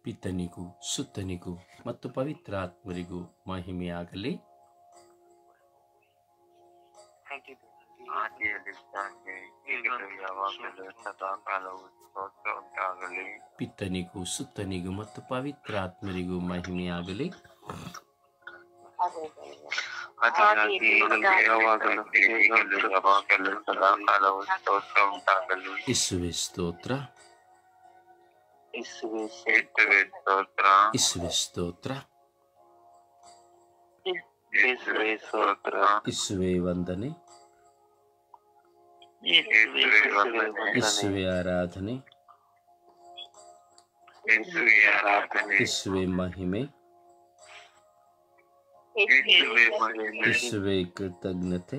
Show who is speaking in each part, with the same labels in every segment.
Speaker 1: ಪಿತನಿಗೂ ಸುತ್ತನಿಗೂ ಮತ್ತು ಪವಿತ್ರಾತ್ಮರಿಗೂ ಮಹಿಮೆಯಾಗಲಿ. ಪಿತನಿಗೂ ಸುತ್ತನಿಗೂ ಮತ್ತು ಪವಿತ್ರಾತ್ಮರಿಗೂ ಮಹಿಮೆಯಾಗಲಿ. ಯೇಸುವೇ ಸ್ತೋತ್ರ, ಯೇಸುವೇ ಸ್ತೋತ್ರ, ಯೇಸುವೇ ವಂದನೆ, ಯೇಸುವೇ ಆರಾಧನೆ, ಯೇಸುವೇ ಮಹಿಮೆ, ಯೇಸುವೇ ಕೃತಜ್ಞತೆ.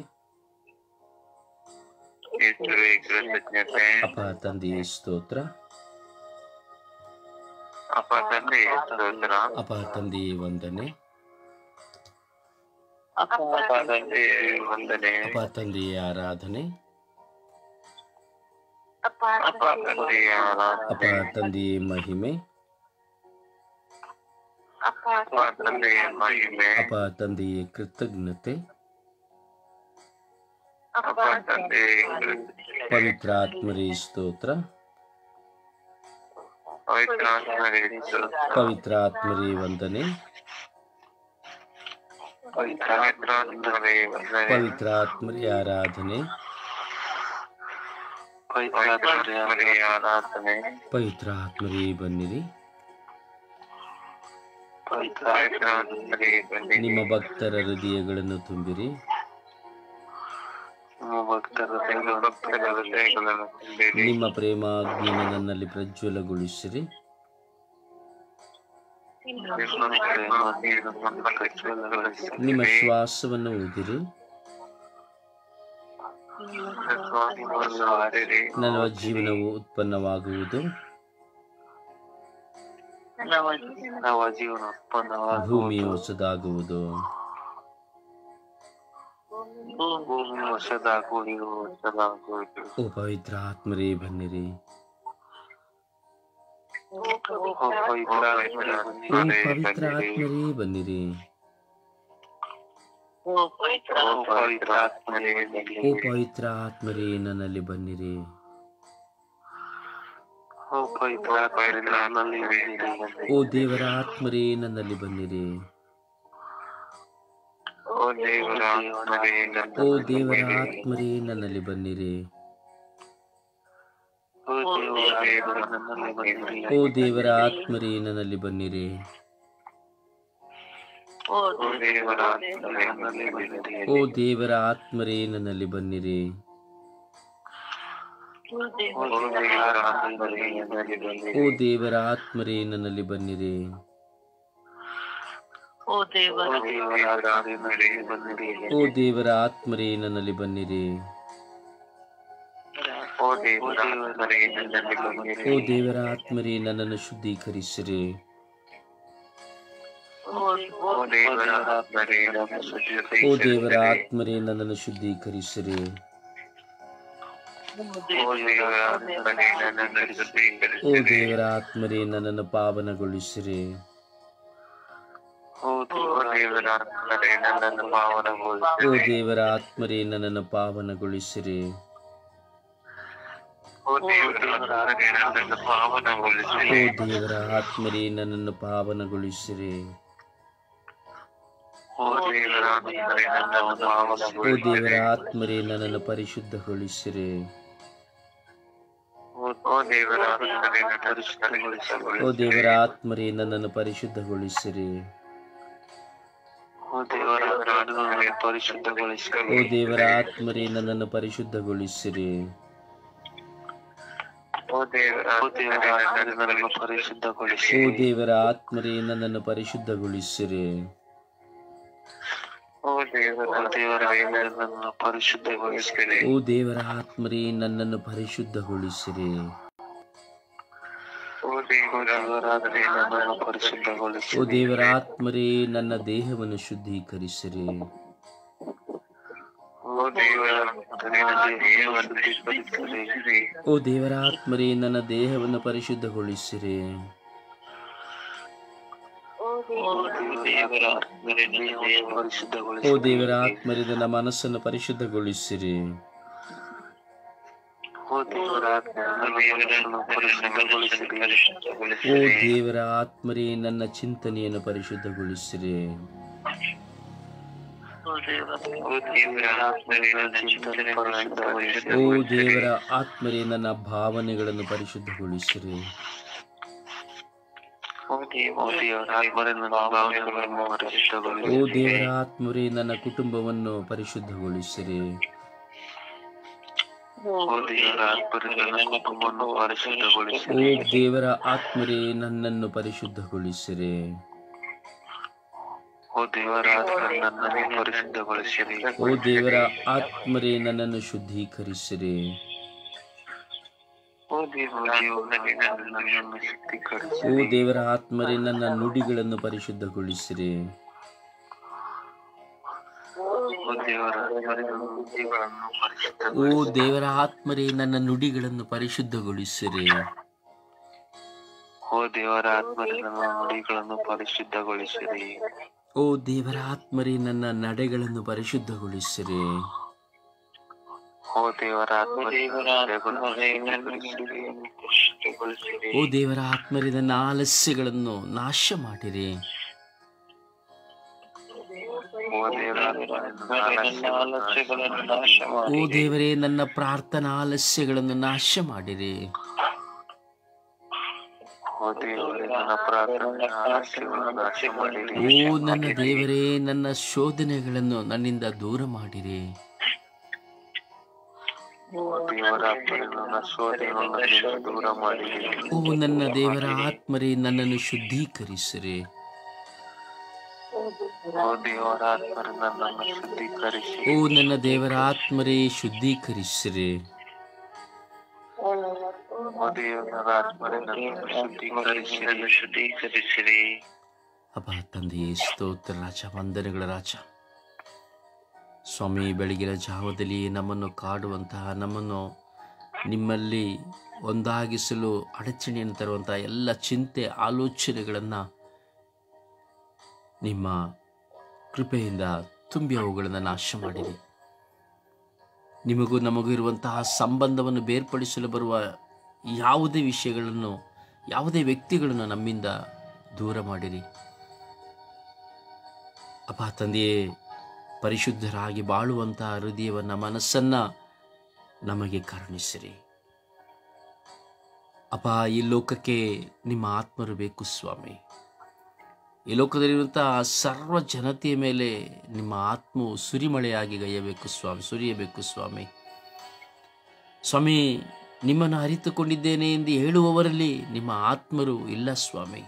Speaker 1: ಅಪ್ಪ ತಂದೆಯೇ ಸ್ತೋತ್ರ, ಅಪ್ಪ ತಂದೆಯೇ ವಂದನೆ, ಅಪ್ಪ ತಂದೆಯೇ ಆರಾಧನೆ, ಅಪ್ಪ ತಂದೆಯೇ ಮಹಿಮೆ, ಅಪ್ಪ ತಂದೆಯೇ ಕೃತಜ್ಞತೆ. ಪವಿತ್ರಾತ್ಮರೇ ಸ್ತೋತ್ರ, ಪವಿತ್ರಾತ್ಮರೇ ವಂದನೆ, ಪವಿತ್ರಾತ್ಮರೇ ಆರಾಧನೆ, ಪವಿತ್ರಾತ್ಮರೇ ಬನ್ನಿರಿ. ನಿಮ್ಮ ಭಕ್ತರ ಹೃದಯಗಳನ್ನು ತುಂಬಿರಿ. ನಿಮ್ಮ ಪ್ರೇಮಾಗ್ನಿಯನ್ನು ನನ್ನಲ್ಲಿ ಪ್ರಜ್ವಲಗೊಳಿಸಿರಿ. ನಿಮ್ಮ ಶ್ವಾಸವನ್ನು ಊದಿರಿ. ನನ್ನ ಜೀವನವು ಉತ್ಪನ್ನವಾಗುವುದು. ಭೂಮಿ ಹೊಸದಾಗುವುದು. ಓ ಪವಿತ್ರಾತ್ಮರೇ ಬನ್ನಿರಿ. ಓ ಪವಿತ್ರಾತ್ಮರೇ ಬನ್ನಿರಿ. ಓ ಪವಿತ್ರಾತ್ಮರೇ ನನ್ನಲ್ಲಿ ಬನ್ನಿರಿ. ಓ ದೇವರ ಆತ್ಮರೇ ನನ್ನಲ್ಲಿ ಬನ್ನಿರಿ. ಓ ದೇವರ ಆತ್ಮರೇ ನನ್ನಲ್ಲಿ ಬನ್ನಿರಿ. ಓ ದೇವರ ಆತ್ಮರೇ ನನ್ನಲ್ಲಿ ಬನ್ನಿರಿ. ಓ ದೇವರ ಆತ್ಮರೇ ನನ್ನಲ್ಲಿ ಬನ್ನಿರಿ. ಓ ದೇವರ ಆತ್ಮರೇ ನನ್ನಲ್ಲಿ ಬನ್ನಿರಿ. ಓ ದೇವರ ಆತ್ಮರೇ ನನ್ನಲ್ಲಿ ಬನ್ನಿರಿ. ಓ ದೇವರ ಆತ್ಮರೇ ನನ್ನನ್ನು ಶುದ್ಧೀಕರಿಸಿರಿ. ಓ ದೇವರ ಆತ್ಮರೇ ನನ್ನನ್ನು ಶುದ್ಧೀಕರಿಸಿರಿ. ಓ ದೇವರ ಆತ್ಮರೇ ನನ್ನನ್ನು ಪಾವನಗೊಳಿಸಿರಿ. ಓ ದೇವರ ಆತ್ಮರೇ ನನ್ನನ್ನು ಪಾವನಗೊಳಿಸಿರಿ. ಓ ದೇವರ ಆತ್ಮರೇ ನನ್ನನ್ನು ಪಾವನಗೊಳಿಸಿರಿ. ಓ ದೇವರ ಆತ್ಮರೇ ನನ್ನನ್ನು ಪರಿಶುದ್ಧಗೊಳಿಸಿರಿ. ಓ ದೇವರ ಆತ್ಮರೇ ನನ್ನನ್ನು ಪರಿಶುದ್ಧಗೊಳಿಸಿರಿ. ಓ ದೇವರ ಆತ್ಮರೇ ನನ್ನನ್ನು ಪರಿಶುದ್ಧಗೊಳಿಸಿರಿ. ಓ ದೇವರ ಆತ್ಮರೇ ನನ್ನನ್ನು ಪರಿಶುದ್ಧಗೊಳಿಸಿರಿ. ಓ ದೇವರ ಆತ್ಮರೇ ನನ್ನನ್ನು ಪರಿಶುದ್ಧಗೊಳಿಸಿರಿ. ಓ ದೇವರ ಆತ್ಮರೇ ನನ್ನ ದೇಹವನ್ನು ಶುದ್ಧೀಕರಿಸಿರಿ. ಓ ದೇವರ ಆತ್ಮರೇ ನನ್ನ ದೇಹವನ್ನು ಪರಿಶುದ್ಧಗೊಳಿಸಿರಿ. ಓ ದೇವರ ಆತ್ಮರೇ ನನ್ನ ಮನಸ್ಸನ್ನು ಪರಿಶುದ್ಧಗೊಳಿಸಿರಿ. ಓ ದೇವರ ಆತ್ಮರೇ ನನ್ನ ಚಿಂತನೆಯನ್ನು ಪರಿಶುದ್ಧಗೊಳಿಸಿರಿ. ಓ ದೇವರ ಆತ್ಮರೇ ನನ್ನ ಭಾವನೆಗಳನ್ನು ಪರಿಶುದ್ಧಗೊಳಿಸಿರಿ. ಓ ದೇವರ ಆತ್ಮರೇ ನನ್ನ ಕುಟುಂಬವನ್ನು ಪರಿಶುದ್ಧಗೊಳಿಸಿರಿ. ಓ ದೇವರ ಆತ್ಮರೇ ನನ್ನನ್ನು ಪರಿಶುದ್ಧಗೊಳಿಸಿರಿ. ಓ ದೇವರ ಆತ್ಮರೇ ನನ್ನನ್ನು ಶುದ್ಧೀಕರಿಸಿರಿ. ಓ ದೇವರ ಆತ್ಮರೇ ನನ್ನ ನುಡಿಗಳನ್ನು ಪರಿಶುದ್ಧಗೊಳಿಸಿರಿ. ಓ ದೇವರ ಆತ್ಮರೇ ನನ್ನ ನುಡಿಗಳನ್ನು ಪರಿಶುದ್ಧಗೊಳಿಸಿರಿ. ಓ ದೇವರ ಆತ್ಮರೇ ನನ್ನ ನುಡಿಗಳನ್ನು ಪರಿಶುದ್ಧಗೊಳಿಸಿರಿ. ಓ ದೇವರ ಆತ್ಮರೇ ನನ್ನ ನಡೆಗಳನ್ನು ಪರಿಶುದ್ಧಗೊಳಿಸಿರಿ. ಓ ದೇವರ ಆತ್ಮರೇ ನನ್ನ ಆಲಸ್ಯಗಳನ್ನು ನಾಶ ಮಾಡಿರಿ. ಓ ದೇವರೇ ನನ್ನ ಪ್ರಾರ್ಥನಾ ಆಲಸ್ಯಗಳನ್ನು ನಾಶ ಮಾಡಿರಿ. ಓ ನನ್ನ ದೇವರೇ ನನ್ನ ಶೋಧನೆಗಳನ್ನು ನನ್ನಿಂದ ದೂರ ಮಾಡಿರಿ. ಓ ನನ್ನ ದೇವರ ಆತ್ಮರೇ ನನ್ನನ್ನು ಶುದ್ಧೀಕರಿಸಿರಿ. ಓ ನನ್ನ ದೇವರ ಆತ್ಮರೇ ಶುದ್ಧೀಕರಿಸಿರಿ. ಅಪ್ಪ ತಂದೆಯೇ ಸ್ತೋತ್ರ ರಾಜ, ವಂದನೆಗಳ ರಾಜ. ಸ್ವಾಮಿ, ಬೆಳಗಿನ ಜಾವದಲ್ಲಿ ನಮ್ಮನ್ನು ಕಾಡುವಂತಹ, ನಮ್ಮನ್ನು ನಿಮ್ಮಲ್ಲಿ ಒಂದಾಗಿಸಲು ಅಡಚಣೆಯನ್ನು ತರುವಂತಹ ಎಲ್ಲ ಚಿಂತೆ ಆಲೋಚನೆಗಳನ್ನು ನಿಮ್ಮ ಕೃಪೆಯಿಂದ ತುಂಬಿ ಅವುಗಳನ್ನು ನಾಶ ಮಾಡಿರಿ. ನಿಮಗೂ ನಮಗೂ ಇರುವಂತಹ ಸಂಬಂಧವನ್ನು ಬೇರ್ಪಡಿಸಲು ಬರುವ ಯಾವುದೇ ವಿಷಯಗಳನ್ನು, ಯಾವುದೇ ವ್ಯಕ್ತಿಗಳನ್ನು ನಮ್ಮಿಂದ ದೂರ ಮಾಡಿರಿ. ಅಪ್ಪ ತಂದೆಯೇ, ಪರಿಶುದ್ಧರಾಗಿ ಬಾಳುವಂತಹ ಹೃದಯವನ್ನು, ಮನಸ್ಸನ್ನು ನಮಗೆ ಕರುಣಿಸಿರಿ. ಅಪ್ಪ, ಈ ಲೋಕಕ್ಕೆ ನಿಮ್ಮ ಆತ್ಮರು ಬೇಕು ಸ್ವಾಮಿ. ಈ ಲೋಕದಲ್ಲಿರುವಂತಹ ಸರ್ವ ಜನತೆಯ ಮೇಲೆ ನಿಮ್ಮ ಆತ್ಮವು ಸುರಿಮಳೆಯಾಗಿ ಸುರಿಯಬೇಕು ಸ್ವಾಮಿ. ಸ್ವಾಮಿ, ನಿಮ್ಮನ್ನು ಅರಿತುಕೊಂಡಿದ್ದೇನೆ ಎಂದು ಹೇಳುವವರಲ್ಲಿ ನಿಮ್ಮ ಆತ್ಮರು ಇಲ್ಲ ಸ್ವಾಮಿ.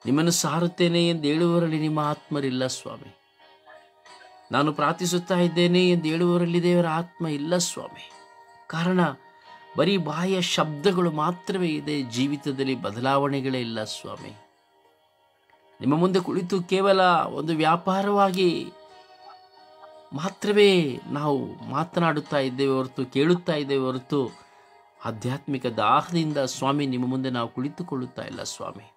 Speaker 1: ನಿಮ್ಮನ್ನು ಸಾರುತ್ತೇನೆ ಎಂದು ಹೇಳುವವರಲ್ಲಿ ನಿಮ್ಮ ಆತ್ಮರಿಲ್ಲ ಸ್ವಾಮಿ. ನಾನು ಪ್ರಾರ್ಥಿಸುತ್ತಾ ಇದ್ದೇನೆ ಎಂದು ಹೇಳುವವರಲ್ಲಿ ದೇವರ ಆತ್ಮ ಇಲ್ಲ ಸ್ವಾಮಿ. ಕಾರಣ ಬರೀ ಬಾಹ್ಯ ಶಬ್ದಗಳು ಮಾತ್ರವೇ ಇದೆ, ಜೀವಿತದಲ್ಲಿ ಬದಲಾವಣೆಗಳೇ ಇಲ್ಲ ಸ್ವಾಮಿ. ನಿಮ್ಮ ಮುಂದೆ ಕುಳಿತು ಕೇವಲ ಒಂದು ವ್ಯಾಪಾರವಾಗಿ ಮಾತ್ರವೇ ನಾವು ಮಾತನಾಡುತ್ತಾ ಇದ್ದೇವೆ ಹೊರತು, ಕೇಳುತ್ತಾ ಇದ್ದೇವೆ ಹೊರತು, ಆಧ್ಯಾತ್ಮಿಕ ದಾಹದಿಂದ ಸ್ವಾಮಿ ನಿಮ್ಮ ಮುಂದೆ ನಾವು ಕುಳಿತುಕೊಳ್ಳುತ್ತಾ ಇಲ್ಲ ಸ್ವಾಮಿ.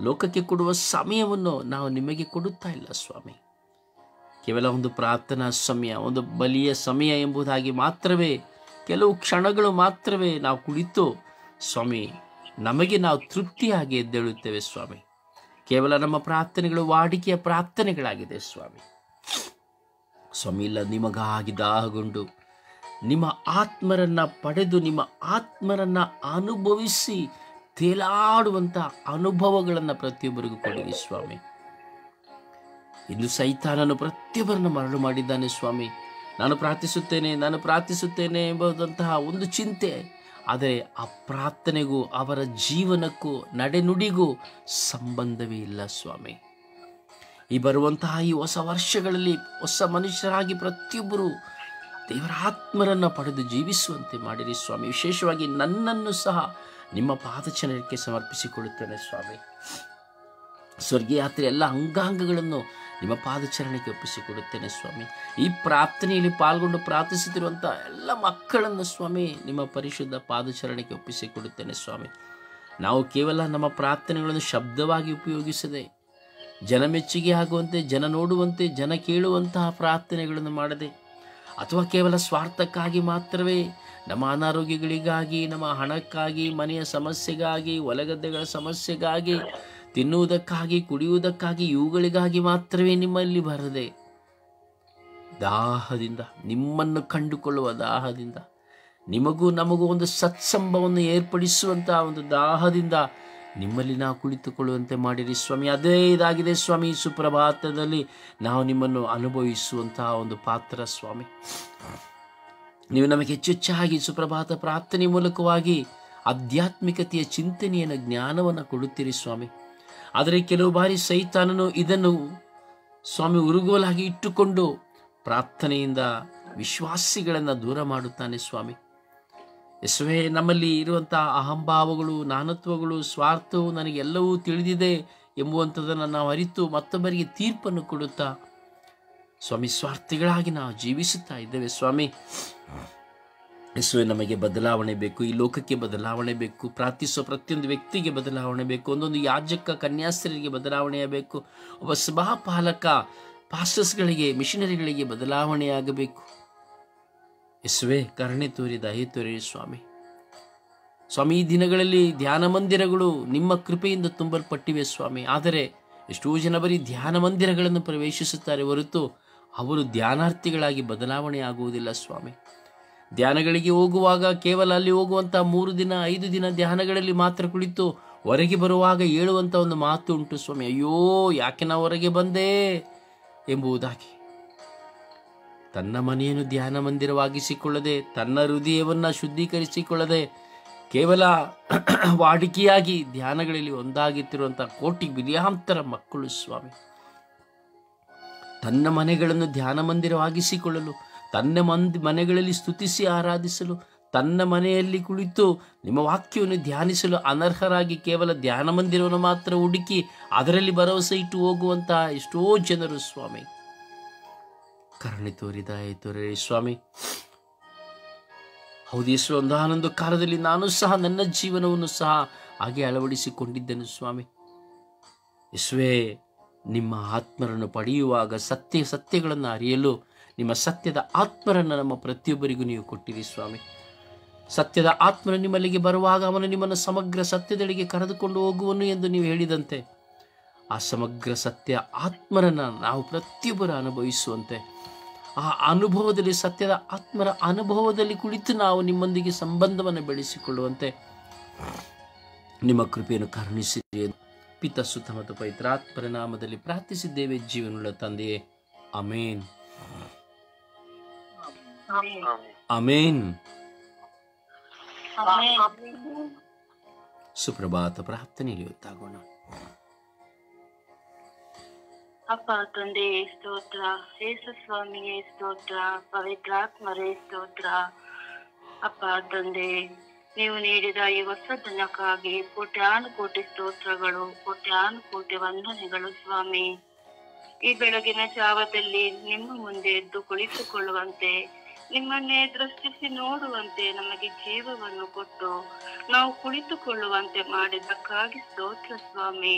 Speaker 1: ಲೋಕಕ್ಕೆ ಕೊಡುವ ಸಮಯವನ್ನು ನಾವು ನಿಮಗೆ ಕೊಡುತ್ತಾ ಇಲ್ಲ ಸ್ವಾಮಿ. ಕೇವಲ ಒಂದು ಪ್ರಾರ್ಥನಾ ಸಮಯ, ಒಂದು ಬಲಿಯ ಸಮಯ ಎಂಬುದಾಗಿ ಮಾತ್ರವೇ, ಕೆಲವು ಕ್ಷಣಗಳು ಮಾತ್ರವೇ ನಾವು ಕುಳಿತು ಸ್ವಾಮಿ ನಮಗೆ ನಾವು ತೃಪ್ತಿಯಾಗಿ ಎದ್ದೇಳುತ್ತೇವೆ ಸ್ವಾಮಿ. ಕೇವಲ ನಮ್ಮ ಪ್ರಾರ್ಥನೆಗಳು ವಾಡಿಕೆಯ ಪ್ರಾರ್ಥನೆಗಳಾಗಿದೆ ಸ್ವಾಮಿ. ಸ್ವಾಮಿ, ಇಲ್ಲ, ನಿಮಗಾಗಿ ದಾಹಗೊಂಡು ನಿಮ್ಮ ಆತ್ಮರನ್ನ ಪಡೆದು ನಿಮ್ಮ ಆತ್ಮರನ್ನ ಅನುಭವಿಸಿ ತೇಲಾಡುವಂಥ ಅನುಭವಗಳನ್ನು ಪ್ರತಿಯೊಬ್ಬರಿಗೂ ಕೊಡಿರಿ ಸ್ವಾಮಿ. ಇನ್ನು ಸೈತಾನನು ಪ್ರತಿಯೊಬ್ಬರನ್ನು ಮರಳು ಮಾಡಿದ್ದಾನೆ ಸ್ವಾಮಿ. ನಾನು ಪ್ರಾರ್ಥಿಸುತ್ತೇನೆ ಎಂಬುದಂತಹ ಒಂದು ಚಿಂತೆ. ಆದರೆ ಆ ಪ್ರಾರ್ಥನೆಗೂ ಅವರ ಜೀವನಕ್ಕೂ ನಡೆನುಡಿಗೂ ಸಂಬಂಧವೇ ಇಲ್ಲ ಸ್ವಾಮಿ. ಈ ಬರುವಂತಹ ಈ ಹೊಸ ವರ್ಷಗಳಲ್ಲಿ ಹೊಸ ಮನುಷ್ಯರಾಗಿ ಪ್ರತಿಯೊಬ್ಬರು ದೇವರ ಆತ್ಮರನ್ನು ಪಡೆದು ಜೀವಿಸುವಂತೆ ಮಾಡಿರಿ ಸ್ವಾಮಿ. ವಿಶೇಷವಾಗಿ ನನ್ನನ್ನು ಸಹ ನಿಮ್ಮ ಪಾದಚರಣೆಗೆ ಸಮರ್ಪಿಸಿಕೊಳ್ಳುತ್ತೇನೆ ಸ್ವಾಮಿ. ಸ್ವರ್ಗೀಯ ಯಾತ್ರೆ ಎಲ್ಲ ಅಂಗಾಂಗಗಳನ್ನು ನಿಮ್ಮ ಪಾದಚರಣೆಗೆ ಒಪ್ಪಿಸಿಕೊಡುತ್ತೇನೆ ಸ್ವಾಮಿ. ಈ ಪ್ರಾರ್ಥನೆಯಲ್ಲಿ ಪಾಲ್ಗೊಂಡು ಪ್ರಾರ್ಥಿಸುತ್ತಿರುವಂಥ ಎಲ್ಲ ಮಕ್ಕಳನ್ನು ಸ್ವಾಮಿ ನಿಮ್ಮ ಪರಿಶುದ್ಧ ಪಾದಚರಣೆಗೆ ಒಪ್ಪಿಸಿಕೊಡುತ್ತೇನೆ ಸ್ವಾಮಿ. ನಾವು ಕೇವಲ ನಮ್ಮ ಪ್ರಾರ್ಥನೆಗಳನ್ನು ಶಬ್ದವಾಗಿ ಉಪಯೋಗಿಸದೆ, ಜನ ಮೆಚ್ಚುಗೆ ಆಗುವಂತೆ, ಜನ ನೋಡುವಂತೆ, ಜನ ಕೇಳುವಂತಹ ಪ್ರಾರ್ಥನೆಗಳನ್ನು ಮಾಡದೆ, ಅಥವಾ ಕೇವಲ ಸ್ವಾರ್ಥಕ್ಕಾಗಿ ಮಾತ್ರವೇ ನಮ್ಮ ಅನಾರೋಗ್ಯಗಳಿಗಾಗಿ, ನಮ್ಮ ಹಣಕ್ಕಾಗಿ, ಮನೆಯ ಸಮಸ್ಯೆಗಾಗಿ, ಹೊಲಗದ್ದೆಗಳ ಸಮಸ್ಯೆಗಾಗಿ, ತಿನ್ನುವುದಕ್ಕಾಗಿ, ಕುಡಿಯುವುದಕ್ಕಾಗಿ, ಇವುಗಳಿಗಾಗಿ ಮಾತ್ರವೇ ನಿಮ್ಮಲ್ಲಿ ಬರದೆ, ದಾಹದಿಂದ, ನಿಮ್ಮನ್ನು ಕಂಡುಕೊಳ್ಳುವ ದಾಹದಿಂದ, ನಿಮಗೂ ನಮಗೂ ಒಂದು ಸತ್ಸಂಬವನ್ನು ಏರ್ಪಡಿಸುವಂತಹ ಒಂದು ದಾಹದಿಂದ ನಿಮ್ಮಲ್ಲಿ ನಾವು ಕುಳಿತುಕೊಳ್ಳುವಂತೆ ಮಾಡಿರಿ ಸ್ವಾಮಿ. ಅದೇ ಇದಾಗಿದೆ ಸ್ವಾಮಿ, ಸುಪ್ರಭಾತದಲ್ಲಿ ನಾವು ನಿಮ್ಮನ್ನು ಅನುಭವಿಸುವಂತಹ ಒಂದು ಪಾತ್ರ ಸ್ವಾಮಿ. ನೀವು ನಮಗೆ ಹೆಚ್ಚೆಚ್ಚಾಗಿ ಸುಪ್ರಭಾತ ಪ್ರಾರ್ಥನೆ ಮೂಲಕವಾಗಿ ಆಧ್ಯಾತ್ಮಿಕತೆಯ ಚಿಂತನೆಯನ್ನು, ಜ್ಞಾನವನ್ನು ಕೊಡುತ್ತೀರಿ ಸ್ವಾಮಿ. ಆದರೆ ಕೆಲವು ಬಾರಿ ಸೈತಾನನು ಇದನ್ನು ಸ್ವಾಮಿ ಉರುಗೋಲಾಗಿ ಇಟ್ಟುಕೊಂಡು ಪ್ರಾರ್ಥನೆಯಿಂದ ವಿಶ್ವಾಸಿಗಳನ್ನು ದೂರ ಮಾಡುತ್ತಾನೆ ಸ್ವಾಮಿ. ಯೇಸುವೇ, ನಮ್ಮಲ್ಲಿ ಇರುವಂತಹ ಅಹಂಭಾವಗಳು, ನಾನತ್ವಗಳು, ಸ್ವಾರ್ಥವು ನನಗೆಲ್ಲವೂ ತಿಳಿದಿದೆ ಎಂಬುವಂಥದ್ದನ್ನು ನಾವು ಅರಿತು ಮತ್ತೊಬ್ಬರಿಗೆ ತೀರ್ಪನ್ನು ಕೊಡುತ್ತಾ ಸ್ವಾಮಿ ಸ್ವಾರ್ಥಿಗಳಾಗಿ ನಾವು ಜೀವಿಸುತ್ತಾ ಇದ್ದೇವೆ ಸ್ವಾಮಿ. ಯೇಸುವೇ, ನಮಗೆ ಬದಲಾವಣೆ ಬೇಕು, ಈ ಲೋಕಕ್ಕೆ ಬದಲಾವಣೆ ಬೇಕು, ಪ್ರಾರ್ಥಿಸುವ ಪ್ರತಿಯೊಂದು ವ್ಯಕ್ತಿಗೆ ಬದಲಾವಣೆ ಬೇಕು, ಒಂದೊಂದು ಯಾಜಕ ಕನ್ಯಾಸ್ತ್ರೀಯರಿಗೆ ಬದಲಾವಣೆಯಾಗಬೇಕು, ಒಬ್ಬ ಸಭಾಪಾಲಕ ಪಾಸ್ಟರ್ಸ್ಗಳಿಗೆ, ಮಿಷನರಿಗಳಿಗೆ ಬದಲಾವಣೆಯಾಗಬೇಕು. ಯೇಸುವೇ, ಕರುಣೆ ತೋರಿ, ದಯೆ ತೋರಿ ಸ್ವಾಮಿ. ಸ್ವಾಮಿ, ಈ ದಿನಗಳಲ್ಲಿ ಧ್ಯಾನ ಮಂದಿರಗಳು ನಿಮ್ಮ ಕೃಪೆಯಿಂದ ತುಂಬಲ್ಪಟ್ಟಿವೆ ಸ್ವಾಮಿ. ಆದರೆ ಎಷ್ಟೋ ಜನ ಬರೀ ಧ್ಯಾನ ಮಂದಿರಗಳನ್ನು ಪ್ರವೇಶಿಸುತ್ತಾರೆ ಹೊರತು ಅವರು ಧ್ಯಾನಾರ್ಥಿಗಳಾಗಿ ಬದಲಾವಣೆ ಆಗುವುದಿಲ್ಲ ಸ್ವಾಮಿ. ಧ್ಯಾನಗಳಿಗೆ ಹೋಗುವಾಗ ಕೇವಲ ಅಲ್ಲಿ ಹೋಗುವಂಥ 3 ದಿನ 5 ದಿನ ಧ್ಯಾನಗಳಲ್ಲಿ ಮಾತ್ರ ಕುಳಿತು ಹೊರಗೆ ಬರುವಾಗ ಹೇಳುವಂಥ ಒಂದು ಮಾತು ಉಂಟು ಸ್ವಾಮಿ, ಅಯ್ಯೋ ಯಾಕೆ ನಾವು ಹೊರಗೆ ಬಂದೆ ಎಂಬುದಾಗಿ. ತನ್ನ ಮನೆಯನ್ನು ಧ್ಯಾನ ಮಂದಿರವಾಗಿಸಿಕೊಳ್ಳದೆ, ತನ್ನ ಹೃದಯವನ್ನು ಶುದ್ಧೀಕರಿಸಿಕೊಳ್ಳದೆ, ಕೇವಲ ವಾಡಿಕೆಯಾಗಿ ಧ್ಯಾನಗಳಲ್ಲಿ ಒಂದಾಗುತ್ತಿರುವಂಥ ಕೋಟಿ ಬಿಲಿಯಾಂತರ ಮಕ್ಕಳು ಸ್ವಾಮಿ, ತನ್ನ ಮನೆಗಳನ್ನು ಧ್ಯಾನ ಮಂದಿರವಾಗಿಸಿಕೊಳ್ಳಲು, ತನ್ನ ಮನೆಗಳಲ್ಲಿ ಸ್ತುತಿಸಿ ಆರಾಧಿಸಲು, ತನ್ನ ಮನೆಯಲ್ಲಿ ಕುಳಿತು ನಿಮ್ಮ ವಾಕ್ಯವನ್ನು ಧ್ಯಾನಿಸಲು ಅನರ್ಹರಾಗಿ ಕೇವಲ ಧ್ಯಾನ ಮಂದಿರವನ್ನು ಮಾತ್ರ ಹುಡುಕಿ ಅದರಲ್ಲಿ ಭರವಸೆ ಇಟ್ಟು ಹೋಗುವಂತಹ ಎಷ್ಟೋ ಜನರು ಸ್ವಾಮಿ. ಕರುಣೆ ತೋರಿ, ದಯೆ ತೋರಿ ಸ್ವಾಮಿ. ಹೌದು ಯೇಸುವೆ, ಒಂದಾನೊಂದು ಕಾಲದಲ್ಲಿ ನಾನು ಸಹ ನನ್ನ ಜೀವನವನ್ನು ಸಹ ಹಾಗೆ ಅಳವಡಿಸಿಕೊಂಡಿದ್ದೆನು ಸ್ವಾಮಿ. ಯೇಸುವೆ, ನಿಮ್ಮ ಆತ್ಮರನ್ನು ಪಡೆಯುವಾಗ ಸತ್ಯಗಳನ್ನು ಅರಿಯಲು ನಿಮ್ಮ ಸತ್ಯದ ಆತ್ಮರನ್ನು ನಮ್ಮ ಪ್ರತಿಯೊಬ್ಬರಿಗೂ ನೀವು ಕೊಟ್ಟಿರಿ ಸ್ವಾಮಿ. ಸತ್ಯದ ಆತ್ಮನು ನಿಮ್ಮಲ್ಲಿಗೆ ಬರುವಾಗ ಅವನು ನಿಮ್ಮನ್ನು ಸಮಗ್ರ ಸತ್ಯದೆಡೆಗೆ ಕರೆದುಕೊಂಡು ಹೋಗುವನು ಎಂದು ನೀವು ಹೇಳಿದಂತೆ, ಆ ಸಮಗ್ರ ಸತ್ಯ ಆತ್ಮರನ್ನು ನಾವು ಪ್ರತಿಯೊಬ್ಬರು ಅನುಭವಿಸುವಂತೆ, ಆ ಅನುಭವದಲ್ಲಿ, ಸತ್ಯದ ಆತ್ಮರ ಅನುಭವದಲ್ಲಿ ಕುಳಿತು ನಾವು ನಿಮ್ಮೊಂದಿಗೆ ಸಂಬಂಧವನ್ನು ಬೆಳೆಸಿಕೊಳ್ಳುವಂತೆ ನಿಮ್ಮ ಕೃಪೆಯನ್ನು ಕರುಣಿಸಿರಿ. ಪಿತ, ಸುತ ಮತ್ತು ಪವಿತ್ರಾತ್ಮರ ನಾಮದಲ್ಲಿ ಪ್ರಾರ್ಥಿಸಿದ್ದೇವೆ ಜೀವನುಳ್ಳ ತಂದೆಯೇ, ಆಮೇನ್, ಆಮೇನ್. ಸುಪ್ರಭಾತ ಪ್ರಾರ್ಥನೆಯಲ್ಲಿ ಗೊತ್ತಾಗೋಣ.
Speaker 2: ಅಪ್ಪ ತಂದೆಯೇ ಸ್ತೋತ್ರ, ಯೇಸು ಸ್ವಾಮಿಯೇ ಸ್ತೋತ್ರ, ಪವಿತ್ರಾತ್ಮರೇ ಸ್ತೋತ್ರ. ಅಪ್ಪ ತಂದೆ, ನೀವು ನೀಡಿದ ಈ ಹೊಸ ದಿನಕ್ಕಾಗಿ ಕೋಟ್ಯಾನುಕೋಟಿ ಸ್ತೋತ್ರಗಳು, ಕೋಟ್ಯಾನುಕೋಟಿ ವಂದನೆಗಳು ಸ್ವಾಮಿ. ಈ ಬೆಳಗಿನ ಜಾವದಲ್ಲಿ ನಿಮ್ಮ ಮುಂದೆ ಎದ್ದು ಕುಳಿತುಕೊಳ್ಳುವಂತೆ, ನಿಮ್ಮನ್ನೇ ದೃಷ್ಟಿಸಿ ನೋಡುವಂತೆ ನಮಗೆ ಜೀವವನ್ನು ಕೊಟ್ಟು ನಾವು ಕುಳಿತುಕೊಳ್ಳುವಂತೆ ಮಾಡಿದ್ದಕ್ಕಾಗಿ ಸ್ತೋತ್ರ ಸ್ವಾಮಿ.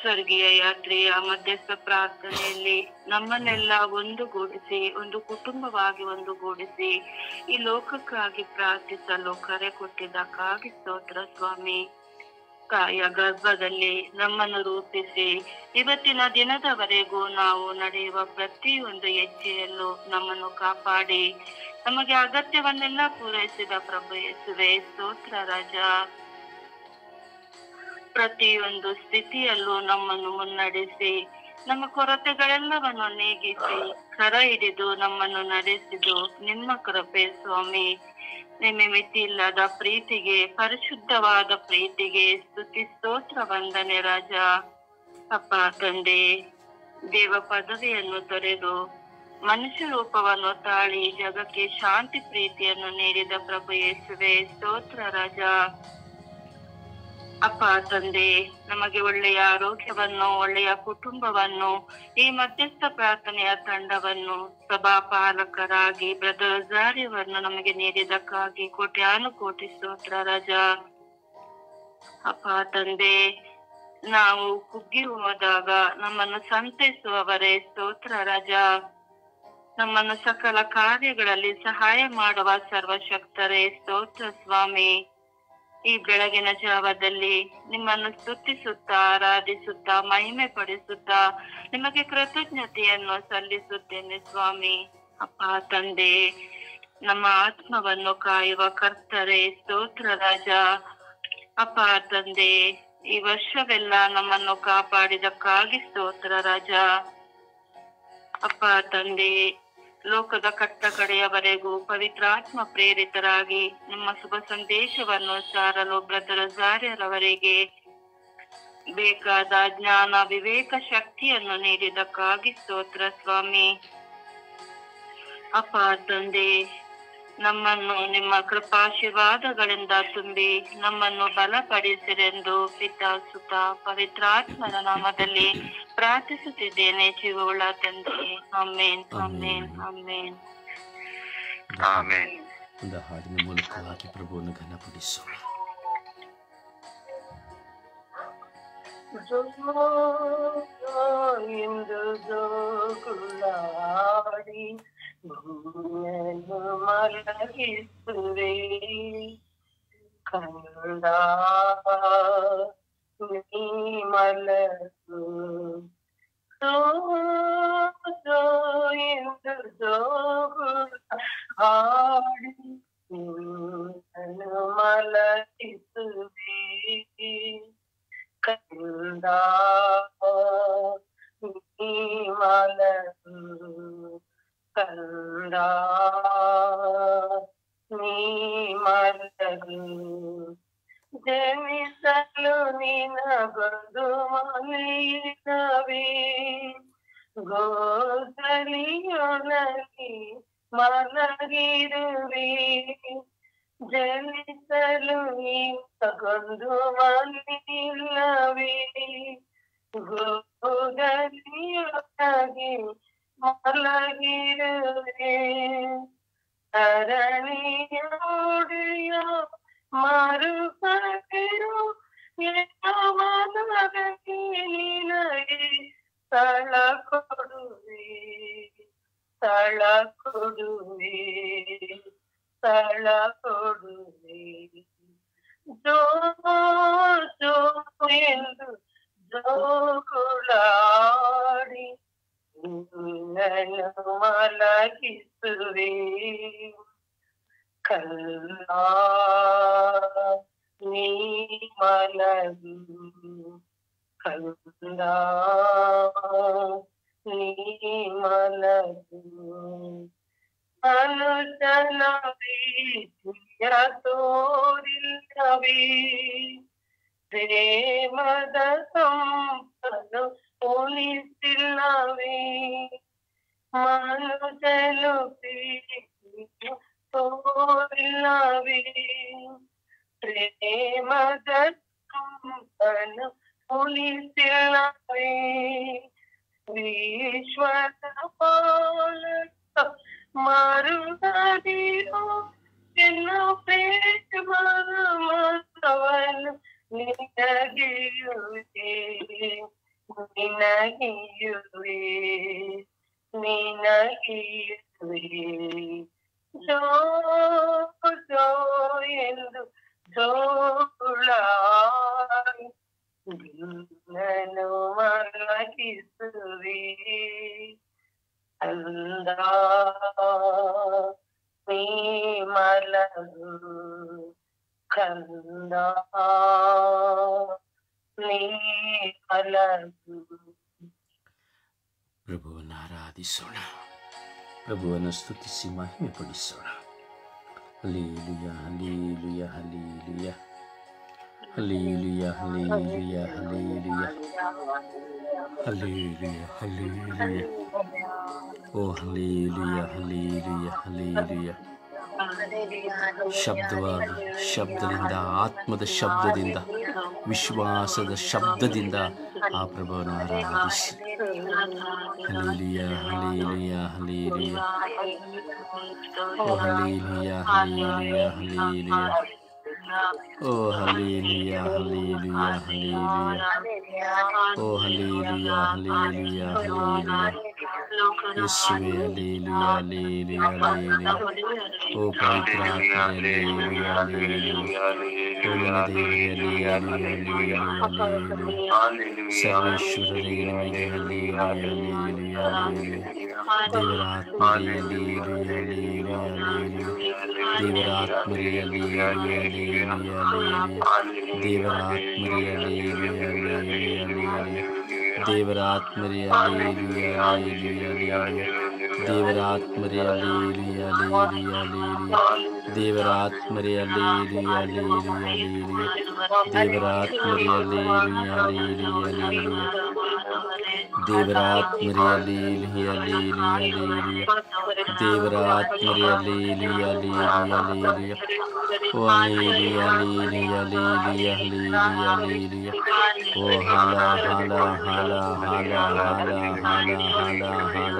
Speaker 2: ಸ್ವರ್ಗೀಯ ಯಾತ್ರೆಯ ಮಧ್ಯಸ್ಥ ಪ್ರಾರ್ಥನೆಯಲ್ಲಿ ನಮ್ಮನ್ನೆಲ್ಲ ಒಂದುಗೂಡಿಸಿ, ಒಂದು ಕುಟುಂಬವಾಗಿ ಒಂದುಗೂಡಿಸಿ ಈ ಲೋಕಕ್ಕಾಗಿ ಪ್ರಾರ್ಥಿಸಲು ಕರೆ ಕೊಟ್ಟಿದ್ದಕ್ಕಾಗಿ ಸ್ತೋತ್ರ ಸ್ವಾಮಿ. ತಾಯಿಯ ಗರ್ಭದಲ್ಲಿ ನಮ್ಮನ್ನು ರೂಪಿಸಿ ಇವತ್ತಿನ ದಿನದವರೆಗೂ ನಾವು ನಡೆಯುವ ಪ್ರತಿಯೊಂದು ಹೆಜ್ಜೆಯಲ್ಲೂ ನಮ್ಮನ್ನು ಕಾಪಾಡಿ ನಮಗೆ ಅಗತ್ಯವನ್ನೆಲ್ಲ ಪೂರೈಸಿದ ಪ್ರಭು ಯೇಸುವೆ ಸ್ತೋತ್ರ ರಾಜ. ಪ್ರತಿಯೊಂದು ಸ್ಥಿತಿಯಲ್ಲೂ ನಮ್ಮನ್ನು ಮುನ್ನಡೆಸಿ ನಮ್ಮ ಕೊರತೆಗಳೆಲ್ಲವನ್ನು ನೀಗಿಸಿ ಕರ ಹಿಡಿದು ನಮ್ಮನ್ನು ನಡೆಸಿದು ನಿಮ್ಮ ಕೃಪೆ ಸ್ವಾಮಿ. ನಿಮ್ಮ ಮಿತಿಯಿಲ್ಲದ ಪ್ರೀತಿಗೆ, ಪರಿಶುದ್ಧವಾದ ಪ್ರೀತಿಗೆ ಸ್ತುತಿ ಸ್ತೋತ್ರ ವಂದನೆ ರಾಜ. ಅಪ್ಪ ತಂದೆ, ದೇವ ಪದವಿಯನ್ನು ತೊರೆದು ಮನುಷ್ಯ ರೂಪವನ್ನು ತಾಳಿ ಜಗಕ್ಕೆ ಶಾಂತಿ ಪ್ರೀತಿಯನ್ನು ನೀಡಿದ ಪ್ರಭು ಯೇಸುವೆ ಸ್ತೋತ್ರ ರಾಜ. ಅಪ್ಪ ತಂದೆ, ನಮಗೆ ಒಳ್ಳೆಯ ಆರೋಗ್ಯವನ್ನು, ಒಳ್ಳೆಯ ಕುಟುಂಬವನ್ನು, ಈ ಮಧ್ಯಸ್ಥ ಪ್ರಾರ್ಥನೆಯ ತಂಡವನ್ನು, ಸಭಾಪಾಲಕರಾಗಿ ಬ್ರದರ್ ಜಾರಿಯವರನ್ನು ನಮಗೆ ನೀಡಿದಕ್ಕಾಗಿ ಕೋಟ್ಯಾನುಕೋಟಿ ಸ್ತೋತ್ರ ರಾಜ. ಅಪ್ಪ ತಂದೆ, ನಾವು ಕುಗ್ಗಿ ಹೋದಾಗ ನಮ್ಮನ್ನು ಸಂತೈಸುವವರೇ ಸ್ತೋತ್ರ ರಾಜ. ನಮ್ಮನ್ನು ಸಕಲ ಕಾರ್ಯಗಳಲ್ಲಿ ಸಹಾಯ ಮಾಡುವ ಸರ್ವಶಕ್ತರೇ ಸ್ತೋತ್ರ ಸ್ವಾಮಿ. ಈ ಬೆಳಗಿನ ಜಾವದಲ್ಲಿ ನಿಮ್ಮನ್ನು ಸ್ತುತಿಸುತ್ತಾ, ಆರಾಧಿಸುತ್ತಾ, ಮಹಿಮೆ ಪಡಿಸುತ್ತಾ ನಿಮಗೆ ಕೃತಜ್ಞತೆಯನ್ನು ಸಲ್ಲಿಸುತ್ತೇನೆ ಸ್ವಾಮಿ. ಅಪ್ಪ ತಂದೆ, ನಮ್ಮ ಆತ್ಮವನ್ನು ಕಾಯುವ ಕರ್ತರೇ ಸ್ತೋತ್ರ ರಾಜ. ಅಪ್ಪ ತಂದೆ, ಈ ವರ್ಷವೆಲ್ಲ ನಮ್ಮನ್ನು ಕಾಪಾಡಿದಕ್ಕಾಗಿ ಸ್ತೋತ್ರ ರಾಜ. ಅಪ್ಪ ತಂದೆ, ಲೋಕದ ಕಟ್ಟ ಕಡೆಯವರೆಗೂ ಪವಿತ್ರಾತ್ಮ ಪ್ರೇರಿತರಾಗಿ ನಿಮ್ಮ ಶುಭ ಸಂದೇಶವನ್ನು ಸಾರಲು ಬ್ರದರ್ ಜಾರ್ಯರವರಿಗೆ ಬೇಕಾದ ಜ್ಞಾನ, ವಿವೇಕ, ಶಕ್ತಿಯನ್ನು ನೀಡಿದಕ್ಕಾಗಿ ಸ್ತೋತ್ರ ಸ್ವಾಮಿ. ಅಪ್ಪ ತಂದೆ, ನಮ್ಮನ್ನು ನಿಮ್ಮ ಕೃಪಾಶೀರ್ವಾದಗಳಿಂದ ತುಂಬಿ ನಮ್ಮನ್ನು ಬಲಪಡಿಸಿರೆಂದು ಪಿತಾ, ಸುತ, ಪವಿತ್ರಾತ್ಮನ ನಾಮದಲ್ಲಿ ಪ್ರಾರ್ಥಿಸುತ್ತಿದ್ದೇನೆ ಜೀವವುಳ್ಳ ತಂದೆ. ಆಮೇನ್, ಆಮೇನ್, ಆಮೇನ್,
Speaker 1: ಆಮೇನ್. ಒಂದು ಹಾಡಿನ ಮೂಲಕವಾಗಿ ಪ್ರಭುವನ್ನು ಘನಪಡಿಸೋಣ.
Speaker 2: ಭೂಮಿಯನ್ನು ಮಲಗಿಸುವೆ ಕಂದ, ನೀ ಮಲಗು. ಎಂದು ಹಾಡಿ ನಿನ್ನನ್ನು ಮಲಗಿಸುವೆ ಕಂದ, ನೀ ಮಲಗು ಕಂದ, ನೀ ಮಲಗು. ಜನಿಸಲು ನಿನಗೊಂದು ಮನೆಯಿಲ್ಲವೇ, ಗೋಸಲಿಯೊಳಗೆ ಮಲಗಿರುವೆ. ಜನಿಸಲು ನಿನಗೊಂದು ಮನೆಯಿಲ್ಲವೇ, ಗೋಸಲಿಯೊಳಗೆ ಮಲಗಿರುವೆ. ಧರಣಿಯೋಡೆಯ ಮರುಕರು ಮನಗೆ ನಿನಗೆ ಸ್ಥಳ ಕೊಡುವೆ, ಸ್ಥಳ ಕೊಡುವೆ, ಸ್ಥಳ ಕೊಡುವೆ. ಜೋ ಜೋ ಎಂದು ಜೋಗುಳಾಡಿ ನಿನ್ನನ್ನು ಮಲಗಿಸುವೆ ಕಲ್ಲ, ನೀ ಮಲಗು ಕಂದ, ನೀ ಮಲಗು. ಮನುಷ್ಯನ ಪ್ರೀತಿಯ ತೋರಿಲ್ಲವೇ, ಪ್ರೇಮದ ಸಂಪನ್ನು ಉಳಿಸಿಲ್ಲವೇ. ಮನುಷ್ಯನು ಪ್ರೀತಿಯ ತೋರಿಲ್ಲವೇ, ಪ್ರೇಮದ ಸಂಪನ್ನು ಉಳಿಸಿಲ್ಲವೇ. ವಿಶ್ವದ ಪಾಲಕ ಮರುಗದಿರೋ ಎನ್ನ ಪ್ರೇಮದ ಮತವನ್ನು ನಿನಗಿಯುವೆ, ನಿನಗಿಯುವೆ, ನಿನಗಿಯುವೆ. ಜೋ ಜೋ ಎಂದು ಜೋಗುಳಾಡಿ ನಿನ್ನನ್ನು ಮಲಗಿಸುವೆ ಅಂದ, ನೀ ಮಲಗು ಕಂದ, ನೀ ಮಲಗು.
Speaker 1: ಪ್ರಭುವನ್ನು ಆರಾಧಿಸೋಣ, ಪ್ರಭುವನ್ನು ಸ್ತುತಿಸಿ ಮಹಿಮೆ ಪಡಿಸೋಣ. Hallelujah, hallelujah, hallelujah, hallelujah, hallelujah, hallelujah, hallelujah, hallelujah. ಓ ಹಲ್ಲೆಲೂಯ, ಹಲ್ಲೆಲೂಯ, ಹಲ್ಲೆಲೂಯ. ಶಬ್ದವಾಗಿ, ಶಬ್ದದಿಂದ, ಆತ್ಮದ ಶಬ್ದದಿಂದ, ವಿಶ್ವಾಸದ ಶಬ್ದದಿಂದ ಆ ಪ್ರಭುವನ್ನು ಆರಾಧಿಸಿ. Hallelujah, hallelujah, hallelujah. ಓ ಹಲ್ಲೆಲೂಯ, ಹಲ್ಲೆಲೂಯ, ಹಲ್ಲೆಲೂಯ. ಓ ಹಲ್ಲೇಲೂಯಾ ಹಲ್ಲೇಲೂಯಾ ಹಲ್ಲೇಲೂಯಾ ಓ ಹಲ್ಲೇಲೂಯಾ ಹಲ್ಲೇಲೂಯಾ ಹಲ್ಲೇಲೂಯಾ ಯೇಸುವೇ ಹಲ್ಲೇಲೂಯಾ ಹಲ್ಲೇಲೂಯಾ ಹಲ್ಲೇಲೂಯಾ ಓ ಪವಿತ್ರ ಆತ್ಮನೇ ಹಲ್ಲೇಲೂಯಾ ಹಲ್ಲೇಲೂಯಾ ಓ ನನ್ನ ದೇವರೇ ಹಲ್ಲೇಲೂಯಾ ಹಲ್ಲೇಲೂಯಾ ಹಲ್ಲೇಲೂಯಾ ಸರ್ವೇಶ್ವರರೇ ನಿಮಗೆ ಹಲ್ಲೇಲೂಯಾ ಹಲ್ಲೇಲೂಯಾ ಹಲ್ಲೇಲೂಯಾ ದೇವರ ಆತ್ಮರೇ ಹಲ್ಲೇಲೂಯಾ ಹಲ್ಲೇಲೂಯಾ ಹಲ್ಲೇಲೂಯಾ ದೇವರ ಆತ್ಮರೇ ಹಲ್ಲೇಲೂಯಾ ಹಲ್ಲೇಲೂಯಾ ಹಲ್ಲೇಲೂಯಾ ದೇವರ ಆತ್ಮರೇ ಹಲ್ಲೇಲೂಯಾ ಹಲ್ಲೇಲೂಯಾ ಹಲ್ಲೇಲೂಯಾ ದೇವರ ಆತ್ಮರೇ ಹಲ್ಲೇಲೂಯಾ ಹಲ್ಲೇಲೂಯಾ ಹಲ್ಲೇಲೂಯಾ ದೇವರ ಆತ್ಮರೇ ಹಲ್ಲೇಲೂಯಾ ಹಲ್ಲೇಲೂಯಾ ಹಲ್ಲೇಲೂಯಾ ದೇವರ ಆತ್ಮರೇ ಹಲ್ಲೇಲೂಯಾ ಹಲ್ಲೇಲೂಯಾ ಹಲ್ಲೇಲೂಯಾ ದೇವರ ಆತ್ಮರೇ ಹಲ್ಲೇಲೂಯಾ ಹಲ್ಲೇಲೂಯಾ ಹಲ್ಲೇಲೂಯಾ ದೇವರ ಆತ್ಮರೇ ಹಲ್ಲೇಲೂಯಾ ಹಲ್ಲೇಲೂಯಾ ಹಲ್ಲೇಲೂಯಾ ದೇವರ ಆತ್ಮರೇ ಹಲ್ಲೇಲೂಯಾ ಹಲ್ಲೇಲೂಯಾ ಹಲ್ಲೇಲೂಯಾ ಓ hallelujah hallelujah hallelujah hallelujah hallelujah ಓ ಹಾಲ ಹಾಲ ಹಾಲ ಹಾಲ ಹಾಲ ಹಾಲ ಹಾಲ ಹಾಲ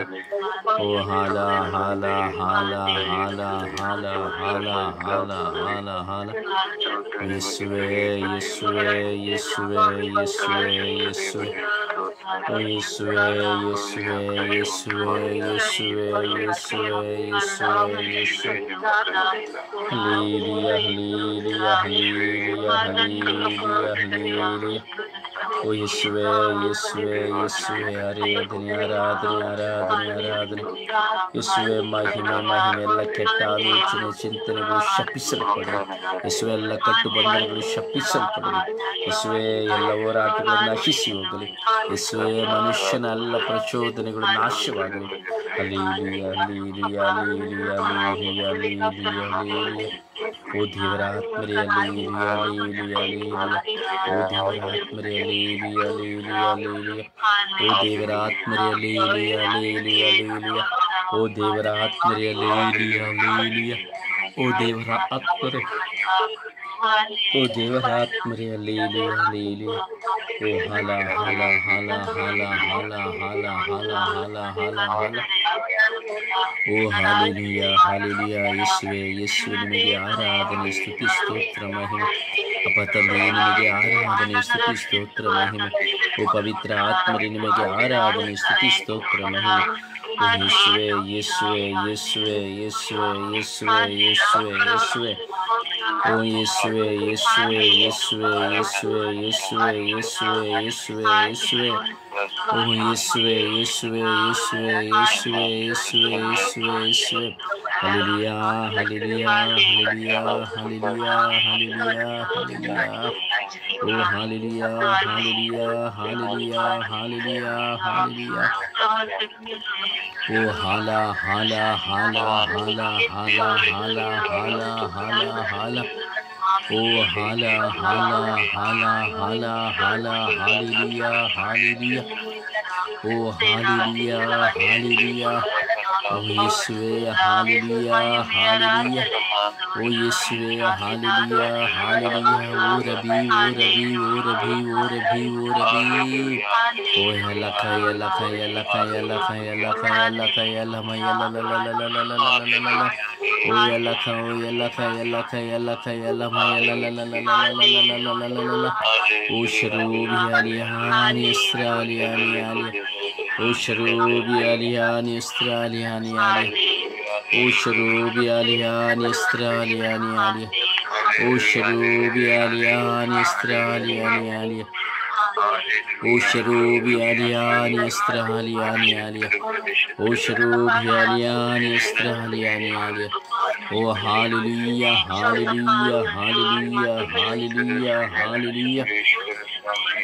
Speaker 1: ಓ ಹಾಲ ಹಾಲ ಹಾಲ ಹಾಲ ಹಾಲ ಹಾಲ ಹಾಲ ಹಾಲ ಹಾಲ ಯೇಸುವೇ ಯೇಸುವೇ ಯೇಸುವೇ ಯೇಸುವೇ ಯೇಸುವೇ ಓ ಯೇಸುವೇ ಯೇಸುವೇ ಯೇಸುವೇ ಯೇಸುವೇ ಯೇಸುವೇ ಯೇಸುವೇ ಯೇಸುವೇ hallelujah hallelujah hallelujah hallelujah hallelujah ಓ ಯೇಸುವೇ ಯೇಸುವೇ ಯೇಸುವೇ ಆರಾಧನೆ ಆರಾಧನೆ ಆರಾಧನೆ ಆರಾಧನೆ ಯೇಸುವೇ ಮಹಿಮೆ ಮಹಿಮೆ ಎಲ್ಲ ಕೆಟ್ಟ ಆಲೋಚನೆ ಚಿಂತನೆಗಳು ಶಪಿಸಲ್ಪಡಲಿ ಯೇಸುವೆ ಎಲ್ಲ ಕಟ್ಟು ಬಂಧನಗಳು ಶಪಿಸಲ್ಪಡಲಿ ಯೇಸುವೆ ಎಲ್ಲ ಹೋರಾಟಗಳು ನಶಿಸಿ ಹೋಗಲಿ ಯೇಸುವೆ ಮನುಷ್ಯನ ಎಲ್ಲ ಪ್ರಚೋದನೆಗಳು ನಾಶವಾಗಲಿ hallelujah hallelujah hallelujah hallelujah hallelujah hallelujah ಓ ದೇವರ ಆತ್ಮರೇ ಹಲ್ಲೇಲೂಯಾ ಹಲ್ಲೇಲೂಯಾ ಹಲ್ಲೇಲೂಯಾ ಓ ದೇವರ ಆತ್ಮರೇ ಹಲ್ಲೇಲೂಯಾ ಹಲ್ಲೇಲೂಯಾ ಹಲ್ಲೇಲೂಯಾ ಓ ದೇವರ ಆತ್ಮರೇ ಹಲ್ಲೇಲೂಯಾ ಹಲ್ಲೇಲೂಯಾ ಹಲ್ಲೇಲೂಯಾ ಓ ದೇವರ ಆತ್ಮರೇ ಹಲ್ಲೇಲೂಯಾ ಹಲ್ಲೇಲೂಯಾ ಓ ದೇವರ ಆತ್ಮರೇ ಓ ದೇವರ ಆತ್ಮರೇ ಹಲ್ಲೇಲೂಯಾ ಹಲ್ಲೇಲೂಯಾ ಓ ಹಾಲ ಹಾಲ ಹಾಲ ಹಾಲ ಹಾಲ ಹಾಲ ಹಾಲ ಹಾಲ ಹಾಲ ಹಾಲ ಓ ಹಾಲೆಲೂಯಾ ಹಾಲೆಲೂಯಾ ಯೇಸುವೆ ಯೇಸುವೆ ನಿಮಗೆ ಆರಾಧನೆ ಸ್ತುತಿ ಸ್ತೋತ್ರ ಮಹಿಮೆ ಅಪ್ಪ ತಂದೆಯೇ ನಿಮಗೆ ಆರಾಧನೆ ಸ್ತುತಿ ಸ್ತೋತ್ರ ಮಹಿಮೆ ಓ ಪವಿತ್ರ ಆತ್ಮರೇ ನಿಮಗೆ ಆರಾಧನೆ ಸ್ತುತಿ ಸ್ತೋತ್ರ ಮಹಿಮೆ ಓ ಯೇಸುವೆ ಯೇಸುವೆ ಯೇಸುವೆ ಯೇಸುವೆ ಯೇಸುವೆ ಯೇಸುವೆ ಯೇಸುವೆ ಓ ಯೇಸುವೆ ಯೇಸುವೆ ಯೇಸುವೆ ಯೇಸುವೆ ಯೇಸುವೆ ಯೇಸುವೆ ಯೇಸುವೆ ಯೇಸುವೆ ಓ ಯೇಸುವೆ ಯೇಸುವೆ ಯೇಸುವೆ ಯೇಸುವೆ ಯೇಸುವೆ ಯೇಸುವೆ ಯೇಸುವೆ hallelujah hallelujah hallelujah hallelujah hallelujah hallelujah ಓ hallelujah hallelujah hallelujah hallelujah hallelujah ಓ ಹಾಲ ಹಾಲ ಹಾಲ ಹಾಲ ಹಾಲ ಹಾಲ ಹಾಲ ಹಾಲ ಹಾಲ ಓ ಹಾಲ ಹಾಲ ಹಾಲ ಹಾಲ ಹಾಲ ಹಾಲೆಲೂಯಾ ಹಾಲೆಲೂಯಾ ಓ ಹಾಲೆಲೂಯಾ ಹಾಲೆಲೂಯಾ ಓ ಯೇಸುವೆ ಹಾಲೆಲೂಯಾ ಹಾಲೆಲೂಯಾ ಓ ಯೇಸುವೆ ಹಾಲೆಲೂಯಾ ಹಾಲೆಲೂಯಾ ಓ ರಬಿ ಓ ರಬಿ ಓ ರಬಿ ಓ ರಬಿ ಓ ರಬಿ ಓ ಯಲಕ ಯಲಕ ಯಲಕ ಯಲಕ ಯಲಕ ಯಲಕ ಯಲಮ ಯಲಲಲಲಲಲಲಲಲಲ ಓ ಯಲಕ ಓ ಯಲಕ ಯಲಕ ಯಲಕ ಯಲಮ ಯಲಲಲಲಲಲಲಲಲಲಲ ಓ ಶರೂಬಿ ಅಲಿಯಾನಿ ಇಸ್ರಾಲಿಯಾನಿ ಆಲಿ ಓ ಶರೂಬಿ ಅಲಿಯಾನಿ ಇಸ್ರಾಲಿಯಾನಿ ಆಲಿ ಓ ಶರೂಬಿ ಅಲಿಯಾನಿ ಇಸ್ರಾಲಿಯಾನಿ ಆಲಿ ಓ ಶರೂಬಿ ಅಲಿಯಾನಿ ಇಸ್ರಾಲಿಯಾನಿ ಆಲಿ ಓ ಶರೂಬಿ ಅಲಿಯಾನಿ ಇಸ್ರಾಲಿಯಾನಿ ಆಲಿ ಓ ಶರೂಬಿ ಅಲಿಯಾನಿ ಇಸ್ರಾಲಿಯಾನಿ ಆಲಿ ಓ hallelujah hallelujah hallelujah hallelujah hallelujah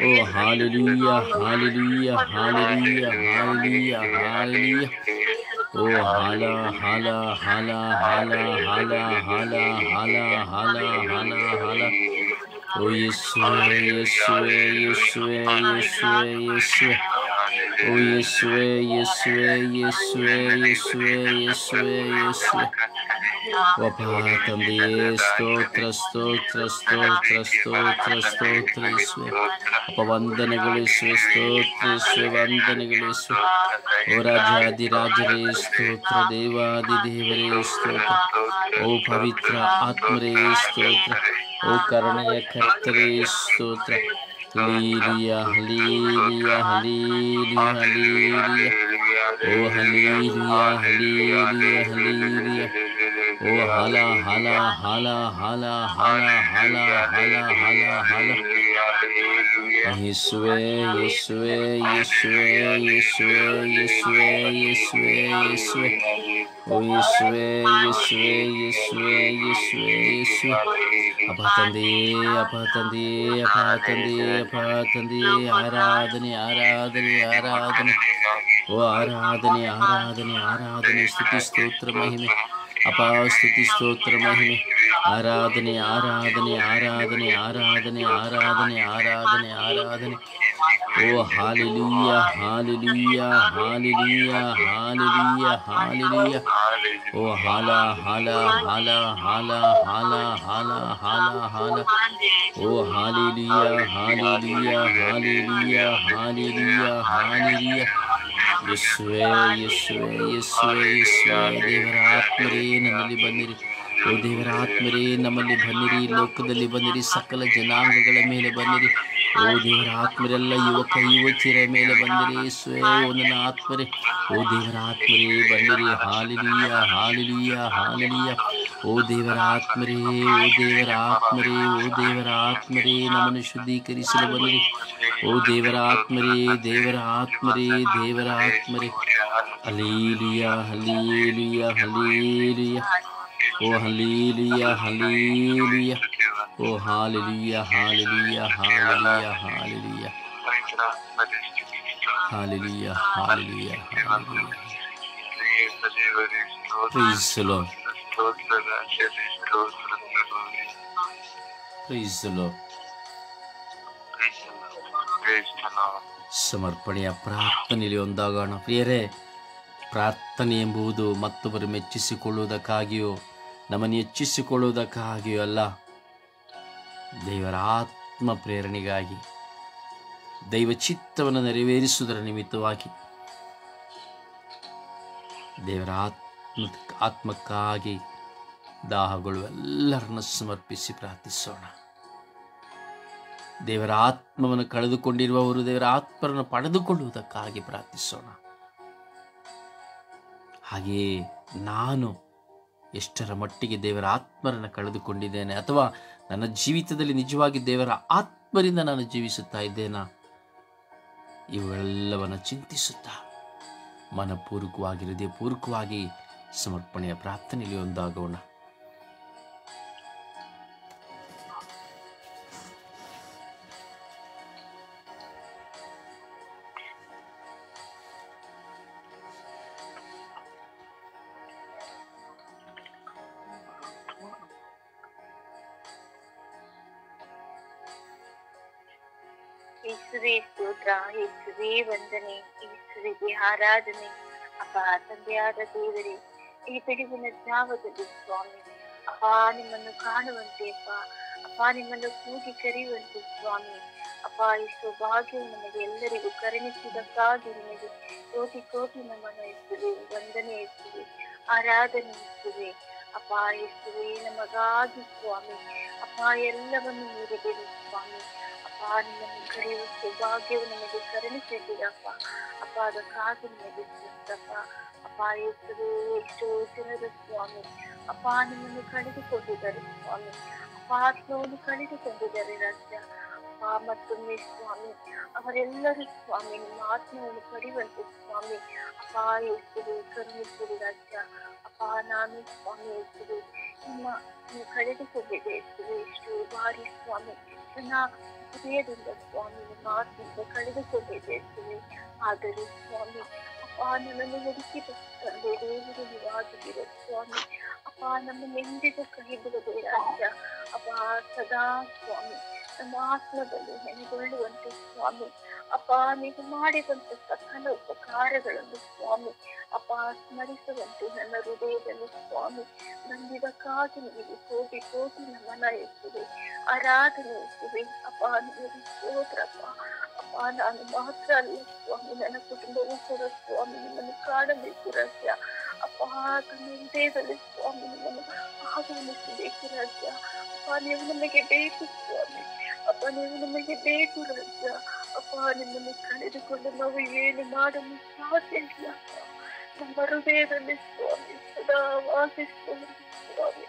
Speaker 1: ಓ hallelujah hallelujah hallelujah hallelujah hallelujah ಓ ಹಾಲ ಹಾಲ ಹಾಲ ಹಾಲ ಹಾಲ ಹಾಲ ಹಾಲ ಹಾಲ ಹಾಲ ಹಾಲ ಓ ಯೇಸುವೆ ಯೇಸುವೆ ಯೇಸುವೆ ಯೇಸುವೆ ಯೇಸುವೆ ಓ ಯೇಸುವೆ ಯೇಸುವೆ ಯೇಸುವೆ ಯೇಸುವೆ ಯೇಸುವೆ ಯೇಸುವೆ ಅಪ್ಪ ತಂದೆಯೇ ಸ್ತೋತ್ರ ಸ್ತೋತ್ರ ಸ್ತೋತ್ರ ಸ್ತೋತ್ರ ಸ್ತೋತ್ರ ಯೇಸುವೆ ಅಪ್ಪ ವಂದನೆಗಳು ಯೇಸುವೆ ಸ್ತೋತ್ರ ಯೇಸುವೆ ವಂದನೆಗಳು ಯೇಸುವೆ ಓ ರಾಜಾದಿರಾಜರೇ ಸ್ತೋತ್ರ ದೇವಾದಿ ದೇವರೇ ಸ್ತೋತ್ರ ಓ ಪವಿತ್ರ ಆತ್ಮರೇ ಸ್ತೋತ್ರ ಓ ಕರುಣೆಯ ಕರ್ತರೇ ಸ್ತೋತ್ರ. Hallelujah hallelujah hallelujah hallelujah. ಓ ಹಲ್ಲೇಲೂಯಾ ಹಲ್ಲೇಲೂಯಾ ಹಲ್ಲೇಲೂಯಾ. ಓ ಹಾಲ ಹಾಲ ಹಾಲ ಹಾಲ ಹಾಲ ಹಾಲ ಹಾಲ ಹಾಲ ಹಾಲ. ಯೇಸುವೆ ಯೇಸುವೆ ಯೇಸುವೆ ಯೇಸುವೆ ಯೇಸುವೆ ಯೇಸುವೆ ಯೇಸುವೆ. ಓ ಯೇಸುವೆ ಯೇಸುವೆ ಯೇಸುವೆ ಯೇಸುವೆ ಯೇಸುವೆ. ಅಪ್ಪ ತಂದೆಯೇ ಅಪ್ಪ ತಂದೆಯೇ ಅಪ್ಪ ತಂದೆಯೇ ಅಪ್ಪ ತಂದೆಯೇ ಆರಾಧನೆ ಆರಾಧನೆ ಆರಾಧನೆ. ಓ ಆರಾಧನೆ ಆರಾಧನೆ ಆರಾಧನೆ ಸ್ತುತಿ ಸ್ತೋತ್ರ ಮಹಿಮೆ. ಅಪ ಸ್ತುತಿ ಸ್ತೋತ್ರ ಮಹಿಮೆ. ಆರಾಧನೆ ಆರಾಧನೆ ಆರಾಧನೆ ಆರಾಧನೆ ಆರಾಧನೆ ಆರಾಧನೆ ಆರಾಧನೆ. ಓ hallelujah hallelujah hallelujah hallelujah hallelujah. ಓ ಹಾಲ ಹಾಲ ಹಾಲ ಹಾಲ ಹಾಲ ಹಾಲ ಹಾಲ ಹಾಲ. ಓ hallelujah hallelujah hallelujah hallelujah hallelujah. ಯೇಸುವೆ ಯೇಸುವೆ ಯೇಸುವೆ ಯೇಸುವೆ. ದೇವರ ಆತ್ಮರೇ ನನ್ನಲ್ಲಿ ಬನ್ನಿರಿ. ಓ ದೇವರ ಆತ್ಮರೇ ನಮ್ಮಲ್ಲಿ ಬನ್ನಿರಿ. ಲೋಕದಲ್ಲಿ ಬನ್ನಿರಿ. ಸಕಲ ಜನಾಂಗಗಳ ಮೇಲೆ ಬನ್ನಿರಿ. ಓ ದೇವರ ಆತ್ಮರೆಲ್ಲ ಯುವಕ ಯುವತಿಯರ ಮೇಲೆ ಬಂದಿರಿ. ಯೇಸುವೆ ಓ ನನ್ನ ಆತ್ಮರೇ. ಓ ದೇವರ ಆತ್ಮರೇ ಬನ್ನಿರಿ. Hallelujah hallelujah hallelujah. ಓ ದೇವರ ಆತ್ಮರೇ ಓ ದೇವರ ಆತ್ಮರೇ ಓ ದೇವರ ಆತ್ಮರೇ ನಮ್ಮನ್ನು ಶುದ್ಧೀಕರಿಸಲು ಬನ್ನಿರಿ. ಓ ದೇವರ ಆತ್ಮರೇ ದೇವರ ಆತ್ಮರೇ ದೇವರ ಆತ್ಮರೇ. Hallelujah hallelujah hallelujah. ಓ ಹಲ್ಲೇಲೂಯಾ ಹಲ್ಲೇಲೂಯಾ. ಓ hallelujah hallelujah hallelujah hallelujah hallelujah hallelujah hallelujah. Praise the Lord. Praise the Lord. ಸಮರ್ಪಣೆಯ ಪ್ರಾರ್ಥನೆಯಲ್ಲಿ ಒಂದಾಗೋಣ ಪ್ರಿಯರೇ. ಪ್ರಾರ್ಥನೆ ಎಂಬುದು ಮತ್ತೊಬ್ಬರು ಮೆಚ್ಚಿಸಿಕೊಳ್ಳುವುದಕ್ಕಾಗಿಯೋ ನಮ್ಮನ್ನು ಹೆಚ್ಚಿಸಿಕೊಳ್ಳುವುದಕ್ಕಾಗಿಯೋ ಅಲ್ಲ, ದೇವರ ಆತ್ಮ ಪ್ರೇರಣೆಗಾಗಿ, ದೈವ ಚಿತ್ತವನ್ನು ನೆರವೇರಿಸುವುದರ ನಿಮಿತ್ತವಾಗಿ, ದೇವರ ಆತ್ಮಕ್ಕಾಗಿ ದಾಹಗಳು ಎಲ್ಲರನ್ನು ಸಮರ್ಪಿಸಿ ಪ್ರಾರ್ಥಿಸೋಣ. ದೇವರ ಆತ್ಮವನ್ನು ಕಳೆದುಕೊಂಡಿರುವವರು ದೇವರ ಆತ್ಮರನ್ನು ಪಡೆದುಕೊಳ್ಳುವುದಕ್ಕಾಗಿ ಪ್ರಾರ್ಥಿಸೋಣ. ಹಾಗೆಯೇ ನಾನು ಎಷ್ಟರ ಮಟ್ಟಿಗೆ ದೇವರ ಆತ್ಮರನ್ನು ಕಳೆದುಕೊಂಡಿದ್ದೇನೆ, ಅಥವಾ ನನ್ನ ಜೀವಿತದಲ್ಲಿ ನಿಜವಾಗಿ ದೇವರ ಆತ್ಮರಿಂದ ನಾನು ಜೀವಿಸುತ್ತಾ ಇದ್ದೇನಾ, ಇವೆಲ್ಲವನ್ನು ಚಿಂತಿಸುತ್ತಾ ಮನಪೂರ್ವಕವಾಗಿ ಹೃದಯಪೂರ್ವಕವಾಗಿ ಸಮರ್ಪಣೆಯ ಪ್ರಾರ್ಥನೆಯಲ್ಲಿ ಒಂದಾಗೋಣ.
Speaker 2: ಯೇಸುವೆ ಸ್ತೋತ್ರ, ಯೇಸುವೆ ವಂದನೆ, ಯೇಸುವಿಗೆ ಆರಾಧನೆ. ಅಪ್ಪ ತಂದೆಯಾದ ದೇವರೇ, ಈ ಬಿಡುವಿನ ಜಾವದಲ್ಲಿ ಸ್ವಾಮಿ ಅಪ್ಪ ನಿಮ್ಮನ್ನು ಕಾಣುವಂತೆ ಅಪ್ಪ ನಿಮ್ಮನ್ನು ಕೂಗಿ ಕರೆಯುವಂತೆ ಸ್ವಾಮಿ ಅಪ್ಪ ಈ ಸೌಭಾಗ್ಯವು ನಮಗೆ ಎಲ್ಲರಿಗೂ ಕರುಣಿಸಿದಕ್ಕಾಗಿ ನಿಮಗೆ ಕೋಟಿ ಕೋಟಿ ನಮ್ಮನ್ನು ಇರ್ತದೆ, ವಂದನೆ ಇರ್ತದೆ, ಆರಾಧನೆ ಇರ್ತದೆ. ಅಪ್ಪ ಯೇಸುವೆ ನಮಗಾಗಿ ಸ್ವಾಮಿ ಅಪ್ಪ ಎಲ್ಲವನ್ನು ನೀಡಿದ್ದೀರಿ ಸ್ವಾಮಿ. ಅಪ್ಪ ನಿಮ್ಮನ್ನು ಕರೆಯುವ ಸೌಭಾಗ್ಯವು ನಮಗೆ ಕರುಣಿಸಿದ್ದೀರಪ್ಪ. ಅಪ್ಪ ಅದಕ್ಕಾಗಿ ನಿಮಗೆ ಸ್ತೋತ್ರಪ್ಪ. ಅಪ್ಪ ಯೇಸುವೆ ಎಷ್ಟೋ ಜನರು ಸ್ವಾಮಿ ಅಪ್ಪ ನಿಮ್ಮನ್ನು ಕಳೆದುಕೊಂಡಿದ್ದಾರೆ ಸ್ವಾಮಿ. ಅಪ್ಪ ಆತ್ಮವನ್ನು ಕಳೆದುಕೊಂಡಿದ್ದಾರೆ ರಾಜ್ಯ. ಅಪ್ಪ ಮತ್ತೊಮ್ಮೆ ಸ್ವಾಮಿ ಅವರೆಲ್ಲರೂ ಸ್ವಾಮಿ ನಿಮ್ಮ ಆತ್ಮವನ್ನು ಪಡೆಯುವಂತೆ ಸ್ವಾಮಿ ಅಪ್ಪ ಯೇಸುವೆ ಕರುಣಿಸಿರಿ ರಾಜ್ಯ. ಅಪ್ಪ ನಾನು ಸ್ವಾಮಿ ಯೇಸುವೆ ನೀವು ಕಳೆದುಕೊಂಡಿದ್ದೆ ಯೇಸುವೆ ಎಷ್ಟೋ ಬಾರಿ ಸ್ವಾಮಿ ನನ್ನ ಹೃದಯದಿಂದ ಸ್ವಾಮಿ ನಿಮ್ಮ ಆತ್ಮದಿಂದ ಕಳೆದುಕೊಂಡಿದ್ದೆ ಯೇಸುವೆ. ಆದರೆ ಸ್ವಾಮಿ ಅಪ್ಪ ನನ್ನನ್ನು ಹುಡುಕಿದ ತಂದೆ ದೇವರು ನೀವಾಗಿದ್ದೀರ ಸ್ವಾಮಿ. ಅಪ್ಪ ನಮ್ಮನ್ನು ಎಂದಿಗೂ ಕೈ ಬಿಡದೆ ರಾಜ್ಯ. ಅಪ್ಪ ಸದಾ ಸ್ವಾಮಿ ನಮ್ಮ ಆತ್ಮದಲ್ಲಿ ನೆನೆಗೊಳ್ಳುವಂತೆ ಸ್ವಾಮಿ ಅಪ್ಪ ನೀವು ಮಾಡಿದಂತ ಸಕಲ ಉಪಕಾರಗಳನ್ನು ಸ್ವಾಮಿ ಅಪ್ಪ ಸ್ಮರಿಸುವಂತೆ ನನ್ನ ಹೃದಯದಲ್ಲಿ ಸ್ವಾಮಿ ಬಂದಿದ್ದಕ್ಕಾಗಿ ನಿಮಗೆ ಕೋಟಿ ಕೋಟಿ ನಮನ ಇರ್ತದೆ, ಆರಾಧನೆ ಇರ್ತದೆ. ಅಪ್ಪ ನಿಮಗೆ ಸ್ತೋತ್ರಪ್ಪ. ಅಪ್ಪ ನಾನು ಮಾತ್ರ ಅಲ್ಲ ಸ್ವಾಮಿ, ನನ್ನ ಕುಟುಂಬವೂ ಕೂಡ ಸ್ವಾಮಿ ನಿಮ್ಮನ್ನು ಕಾಣಬೇಕು ರಾಜ್ಯ. ಅಪ್ಪ ತನ್ನ ಹೃದಯದಲ್ಲಿ ಸ್ವಾಮಿ ನಿಮ್ಮನ್ನು ಆಹ್ವಾನಿಸಬೇಕು ರಾಜ. ಅಪ್ಪ ನೀವು ನಮಗೆ ಬೇಕು ಸ್ವಾಮಿ. ಅಪ್ಪ ನೀವು ನಮಗೆ ಬೇಕು ರಾಜ. ಅಪ್ಪ ನಿಮ್ಮನ್ನು ಕಳೆದುಕೊಂಡು ನಾವು ಏನು ಮಾಡಲು ಸಾಧ್ಯ ಇಲ್ಲ. ನಮ್ಮ ಹೃದಯದಲ್ಲಿ ಸ್ವಾಮಿ ಸದಾ ವಾಸಿಸುವ ಸ್ವಾಮಿ.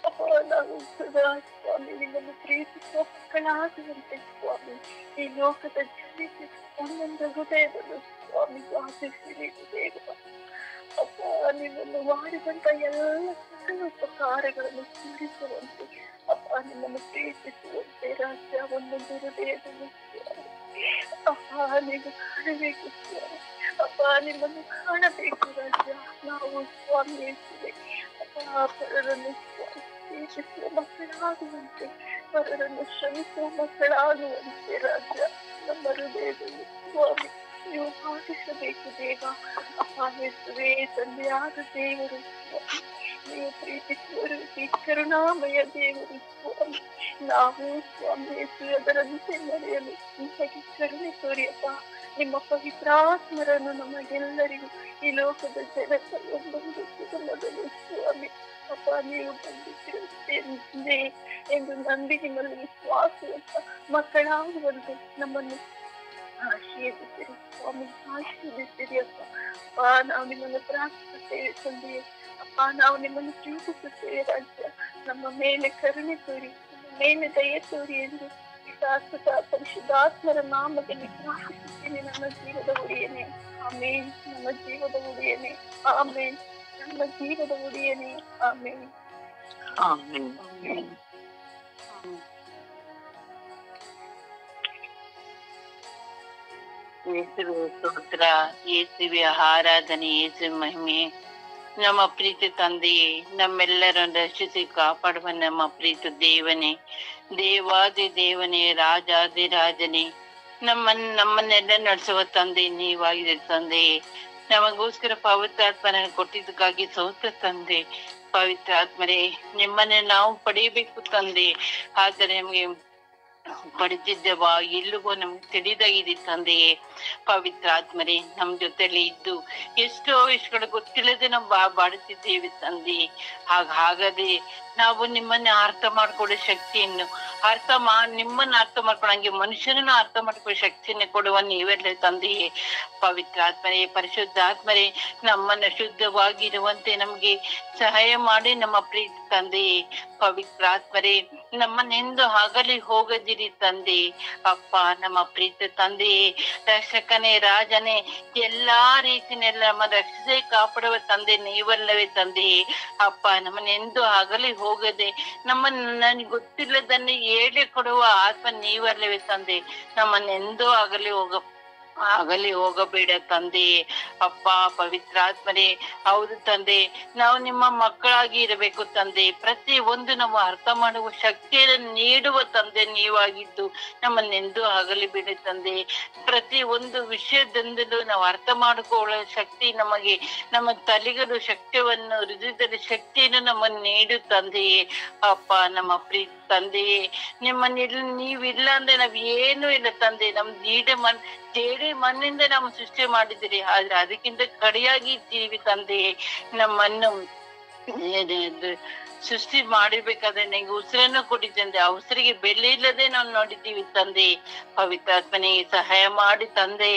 Speaker 2: ಅಪ್ಪ ನಾವು ಸದಾ ಸ್ವಾಮಿ ನಿಮ್ಮನ್ನು ಪ್ರೀತಿಸುವ ಮಕ್ಕಳಾಗುವಂತೆ ಸ್ವಾಮಿ ಈ ಲೋಕದ ಜನತೆ ಒಂದೊಂದು ಹೃದಯದಲ್ಲೂ ಸ್ವಾಮಿ ವಾಸಿಸಬೇಕು ದೇವ. ಅಪ್ಪ ನಿಮ್ಮನ್ನು ಮಾಡಿದಂತ ಎಲ್ಲ ಸಕಲ ಉಪಕಾರಗಳನ್ನು ಸ್ಮರಿಸುವಂತೆ ಅಪ್ಪ ನಿಮ್ಮನ್ನು ಪ್ರೀತಿಸುವಂತೆ ರಾಜ್ಯ ಒಂದೊಂದು ಹೃದಯದಲ್ಲೂ ಸ್ವಾಮಿ. ಅಪ್ಪ ನೀವು ಕಾಣಬೇಕು ಸ್ವಾಮಿ. ಅಪ್ಪ ನಿಮ್ಮನ್ನು ಕಾಣಬೇಕು ರಾಜ್ಯ. ನಾವು ಸ್ವಾಮಿ ಅಪ್ಪ ಪರರನ್ನು ಪ್ರೀತಿಸುವ ಮಕ್ಕಳಾಗುವಂತೆ, ಪರರನ್ನು ಶ್ರಮಿಸುವ ಮಕ್ಕಳಾಗುವಂತೆ ರಾಜ್ಯ ನಮ್ಮ ಹೃದಯದಲ್ಲಿ ಸ್ವಾಮಿ ನೀವು ಪಾಲಿಸಬೇಕು ದೇವ. ಅಪ್ಪ ಯೇಸುವೇ ತಂದೆಯಾದ ದೇವರು ಸ್ವಾಮಿ, ನೀವು ಪ್ರೀತಿಸುವರು ಈ ಕರುಣಾಮಯ ದೇವರು ಸ್ವಾಮಿ. ನಾವು ಸ್ವಾಮಿ ಯೇಸು ಅದರಂತೆ ನಡೆಯಲು ನಿಮಗೆ ಕರುಣೆ ತೋರಿಯಪ್ಪ. ನಿಮ್ಮ ಪವಿತ್ರಾತ್ಮರನ್ನು ನಮಗೆಲ್ಲರಿಗೂ ಈ ಲೋಕದ ಜನತೆ ಒಂದೊಂದು ಕುಟುಂಬದಲ್ಲಿ ಸ್ವಾಮಿ ಅಪ್ಪ ನೀವು ಬಂದಿರುತ್ತೇನೆ ಎಂದು ನಂಬಿ ನಿಮ್ಮಲ್ಲಿ ವಿಶ್ವಾಸವಂತ ಮಕ್ಕಳಾಗುವಂತೆ ನಮ್ಮನ್ನು ಆಶೀರ್ವದಿಸಿರಿ ಸ್ವಾಮಿ, ಆಶೀರ್ವದಿಸಿರಿ ಅಪ್ಪ. ಅಪ್ಪ ನಾವು ನಿಮ್ಮನ್ನು ಪ್ರಾರ್ಥಿಸುತ್ತೇವೆ ತಂದೆಯೇ. ಅಪ್ಪ ನಾವು ನಿಮ್ಮನ್ನು ಪ್ರೀತಿಸುತ್ತೇವೆ ರಾಜ್ಯ. ನಮ್ಮ ಮೇಲೆ ಕರುಣೆ ತೋರಿ, ನಮ್ಮ ಮೇಲೆ ದಯೆ ತೋರಿ ಎಂದು ಶಾಶ್ವತ ಪರಿಶುದ್ಧಾತ್ಮರ ನಾಮದಲ್ಲಿ ಪ್ರಾರ್ಥಿಸುತ್ತೇನೆ ನನ್ನ ಜೀವದ ಒಡೆಯನೇ. ಆಮೇನ್. ನಮ್ಮ ಜೀವದ ಒಡೆಯನೇ ಆಮೇನ್. ನಮ್ಮ ಜೀವದ ಒಡೆಯನೇ ಆಮೇನ್.
Speaker 3: ಯೇಸುವೆ ಸ್ತೋತ್ರ, ಯೇಸುವೆ ಆರಾಧನೆ, ಯೇಸು ಮಹಿಮೆ. ನಮ್ಮ ಪ್ರೀತಿ ತಂದೆಯೇ, ನಮ್ಮೆಲ್ಲರನ್ನು ರಕ್ಷಿಸಿ ಕಾಪಾಡುವ ನಮ್ಮ ಪ್ರೀತಿ ದೇವನೇ, ದೇವಾದಿ ದೇವನೇ, ರಾಜಾದಿ ರಾಜನೇ, ನಮ್ಮನ್ನೆಲ್ಲ ನಡೆಸುವ ತಂದೆ ನೀವಾಗಿದೆ ತಂದೆಯೇ. ನಮಗೋಸ್ಕರ ಪವಿತ್ರಾತ್ಮನ ಕೊಟ್ಟಿದ್ದಕ್ಕಾಗಿ ಸ್ತೋತ್ರ ತಂದೆ. ಪವಿತ್ರಾತ್ಮರೇ, ನಿಮ್ಮನ್ನೇ ನಾವು ಪಡೆಯಬೇಕು ತಂದೆ. ಆದರೆ ನಮಗೆ ಪಡೆದಿದ್ದವ ಇಲ್ಲವೋ ನಮ್ಗೆ ತಿಳಿದಾಗಿದೆ ತಂದೆಯೇ. ಪವಿತ್ರಾತ್ಮರೇ, ನಮ್ ಜೊತೆಲಿ ಇದ್ದು ಎಷ್ಟೋ ವಿಷಯಗಳು ಗೊತ್ತಿಲ್ಲದೆ ನಾವು ಬಾಡುತ್ತಿದ್ದೇವೆ ತಂದೆ. ಹಾಗಾದ್ರೆ ನಾವು ನಿಮ್ಮನ್ನ ಅರ್ಥ ಮಾಡ್ಕೊಳ್ಳೋ ಶಕ್ತಿಯನ್ನು ನಿಮ್ಮನ್ನ ಅರ್ಥ ಮಾಡ್ಕೊಳ್ಳಂಗೆ ಮನುಷ್ಯನನ್ನ ಅರ್ಥ ಮಾಡ್ಕೊಳ್ಳೋ ಶಕ್ತಿಯನ್ನು ಕೊಡುವ ನೀವೆಲ್ಲ ತಂದೆಯೇ. ಪವಿತ್ರಾತ್ಮರೇ, ಪರಿಶುದ್ಧಾತ್ಮರೇ, ನಮ್ಮನ್ನ ಶುದ್ಧವಾಗಿರುವಂತೆ ನಮ್ಗೆ ಸಹಾಯ ಮಾಡಿ ನಮ್ಮ ಪ್ರೀತಿ ತಂದೆಯೇ. ಪವಿತ್ರಾತ್ಮರೇ, ನಮ್ಮನ್ನೆಂದು ಹಗಲಿ ಹೋಗದಿರಿ ತಂದೆ. ಅಪ್ಪ ನಮ್ಮ ಪ್ರೀತಿ ತಂದೆಯೇ, ರಕ್ಷಕನೇ, ರಾಜನೇ, ಎಲ್ಲಾ ರೀತಿನೆಲ್ಲ ನಮ್ಮ ರಕ್ಷಿಸಿ ಕಾಪಾಡುವ ತಂದೆ ನೀವಲ್ಲವೇ ತಂದೆಯೇ. ಅಪ್ಪ ನಮ್ಮನ್ನೆಂದು ಹಗಲಿ ಹೋಗದೆ ನಮಗೆ ಗೊತ್ತಿಲ್ಲದನ್ನು ಹೇಳಿ ಕೊಡುವ ಆತ್ಮ ನೀವಲ್ಲವೇ ತಂದೆ. ನಮ್ಮನ್ನೆಂದೂ ಆಗಲಿ ಹೋಗಬೇಡ ತಂದೆ. ಅಪ್ಪ ಪವಿತ್ರಾತ್ಮರೇ, ಹೌದು ತಂದೆ, ನಾವು ನಿಮ್ಮ ಮಕ್ಕಳಾಗಿ ಇರಬೇಕು ತಂದೆ. ಪ್ರತಿ ಒಂದು ನಾವು ಅರ್ಥ ಮಾಡುವ ಶಕ್ತಿಯನ್ನು ನೀಡುವ ತಂದೆ ನೀವಾಗಿದ್ದು ನಮ್ಮನ್ನೆಂದೂ ಆಗಲಿ ಬಿಡ ತಂದೆ. ಪ್ರತಿ ಒಂದು ವಿಷಯದಿಂದಲೂ ನಾವು ಅರ್ಥ ಮಾಡಿಕೊಳ್ಳುವ ಶಕ್ತಿ ನಮ್ಮ ತಲೆಗಳು ಶಕ್ತಿಯನ್ನು, ಹೃದಯದಲ್ಲಿ ಶಕ್ತಿಯನ್ನು ನಮ್ಮನ್ನು ನೀಡು ತಂದೆಯೇ. ಅಪ್ಪ ನಮ್ಮ ಪ್ರೀತಿ ತಂದೆಯೇ, ನೀವಿಲ್ಲ ಅಂದ್ರೆ ನಾವ್ ಏನೂ ಇಲ್ಲ ತಂದೆ. ನಮ್ ಜೇಡಿ ಮಣ್ಣಿಂದ ನಾವು ಸೃಷ್ಟಿ ಮಾಡಿದಿರಿ, ಆದ್ರೆ ಅದಕ್ಕಿಂತ ಕಡಿಯಾಗಿ ಇದ್ದೀವಿ ತಂದೆಯೇ. ನಮ್ಮನ್ನು ಸೃಷ್ಟಿ ಮಾಡಿರ್ಬೇಕಾದ್ರೆ ನಂಗೆ ಉಸಿರನ್ನು ಕೊಟ್ಟಿದ್ದಂದೆ, ಆ ಉಸಿರಿಗೆ ಬೆಲೆ ಇಲ್ಲದೆ ನಾವು ನೋಡಿದ್ದೀವಿ ತಂದೆ. ಪವಿತ್ರಾತ್ಮನಿಗೆ ಸಹಾಯ ಮಾಡಿ ತಂದೆ,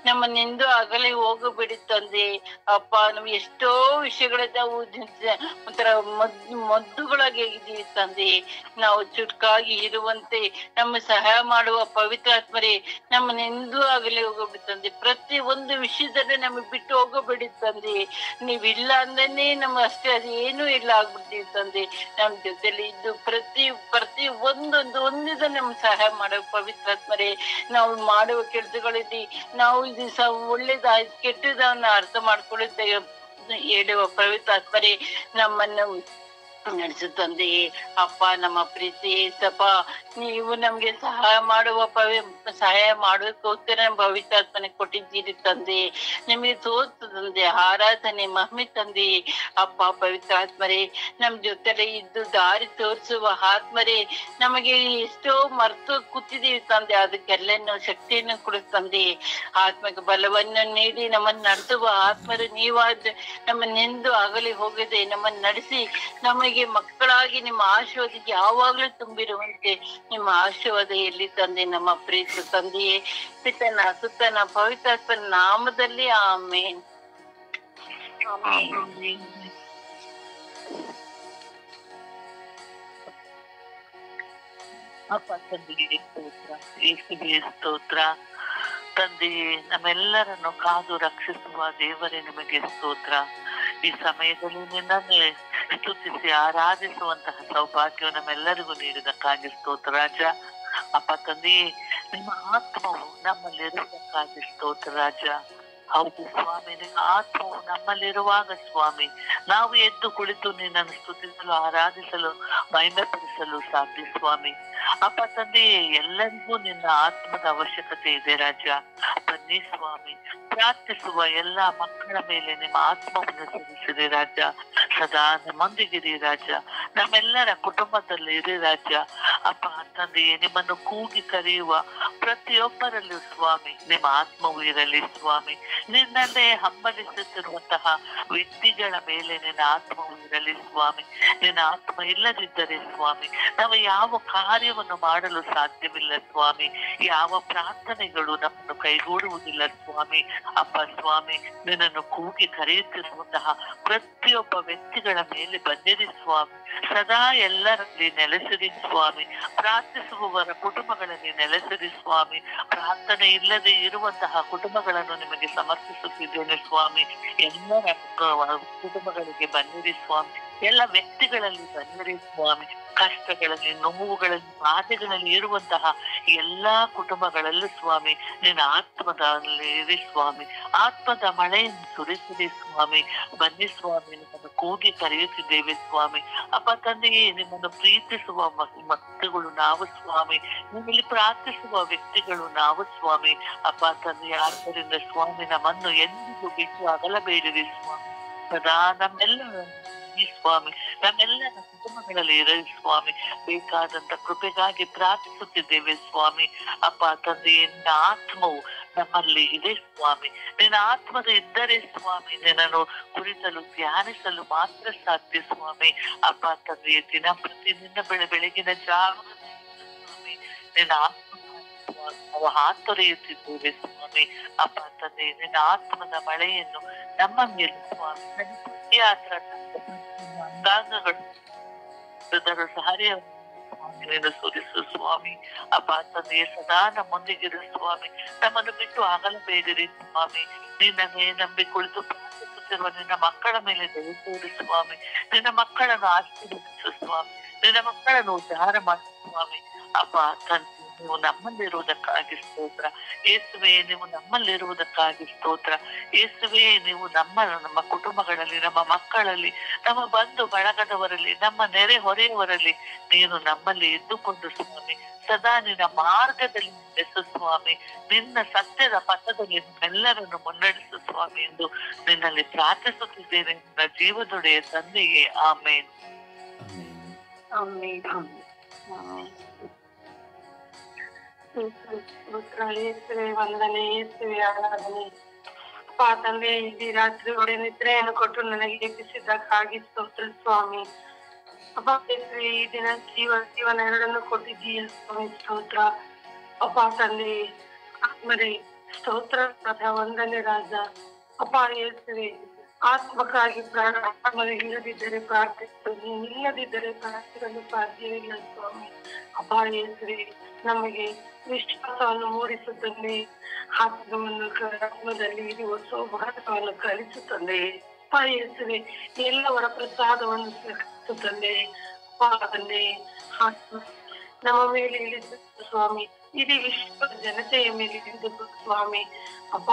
Speaker 3: ನಮ್ಮನ್ನೆಂದು ಅಗಲಿ ಹೋಗಬೇಡಿ ತಂದೆ. ಅಪ್ಪ ನಮ್ಗೆ ಎಷ್ಟೋ ವಿಷಯಗಳಿಂದ ಒಂಥರ ಮದ್ದುಗಳಾಗಿ ಆಗಿದ್ದೀವಿ ತಂದೆ. ನಾವು ಚುಟ್ಕಾಗಿ ಇರುವಂತೆ ನಮ್ಮ ಸಹಾಯ ಮಾಡುವ ಪವಿತ್ರಾತ್ಮರೇ, ನಮ್ಮನ್ನೆಂದೂ ಆಗಲಿ ಹೋಗಬೇಡಿ ತಂದೆ. ಪ್ರತಿ ಒಂದು ವಿಷಯದಲ್ಲಿ ನಮಗೆ ಬಿಟ್ಟು ಹೋಗಬೇಡಿ ತಂದೆ. ನೀವಿಲ್ಲ ಅಂದನೇ ನಮ್ಮ ಅಷ್ಟೇ, ಅದು ಏನೂ ಇಲ್ಲ ಆಗ್ಬಿಡ್ತೀವಿ ತಂದೆ. ನಮ್ ಜೊತೆಲಿ ಇದ್ದು ಪ್ರತಿ ಒಂದಿದ ನಮ್ಗೆ ಸಹಾಯ ಮಾಡೋ ಪವಿತ್ರಾತ್ಮರೇ. ನಾವು ಮಾಡುವ ಕೆಲಸಗಳಲ್ಲಿ ನಾವು ಇದು ಒಳ್ಳೇದ ಕೆಟ್ಟದನ್ನ ಅರ್ಥ ಮಾಡ್ಕೊಳ್ಳುತ್ತೆ ಹೇಳುವ ಪವಿತ್ರಾತ್ಮರೇ, ನಡೆಸು ತಂದೆಯೇ. ಅಪ್ಪ, ನಮ್ಮ ಪ್ರೀತಿ ಏಸಪ್ಪ, ನೀವು ನಮ್ಗೆ ಸಹಾಯ ಮಾಡೋದಕ್ಕೋಸ್ಕರ ಭವಿಷ್ಯಾತ್ಮನೆ ಕೊಟ್ಟಿದ್ದೀರಿ ತಂದೆ. ನಿಮಗೆ ತೋರ್ತು ತಂದೆ, ಆರಾಧನೆ ಮಹಿಮೆ ತಂದೆ. ಅಪ್ಪ ಪವಿತ್ರಾತ್ಮರೇ, ನಮ್ ಜೊತೆಲೆ ಇದ್ದು ದಾರಿ ತೋರಿಸುವ ಆತ್ಮರೇ, ನಮಗೆ ಎಷ್ಟೋ ಮರೆತು ಕೂತಿದೀವಿ ತಂದೆ, ಅದಕ್ಕೆಲ್ಲ ಶಕ್ತಿಯನ್ನು ಕೊಡು ತಂದೆ. ಆತ್ಮಕ್ಕೆ ಬಲವನ್ನು ನೀಡಿ ನಮ್ಮನ್ನು ನಡೆಸುವ ಆತ್ಮರು ನೀವಾದ, ನಮ್ಮನ್ನೆಂದು ಆಗಲಿ ಹೋಗದೆ ನಮ್ಮನ್ನು ನಡೆಸಿ ನಮಗೆ ಮಕ್ಕಳಾಗಿ ನಿಮ್ಮ ಆಶೀರ್ವಾದ ಯಾವಾಗ್ಲೂ ತುಂಬಿರುವಂತೆ ನಿಮ್ಮ ಆಶೀರ್ವಾದ ಎಲ್ಲಿ ತಂದೆ. ನಮ್ಮ ಪ್ರೀತಿ ತಂದೆಯೇ, ಪಿತನ ಸುತ್ತನ ಪವಿತ್ರಾತ್ಮನ ನಾಮದಲ್ಲಿ ಆಮೇನ್.
Speaker 4: ಅಪ್ಪ ತಂದೆಗೆ ಸ್ತೋತ್ರ, ಯೇಸುವಿಗೆ ಸ್ತೋತ್ರ. ತಂದೆಯೇ, ನಮ್ಮೆಲ್ಲರನ್ನು ಕಾದು ರಕ್ಷಿಸುವ ದೇವರೇ ನಿಮಗೆ ಸ್ತೋತ್ರ. ಈ ಸಮಯದಲ್ಲಿ ನಿನ್ನನ್ನೇ ಸ್ತುತಿಸಿ ಆರಾಧಿಸುವಂತಹ ಸೌಭಾಗ್ಯವು ನಮ್ಮೆಲ್ಲರಿಗೂ ನೀಡಿದಕ್ಕಾಗಿ ಸ್ತೋತ್ರ ರಾಜ. ಅಪ್ಪ ತಂದೆಯೇ, ನಿಮ್ಮ ಆತ್ಮವು ನಮ್ಮಲ್ಲಿರುವುದಕ್ಕಾಗಿ ಸ್ತೋತ್ರ ರಾಜ. ಹೌದು ಸ್ವಾಮಿ, ನಿಮ್ಮ ಆತ್ಮವು ನಮ್ಮಲ್ಲಿರುವಾಗ ಸ್ವಾಮಿ ನಾವು ಎದ್ದು ಕುಳಿತು ನಿನ್ನನ್ನು ಸ್ತುತಿಸಲು, ಆರಾಧಿಸಲು, ಮಹಿಮೆಪಡಿಸಲು ಸಾಧ್ಯ ಸ್ವಾಮಿ. ಅಪ್ಪ ತಂದೆಯೇ, ಎಲ್ಲರಿಗೂ ನಿನ್ನ ಆತ್ಮದ ಅವಶ್ಯಕತೆ ಇದೆ ರಾಜ. ಬನ್ನಿ ಸ್ವಾಮಿ, ಪ್ರಾರ್ಥಿಸುವ ಎಲ್ಲ ಮಕ್ಕಳ ಮೇಲೆ ನಿಮ್ಮ ಆತ್ಮವನ್ನು ಸುರಿಸಿರಿ ರಾಜ. ಸದಾ ನಮ್ಮೊಂದಿಗಿರಿ ರಾಜ. ನಮ್ಮೆಲ್ಲರ ಕುಟುಂಬದಲ್ಲಿ ಇರಿ ರಾಜ. ಅಪ್ಪ ತಂದೆಯೇ, ನಿಮ್ಮನ್ನು ಕೂಗಿ ಕರೆಯುವ ಪ್ರತಿಯೊಬ್ಬರಲ್ಲೂ ಸ್ವಾಮಿ ನಿಮ್ಮ ಆತ್ಮವು ಇರಲಿ ಸ್ವಾಮಿ. ನಿನ್ನನ್ನೇ ಹಂಬಲಿಸುತ್ತಿರುವಂತಹ ವ್ಯಕ್ತಿಗಳ ಮೇಲೆ ನಿನ್ನ ಆತ್ಮವು ಇರಲಿ ಸ್ವಾಮಿ. ನಿನ್ನ ಆತ್ಮ ಇಲ್ಲದಿದ್ದರೆ ಸ್ವಾಮಿ ನಾವು ಯಾವ ಕಾರ್ಯವನ್ನು ಮಾಡಲು ಸಾಧ್ಯವಿಲ್ಲ ಸ್ವಾಮಿ. ಯಾವ ಪ್ರಾರ್ಥನೆಗಳು ನಮ್ಮನ್ನು ಕೈಗೂಡುವುದಿಲ್ಲ ಸ್ವಾಮಿ. ಅಪ್ಪ ಸ್ವಾಮಿ, ನಿನ್ನನ್ನು ಕೂಗಿ ಕರೆಯುತ್ತಿರುವಂತಹ ಪ್ರತಿಯೊಬ್ಬ ವ್ಯಕ್ತಿಗಳ ಮೇಲೆ ಬಂದಿರಿ ಸ್ವಾಮಿ. ಸದಾ ಎಲ್ಲರಲ್ಲಿ ನೆಲೆಸಿರಿ ಸ್ವಾಮಿ. ಪ್ರಾರ್ಥಿಸುವವರ ಕುಟುಂಬಗಳಲ್ಲಿ ನೆಲೆಸಿರಿ ಸ್ವಾಮಿ. ಪ್ರಾರ್ಥನೆ ಇಲ್ಲದೆ ಇರುವಂತಹ ಕುಟುಂಬಗಳನ್ನು ನಿಮಗೆ ಸಮರ್ಪಿಸುತ್ತಿದ್ದೇನೆ ಸ್ವಾಮಿ. ಎಲ್ಲರ ಕುಟುಂಬಗಳಿಗೆ ಬನ್ನಿರಿ ಸ್ವಾಮಿ. ಎಲ್ಲ ವ್ಯಕ್ತಿಗಳಲ್ಲಿ ಬನ್ನಿರಿ ಸ್ವಾಮಿ. ಕಷ್ಟಗಳಲ್ಲಿ, ನೋವುಗಳಲ್ಲಿ, ಬಾಧೆಗಳಲ್ಲಿ ಇರುವಂತಹ ಎಲ್ಲಾ ಕುಟುಂಬಗಳಲ್ಲೂ ಸ್ವಾಮಿ ನಿನ್ನ ಆತ್ಮದಲ್ಲಿ ಇರಿ ಸ್ವಾಮಿ. ಆತ್ಮದ ಮಳೆಯನ್ನು ಸುರಿಸಿರಿ ಸ್ವಾಮಿ. ಬನ್ನಿ ಸ್ವಾಮಿ, ನಿಮ್ಮನ್ನು ಕೂಗಿ ಕರೆಯುತ್ತಿದ್ದೇವೆ ಸ್ವಾಮಿ. ಅಪ್ಪ ತಂದೆಯೇ, ನಿಮ್ಮನ್ನು ಪ್ರೀತಿಸುವ ಮಕ್ಕಳು ನಾವು ಸ್ವಾಮಿ. ನಿಮ್ಮಲ್ಲಿ ಪ್ರಾರ್ಥಿಸುವ ವ್ಯಕ್ತಿಗಳು ನಾವು ಸ್ವಾಮಿ. ಅಪ್ಪ ತಂದೆಯ ಆದ್ದರಿಂದ ಸ್ವಾಮಿ ನಮ್ಮನ್ನು ಎಂದಿಗೂ ಬಿಟ್ಟು ಅಗಲಬೇಡಿರಿ ಸ್ವಾಮಿ. ಸದಾ ನಮ್ಮೆಲ್ಲರ ಸ್ವಾಮಿ ನಮ್ಮೆಲ್ಲರ ಕುಟುಂಬಗಳಲ್ಲಿ ಇರಲಿ ಸ್ವಾಮಿ. ಬೇಕಾದಂತ ಕೃಪೆಗಾಗಿ ಪ್ರಾರ್ಥಿಸುತ್ತಿದ್ದೇವೆ ಸ್ವಾಮಿ. ಅಪ್ಪ ತಂದೆಯೇ, ನಿನ್ನ ಆತ್ಮವು ನಮ್ಮಲ್ಲಿ ಇದೆ ಸ್ವಾಮಿ. ನಿನ್ನ ಆತ್ಮದ ಇದ್ದರೆ ಸ್ವಾಮಿ ನಿನ್ನನ್ನು ಕುರಿತಲು, ಧ್ಯಾನಿಸಲು ಮಾತ್ರ ಸಾಧ್ಯ ಸ್ವಾಮಿ. ಅಪ್ಪ ತಂದೆಯೇ, ದಿನ ಪ್ರತಿ ನಿನ್ನ ಬೆಳಗಿನ ಜಾವ ಸ್ವಾಮಿ ನಿನ್ನ ಆತ್ಮ ನಾವು ಹಾತೊರೆಯುತ್ತಿದ್ದೇವೆ ಸ್ವಾಮಿ. ಅಪ್ಪ ತಂದೆ, ನಿನ್ನ ಆತ್ಮದ ಮಳೆಯನ್ನು ನಮ್ಮ ಮೇಲೆ ಸ್ವಾಮಿ ಪ್ರತಿ ಅಂಗಾಂಗಗಳು ಸಹಾಯವನ್ನು ಸುರಿಸು ಸ್ವಾಮಿ. ಅಪ್ಪ ತಂದೆಯೇ, ಸದಾ ನಮ್ಮೊಂದಿಗಿರು ಸ್ವಾಮಿ. ನಮ್ಮನ್ನು ಬಿಟ್ಟು ಆಗಲಬೇಡಿರಿ ಸ್ವಾಮಿ. ನಿನ್ನನ್ನೇ ನಂಬಿ ಕುಳಿತು ಪ್ರಾರ್ಥಿಸುತ್ತಿರುವ ನಿನ್ನ ಮಕ್ಕಳ ಮೇಲೆ ದಯ ತೋರಿ ಸ್ವಾಮಿ. ನಿನ್ನ ಮಕ್ಕಳನ್ನು ಆಶೀರ್ವದಿಸು ಸ್ವಾಮಿ. ನಿನ್ನ ಮಕ್ಕಳನ್ನು ಉದ್ಧಾರ ಮಾಡು ಸ್ವಾಮಿ. ಅಪ್ಪ ತಂದೆ, ನೀವು ನಮ್ಮಲ್ಲಿರುವುದಕ್ಕಾಗಿ ಸ್ತೋತ್ರ. ಯೇಸುವೆ, ನೀವು ನಮ್ಮಲ್ಲಿರುವುದಕ್ಕಾಗಿ ಸ್ತೋತ್ರ. ಯೇಸುವೆ, ನೀವು ನಮ್ಮ ಕುಟುಂಬಗಳಲ್ಲಿ, ನಮ್ಮ ಮಕ್ಕಳಲ್ಲಿ, ನಮ್ಮ ಬಂಧು ಬಳಗದವರಲ್ಲಿ, ನಮ್ಮ ನೆರೆ ಹೊರೆಯವರಲ್ಲಿ ನೀನು ನಮ್ಮಲ್ಲಿ ಇದ್ದುಕೊಂಡು ಸ್ವಾಮಿ ಸದಾ ನಿನ್ನ ಮಾರ್ಗದಲ್ಲಿ ನಡೆಸು ಸ್ವಾಮಿ. ನಿನ್ನ ಸತ್ಯದ ಪಥದಲ್ಲಿ ನಮ್ಮೆಲ್ಲರನ್ನು ಮುನ್ನಡೆಸು ಸ್ವಾಮಿ ಎಂದು ನಿನ್ನಲ್ಲಿ ಪ್ರಾರ್ಥಿಸುತ್ತಿದ್ದೇನೆ ನನ್ನ ಜೀವದೊಡೆಯ ತಂದೆಯೇ. ಆಮೇನ್.
Speaker 5: ಯೇಸುವೆ ವಂದನೆ, ಯೇಸುವೆ ಆರಾಧನೆ. ಅಪ್ಪ ತಂದೆ, ಇಡೀ ರಾತ್ರಿ ಒಡೆ ನಿದ್ರೆಯನ್ನು ಕೊಟ್ಟು ನನಗೆ ಎಬ್ಬಿಸಿದ್ದಕ್ಕಾಗಿ ಸ್ತೋತ್ರ ಸ್ವಾಮಿ. ಅಪ್ಪ ಯೇಸುವೆ, ಈ ದಿನ ಜೀವನ ಎರಡನ್ನು ಕೊಟ್ಟಿದ್ದೀಯ ಸ್ವಾಮಿ, ಸ್ತೋತ್ರ. ಅಪ್ಪ ತಂದೆ ಆತ್ಮರೇ ಸ್ತೋತ್ರ, ವಂದನೆ ರಾಜ. ಅಪ್ಪ ಯೇಸುವೆ, ಆತ್ಮಕ್ಕಾಗಿ ಆತ್ಮರೇ ಇಲ್ಲದಿದ್ದರೆ ಪ್ರಾರ್ಥಿಸಲು, ಇಲ್ಲದಿದ್ದರೆ ಪ್ರಾರ್ಥಿಸಲು ಸಾಧ್ಯವಿಲ್ಲ ಸ್ವಾಮಿ. ಅಪ್ಪ ಯೇಸುವೆ, ನಮಗೆ ವಿಶ್ವಾಸವನ್ನು ಮೂಡಿಸುತ್ತಂದೆ, ಆತ್ಮದಲ್ಲಿ ಇರುವ ಸೌಭಾಗ್ಯವನ್ನು ಕಲಿಸುತ್ತಂದೆ. ಅಪ್ಪ ಯೇಸುವೆ, ಎಲ್ಲವರ ಪ್ರಸಾದವನ್ನು ಸ್ವೀಕರಿಸುತ್ತಂದೆ. ತಂದೆ, ಆತ್ಮ ನಮ್ಮ ಮೇಲೆ ಇಳಿದು ಸ್ವಾಮಿ, ಇಡೀ ವಿಶ್ವದ ಜನತೆಯ ಮೇಲೆ ಇಳಿದು ಸ್ವಾಮಿ. ಅಪ್ಪ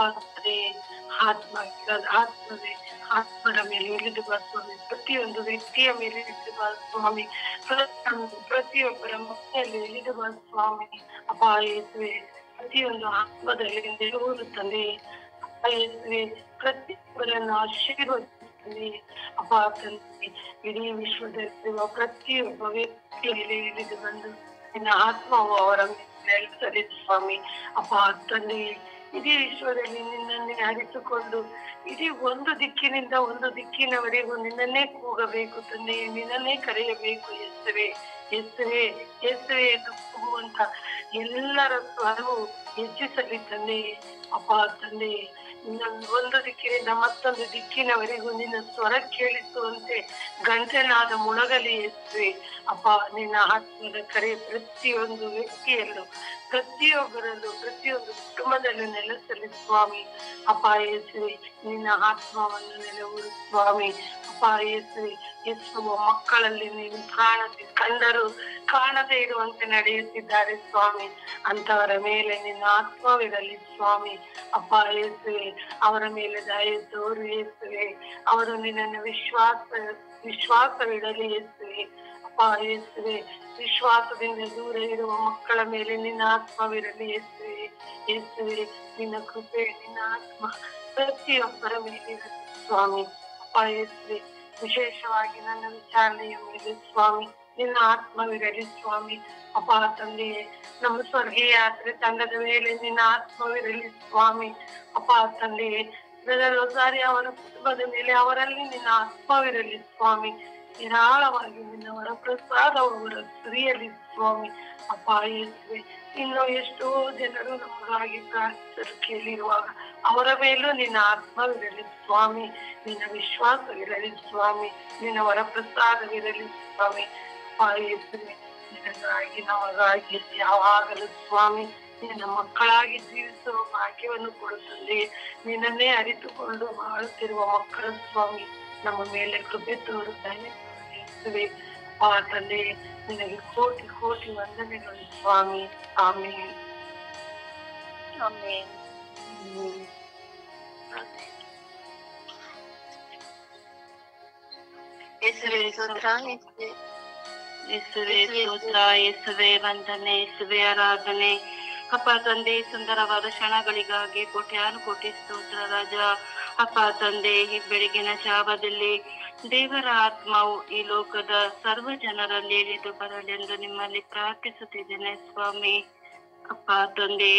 Speaker 5: ಆತ್ಮವೇ ಆತ್ಮರ ಮೇಲೆ ಇಳಿದು ಬಾ ಸ್ವಾಮಿ, ಪ್ರತಿಯೊಂದು ವ್ಯಕ್ತಿಯ ಮೇಲೆ ಇಳಿದು ಬಾ ಸ್ವಾಮಿ, ಪ್ರತಿಯೊಬ್ಬರ ಮನೆಯಲ್ಲಿ ಇಳಿದು ಬಾ ಸ್ವಾಮಿ. ಅಪ್ಪ ಯೇಸುವೆ, ಪ್ರತಿಯೊಂದು ಆತ್ಮದಲ್ಲಿ ನೆರವು ತಂದೆ. ಅಪ್ಪ ಯೇಸುವೆ, ಪ್ರತಿಯೊಬ್ಬರನ್ನು ಆಶೀರ್ವದಿಸ್ತಂದೆ. ಅಪ್ಪ ತಂದೆ, ಇಡೀ ವಿಶ್ವದಲ್ಲಿರುವ ಪ್ರತಿಯೊಬ್ಬ ವ್ಯಕ್ತಿಯ ಮೇಲೆ ಇಳಿದು ಬಂದು ನಿನ್ನ ಆತ್ಮವು ಅವರ ಮೇಲೆ ನೆಲೆಸಲಿ ಸ್ವಾಮಿ. ಅಪ್ಪ ತಂದೆ, ಇಡೀ ವಿಶ್ವದಲ್ಲಿ ನಿನ್ನನ್ನೇ ಅರಿತುಕೊಂಡು ಇಡೀ ಒಂದು ದಿಕ್ಕಿನಿಂದ ಒಂದು ದಿಕ್ಕಿನವರೆಗೂ ನಿನ್ನನ್ನೇ ಕೂಗಬೇಕು ತಂದೆ, ನಿನ್ನನ್ನೇ ಕರೆಯಬೇಕು. ಯೇಸುವೆ ಯೇಸುವೆ ಯೇಸುವೆ ಎಂದು ಕೂಗುವಂತ ಎಲ್ಲರ ಸ್ವರವು ಹೆಚ್ಚಿಸಲಿ ತಂದೆ. ಅಪ್ಪ ತಂದೆ, ಒಂದು ದಿಕ್ಕಿನಿಂದ ಮತ್ತೊಂದು ದಿಕ್ಕಿನವರೆಗೂ ನಿನ್ನ ಸ್ವರ ಕೇಳಿಸುವಂತೆ ಗಂಟೆನಾದ ಮುಳಗಲಿ. ಯೇಸುವೆ ಅಪ್ಪ, ನಿನ್ನ ಆತ್ಮದ ಕರೆ ಪ್ರತಿಯೊಂದು ವ್ಯಕ್ತಿಯಲ್ಲೂ, ಪ್ರತಿಯೊಬ್ಬರಲ್ಲೂ, ಪ್ರತಿಯೊಂದು ಕುಟುಂಬದಲ್ಲೂ ನೆಲೆಸಲಿ ಸ್ವಾಮಿ. ಅಪ್ಪ ಯೇಸುವೆ, ನಿನ್ನ ಆತ್ಮವನ್ನು ನೆಲೆಯೂರು ಸ್ವಾಮಿ. ಅಪ್ಪ ಯೇಸುವೆ, ಎಷ್ಟೋ ಮಕ್ಕಳಲ್ಲಿ ನೀವು ಕಂಡರೂ ಕಾಣದೇ ಇರುವಂತೆ ನಡೆಯುತ್ತಿದ್ದಾರೆ ಸ್ವಾಮಿ. ಅಂತವರ ಮೇಲೆ ನಿನ್ನ ಆತ್ಮವಿರಲಿ ಸ್ವಾಮಿ. ಅಪ್ಪ ಯೇಸುವೆ, ಅವರ ಮೇಲೆ ದಯೆ ತೋರು ಯೇಸುವೆ. ಅವರು ನಿನ್ನನ್ನು ವಿಶ್ವಾಸವಿಡಲಿ ಯೇಸುವೆ. ಅಪ್ಪ ಯೇಸುವೆ, ವಿಶ್ವಾಸದಿಂದ ದೂರ ಇರುವ ಮಕ್ಕಳ ಮೇಲೆ ನಿನ್ನ ಆತ್ಮವಿರಲಿ ಯೇಸುವೆ. ಯೇಸುವೆ, ನಿನ್ನ ಕೃಪೆ, ನಿನ್ನ ಆತ್ಮ ಪ್ರತಿಯೊಬ್ಬರ ಮೇಲೆ ಸ್ವಾಮಿ. ಅಪ್ಪ ಯೇಸುವೆ, ವಿಶೇಷವಾಗಿ ನನ್ನ ವಿಚಾರಣೆಯ ಮೇಲೆ ಸ್ವಾಮಿ ನಿನ್ನ ಆತ್ಮವಿರಲಿ ಸ್ವಾಮಿ. ಅಪ್ಪ ತಂದೆಯೇ, ನಮ್ಮ ಸ್ವರ್ಗೀಯ ಯಾತ್ರೆ ತಂಡದ ಮೇಲೆ ನಿನ್ನ ಆತ್ಮವಿರಲಿ ಸ್ವಾಮಿ. ಅಪ್ಪ ತಂದೆಯೇ, ರೋಸಾರಿ ಅವರ ಕುಟುಂಬದ ಮೇಲೆ, ಅವರಲ್ಲಿ ನಿನ್ನ ಆತ್ಮವಿರಲಿ ಸ್ವಾಮಿ. ನಿರಾಳವಾಗಿ ನಿನ್ನವರ ಪ್ರಸಾದವರ ಸುರಿಯಲಿ ಸ್ವಾಮಿ. ಅಪ್ಪ ಯೇಸುವೆ, ಇನ್ನು ಎಷ್ಟೋ ಜನರು ನಮಗಾಗಿ ಪ್ರಾರ್ಥಿಸಲು ಕೇಳಿರುವಾಗ ಅವರ ಮೇಲೂ ನಿನ್ನ ಆತ್ಮವಿರಲಿ ಸ್ವಾಮಿ. ನಿನ್ನ ವಿಶ್ವಾಸವಿರಲಿ ಸ್ವಾಮಿ. ನಿನ್ನ ವರ ಪ್ರಸಾದವಿರಲಿ ಸ್ವಾಮಿ. ಅಪ್ಪ ಯೇಸುವೆ, ನಿನಗಾಗಿ ನಮಗಾಗಿ ಯಾವಾಗಲೂ ಸ್ವಾಮಿ ನಿನ್ನ ಮಕ್ಕಳಾಗಿ ಜೀವಿಸುವ ಭಾಗ್ಯವನ್ನು ಕೊಡುತ್ತದೆ. ನಿನ್ನನ್ನೇ ಅರಿತುಕೊಂಡು ಬಾಳುತ್ತಿರುವ ಮಕ್ಕಳ ಸ್ವಾಮಿ ನಮ್ಮ ಮೇಲೆ ಕೃಪೆ ತೋರುತ್ತಾನೆ. ಆ ತಂದೆ, ನಿನಗೆ ಕೋಟಿ ಕೋಟಿ ವಂದನೆಗಳು ಸ್ವಾಮಿ. ಆಮೇಲೆ
Speaker 2: ಆಮೇನ್.
Speaker 3: ಯೇಸುವೆ ಸ್ತೋತ್ರ, ಯೇಸುವೆ ಸ್ತೋತ್ರ, ಯೇಸುವೆ ವಂದನೆ, ಯೇಸುವೆ ಆರಾಧನೆ. ಅಪ್ಪ ತಂದೆ, ಸುಂದರವಾದ ಕ್ಷಣಗಳಿಗಾಗಿ ಕೋಟ್ಯಾನು ಕೋಟಿ ಸ್ತೋತ್ರ ರಾಜ. ಅಪ್ಪ ತಂದೆ, ಈ ಬೆಳಗಿನ ಜಾವದಲ್ಲಿ ದೇವರ ಆತ್ಮವು ಈ ಲೋಕದ ಸರ್ವ ಜನರಲ್ಲಿ ಇಳಿದು ಬರಲೆಂದು ನಿಮ್ಮಲ್ಲಿ ಪ್ರಾರ್ಥಿಸುತ್ತಿದ್ದೇನೆ ಸ್ವಾಮಿ. ಅಪ್ಪ ತಂದೆ,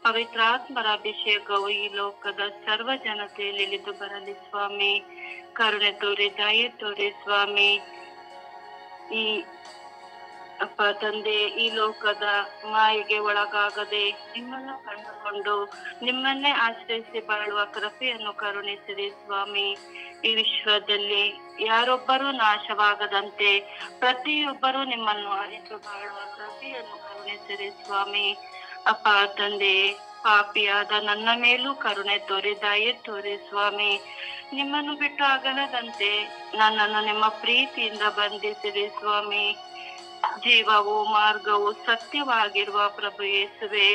Speaker 3: ಪವಿತ್ರಾತ್ಮರ ಅಭಿಷೇಕವು ಈ ಲೋಕದ ಸರ್ವ ಜನತೆಯಲ್ಲಿ ಇಳಿದು ಬರಲಿ ಸ್ವಾಮಿ. ಕರುಣೆ ತೋರಿ, ದಯೆ ತೋರಿ ಸ್ವಾಮಿ. ಈ ಅಪ್ಪ ತಂದೆ, ಈ ಲೋಕದ ಮಾಯೆಗೆ ಒಳಗಾಗದೆ ನಿಮ್ಮನ್ನು ಕಂಡುಕೊಂಡು ನಿಮ್ಮನ್ನೇ ಆಶ್ರಯಿಸಿ ಬಾಳುವ ಕೃಪೆಯನ್ನು ಕರುಣಿಸಿರಿ ಸ್ವಾಮಿ. ಈ ವಿಶ್ವದಲ್ಲಿ ಯಾರೊಬ್ಬರೂ ನಾಶವಾಗದಂತೆ ಪ್ರತಿಯೊಬ್ಬರೂ ನಿಮ್ಮನ್ನು ಅರಿತು ಬಾಳುವ ಕೃಪೆಯನ್ನು ಕರುಣಿಸಿರಿ ಸ್ವಾಮಿ. ಅಪ್ಪ ತಂದೆ, ಪಾಪಿಯಾದ ನನ್ನ ಮೇಲೂ ಕರುಣೆ ತೋರಿ, ದಯೆ ತೋರಿ ಸ್ವಾಮಿ. ನಿಮ್ಮನ್ನು ಬಿಟ್ಟು ಅಗಲದಂತೆ ನನ್ನನ್ನು ನಿಮ್ಮ ಪ್ರೀತಿಯಿಂದ ಬಂಧಿಸಿರಿ ಸ್ವಾಮಿ. ಜೀವವು, ಮಾರ್ಗವು, ಸತ್ಯವಾಗಿರುವ ಪ್ರಭು ಯೇಸುವೆ,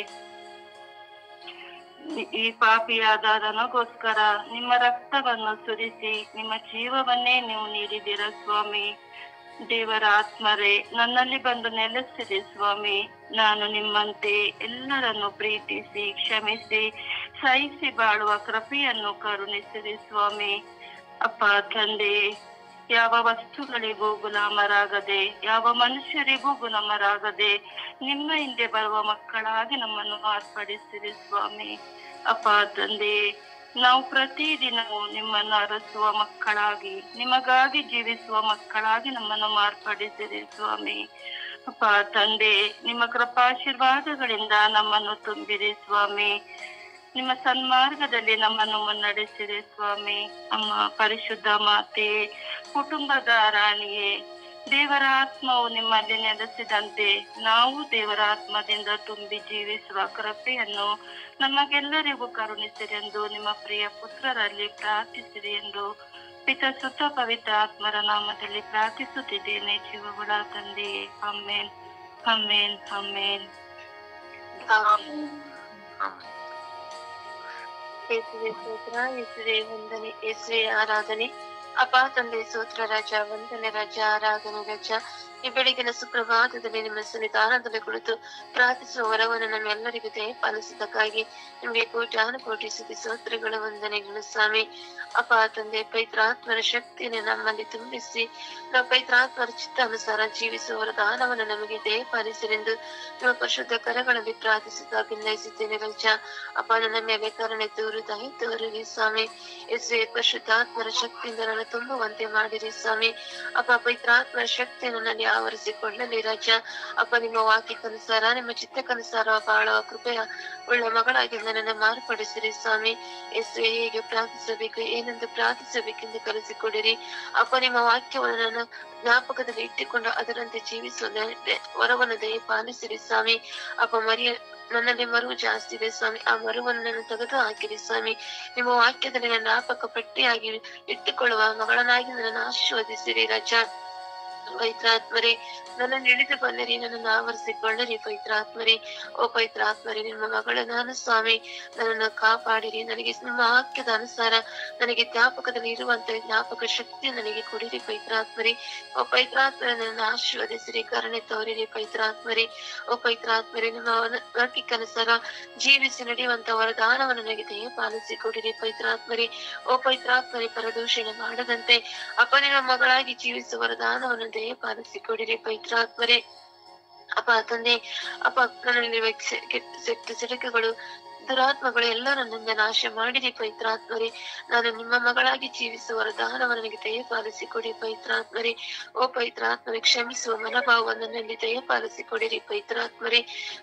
Speaker 3: ಈ ಪಾಪಿಯಾದ ನನಗೋಸ್ಕರ ನಿಮ್ಮ ರಕ್ತವನ್ನು ಸುರಿಸಿ ನಿಮ್ಮ ಜೀವವನ್ನೇ ನೀವು ನೀಡಿದಿರ ಸ್ವಾಮಿ. ದೇವರ ಆತ್ಮರೇ, ನನ್ನಲ್ಲಿ ಬಂದು ನೆಲೆಸಿರಿ ಸ್ವಾಮಿ. ನಾನು ನಿಮ್ಮಂತೆ ಎಲ್ಲರನ್ನು ಪ್ರೀತಿಸಿ, ಕ್ಷಮಿಸಿ, ಸಹಿಸಿ ಬಾಳುವ ಕೃಪೆಯನ್ನು ಕರುಣಿಸಿರಿ ಸ್ವಾಮಿ. ಅಪ್ಪ ತಂದೆ, ಯಾವ ವಸ್ತುಗಳಿಗೂ ಗುಲಾಮರಾಗದೆ, ಯಾವ ಮನುಷ್ಯರಿಗೂ ಗುಲಾಮರಾಗದೆ ನಿಮ್ಮ ಹಿಂದೆ ಬರುವ ಮಕ್ಕಳಾಗಿ ನಮ್ಮನ್ನು ಮಾರ್ಪಡಿಸಿರಿ ಸ್ವಾಮಿ. ಅಪ್ಪ ತಂದೆ, ನಾವು ಪ್ರತಿದಿನವೂ ನಿಮ್ಮನ್ನು ಅರಸುವ ಮಕ್ಕಳಾಗಿ, ನಿಮಗಾಗಿ ಜೀವಿಸುವ ಮಕ್ಕಳಾಗಿ ನಮ್ಮನ್ನು ಮಾರ್ಪಡಿಸಿರಿ ಸ್ವಾಮಿ. ಅಪ್ಪ ತಂದೆ, ನಿಮ್ಮ ಕೃಪಾಶೀರ್ವಾದಗಳಿಂದ ನಮ್ಮನ್ನು ತುಂಬಿರಿ ಸ್ವಾಮಿ. ನಿಮ್ಮ ಸನ್ಮಾರ್ಗದಲ್ಲಿ ನಮ್ಮನ್ನು ಮುನ್ನಡೆಸಿರಿ ಸ್ವಾಮಿ. ಅಮ್ಮ ಪರಿಶುದ್ಧ ಮಾತೆ, ಕುಟುಂಬದ ರಾಣಿಯೇ, ದೇವರ ಆತ್ಮವು ನಿಮ್ಮಲ್ಲಿ ನೆಲೆಸಿದಂತೆ ನಾವು ದೇವರ ಆತ್ಮದಿಂದ ತುಂಬಿ ಜೀವಿಸುವ ಕೃಪೆಯನ್ನು ನಮಗೆಲ್ಲರಿಗೂ ಕರುಣಿಸಿರಿ ಎಂದು ನಿಮ್ಮ ಪ್ರಿಯ ಪುತ್ರರಲ್ಲಿ ಪ್ರಾರ್ಥಿಸಿರಿ ಎಂದು ಪಿತ ಸುತ ಪವಿತ್ರ ಆತ್ಮರ ನಾಮದಲ್ಲಿ ಪ್ರಾರ್ಥಿಸುತ್ತಿದ್ದೇನೆ ಜೀವಗಳ ತಂದೆಯೇ. ಆಮೇನ್, ಆಮೇನ್, ಆಮೇನ್.
Speaker 2: ಯೇಸುವೆ ಸ್ತೋತ್ರ, ಯೇಸುವೆ ವಂದನೆ, ಯೇಸುವೆ ಆರಾಧನೆ. ಅಪ್ಪ ತಂದೆ ಸ್ತೋತ್ರ ರಾಜ, ವಂದನೆ ರಾಜ, ಆರಾಧನೆ ರಾಜ. ಈ ಬೆಳಗಿನ ಸುಪ್ರಭಾತದಲ್ಲಿ ನಿಮ್ಮ ಸನ್ನಿಧಾನದಲ್ಲಿ ಕುಳಿತು ಪ್ರಾರ್ಥಿಸುವ ವರವನ್ನು ನಮ್ಮೆಲ್ಲರಿಗೂ ದಯಪಾಲಿಸಿದ್ದಕ್ಕಾಗಿ ನಿಮಗೆ ಕೋಟಿ ಸ್ತುತಿ ಸ್ತೋತ್ರಗಳ ವಂದನೆಗಳು ಸ್ವಾಮಿ. ಅಪ್ಪ ತಂದೆ, ಪವಿತ್ರಾತ್ಮರ ಶಕ್ತಿಯನ್ನು ನಮ್ಮಲ್ಲಿ ತುಂಬಿಸಿ ನಾವು ಪವಿತ್ರಾತ್ಮರ ಚಿತ್ತಾನುಸಾರ ಜೀವಿಸುವ ವರದಾನವನ್ನು ನಮಗೆ ದಯಪಾಲಿಸಿರೆಂದು ನಿಮ್ಮ ಪರಿಶುದ್ಧ ಕರಗಳಲ್ಲಿ ಪ್ರಾರ್ಥಿಸುತ್ತಾ ಭಿನ್ನಯಿಸುತ್ತೇನೆ ರಾಜ. ಅಪ್ಪ ನನ್ನ ಮೇಲೆ ಕರುಣೆ ತೋರು, ದಯೆ ತೋರಿರಿ ಸ್ವಾಮಿ. ಯೇಸುವೆ ಪರಿಶುದ್ಧಾತ್ಮರ ಶಕ್ತಿಯಿಂದ ನನ್ನ ತುಂಬುವಂತೆ ಮಾಡಿರಿ ಸ್ವಾಮಿ. ಅಪ್ಪ ಪವಿತ್ರಾತ್ಮರ ಶಕ್ತಿಯನ್ನು ನನ್ನಲ್ಲಿ ಆವರಿಸಿಕೊಳ್ಳಲಿ ರಾಜ. ಅಪ್ಪ ನಿಮ್ಮ ವಾಕ್ಯಕ್ಕನುಸಾರ, ನಿಮ್ಮ ಚಿತ್ತಕ್ಕನುಸಾರ ಬಾಳುವ ಕೃಪೆಯ ಒಳ್ಳೆ ಮಗಳಾಗಿ ನನ್ನನ್ನು ಮಾರ್ಪಡಿಸಿರಿ ಸ್ವಾಮಿ. ಯೇಸುವೆ ಹೇಗೆ ಪ್ರಾರ್ಥಿಸಬೇಕು, ಏನೆಂದು ಪ್ರಾರ್ಥಿಸಬೇಕೆಂದು ಕಲಿಸಿಕೊಡಿರಿ. ಅಪ್ಪ ನಿಮ್ಮ ವಾಕ್ಯವನ್ನು ನಾನು ಜ್ಞಾಪಕದಲ್ಲಿ ಇಟ್ಟುಕೊಂಡು ಅದರಂತೆ ಜೀವಿಸುವ ವರವನ್ನು ದಯಪಾಲಿಸಿರಿ ಸ್ವಾಮಿ. ಅಪ್ಪ ನನ್ನಲ್ಲಿ ಮರುವು ಜಾಸ್ತಿ ಇದೆ ಸ್ವಾಮಿ, ಆ ಮರುವನ್ನು ನಾನು ತೆಗೆದು ಹಾಕಿರಿ ಸ್ವಾಮಿ. ನಿಮ್ಮ ವಾಕ್ಯದಲ್ಲಿ ನನ್ನ ಜ್ಞಾಪಕ ಪಟ್ಟಿಯಾಗಿ ಇಟ್ಟುಕೊಳ್ಳುವ ಮಗಳನಾಗಿ ನನ್ನನ್ನು ಆಶೀರ್ವದಿಸಿರಿ ರಾಜ. ಪವಿತ್ರಾತ್ಮರೇ, ನನ್ನನ್ನು ಹಿಡಿದು ಬನ್ನಿರಿ, ನನ್ನನ್ನು ಆವರಿಸಿಕೊಳ್ಳಿರಿ ಪವಿತ್ರಾತ್ಮರೇ. ಓ ಪವಿತ್ರಾತ್ಮರೇ, ನಿಮ್ಮ ಮಗಳು ನಾನು ಸ್ವಾಮಿ, ನನ್ನನ್ನು ಕಾಪಾಡಿರಿ. ನನಗೆ ನಿಮ್ಮ ವಾಕ್ಯದ ಅನುಸಾರ ನನಗೆ ಜ್ಞಾಪಕದಲ್ಲಿ ಇರುವಂತ ಜ್ಞಾಪಕ ಶಕ್ತಿ ನನಗೆ ಕೊಡಿರಿ ಪವಿತ್ರಾತ್ಮರೇ. ಓ ಪವಿತ್ರಾತ್ಮರೇ, ನನ್ನನ್ನು ಆಶೀರ್ವದಿಸಿರಿ, ಕರುಣೆ ತೋರಿರಿ ಪವಿತ್ರಾತ್ಮರೇ. ಓ ಪವಿತ್ರಾತ್ಮರೇ, ನಿಮ್ಮ ವಾಕ್ಯಕ್ಕನುಸಾರ ಜೀವಿಸಿ ನಡೆಯುವಂತ ವರದಾನವನ್ನು ನನಗೆ ದಯಪಾಲಿಸಿ ಕೊಡಿರಿ ಪವಿತ್ರಾತ್ಮರೇ. ಓ ಪವಿತ್ರಾತ್ಮರೇ, ಪರದೂಷಣೆ ಮಾಡದಂತೆ ಅಪ್ಪ ನಿಮ್ಮ ಮಗಳಾಗಿ ಜೀವಿಸುವ ವರದಾನವನ್ನು ದಯಪಾಲಿಸಿ ಕೊಡಿರಿ ಪವಿತ್ರಾತ್ಮರೇ. ಅಪ್ಪ ತಂದೆ, ಅಪ್ಪ ನನ್ನಲ್ಲಿರುವ ಕೆಟ್ಟ ಸಿಡಕುಗಳು, ದುರಾತ್ಮಗಳು ಎಲ್ಲ ನನ್ನಿಂದ ನಾಶ ಮಾಡಿರಿ ಪವಿತ್ರಾತ್ಮರೇ. ನಾನು ನಿಮ್ಮ ಮಗಳಾಗಿ ಜೀವಿಸುವ ವರದಾನವನ್ನು ನನಗೆ ದಯಪಾಲಿಸಿ ಕೊಡಿ ಪವಿತ್ರಾತ್ಮರೇ. ಓ ಪವಿತ್ರಾತ್ಮರೇ, ಕ್ಷಮಿಸುವ ಮನೋಭಾವವನ್ನು ನನ್ನಲ್ಲಿ ದಯಪಾಲಿಸಿ ಕೊಡಿರಿ ಪವಿತ್ರಾತ್ಮರೇ.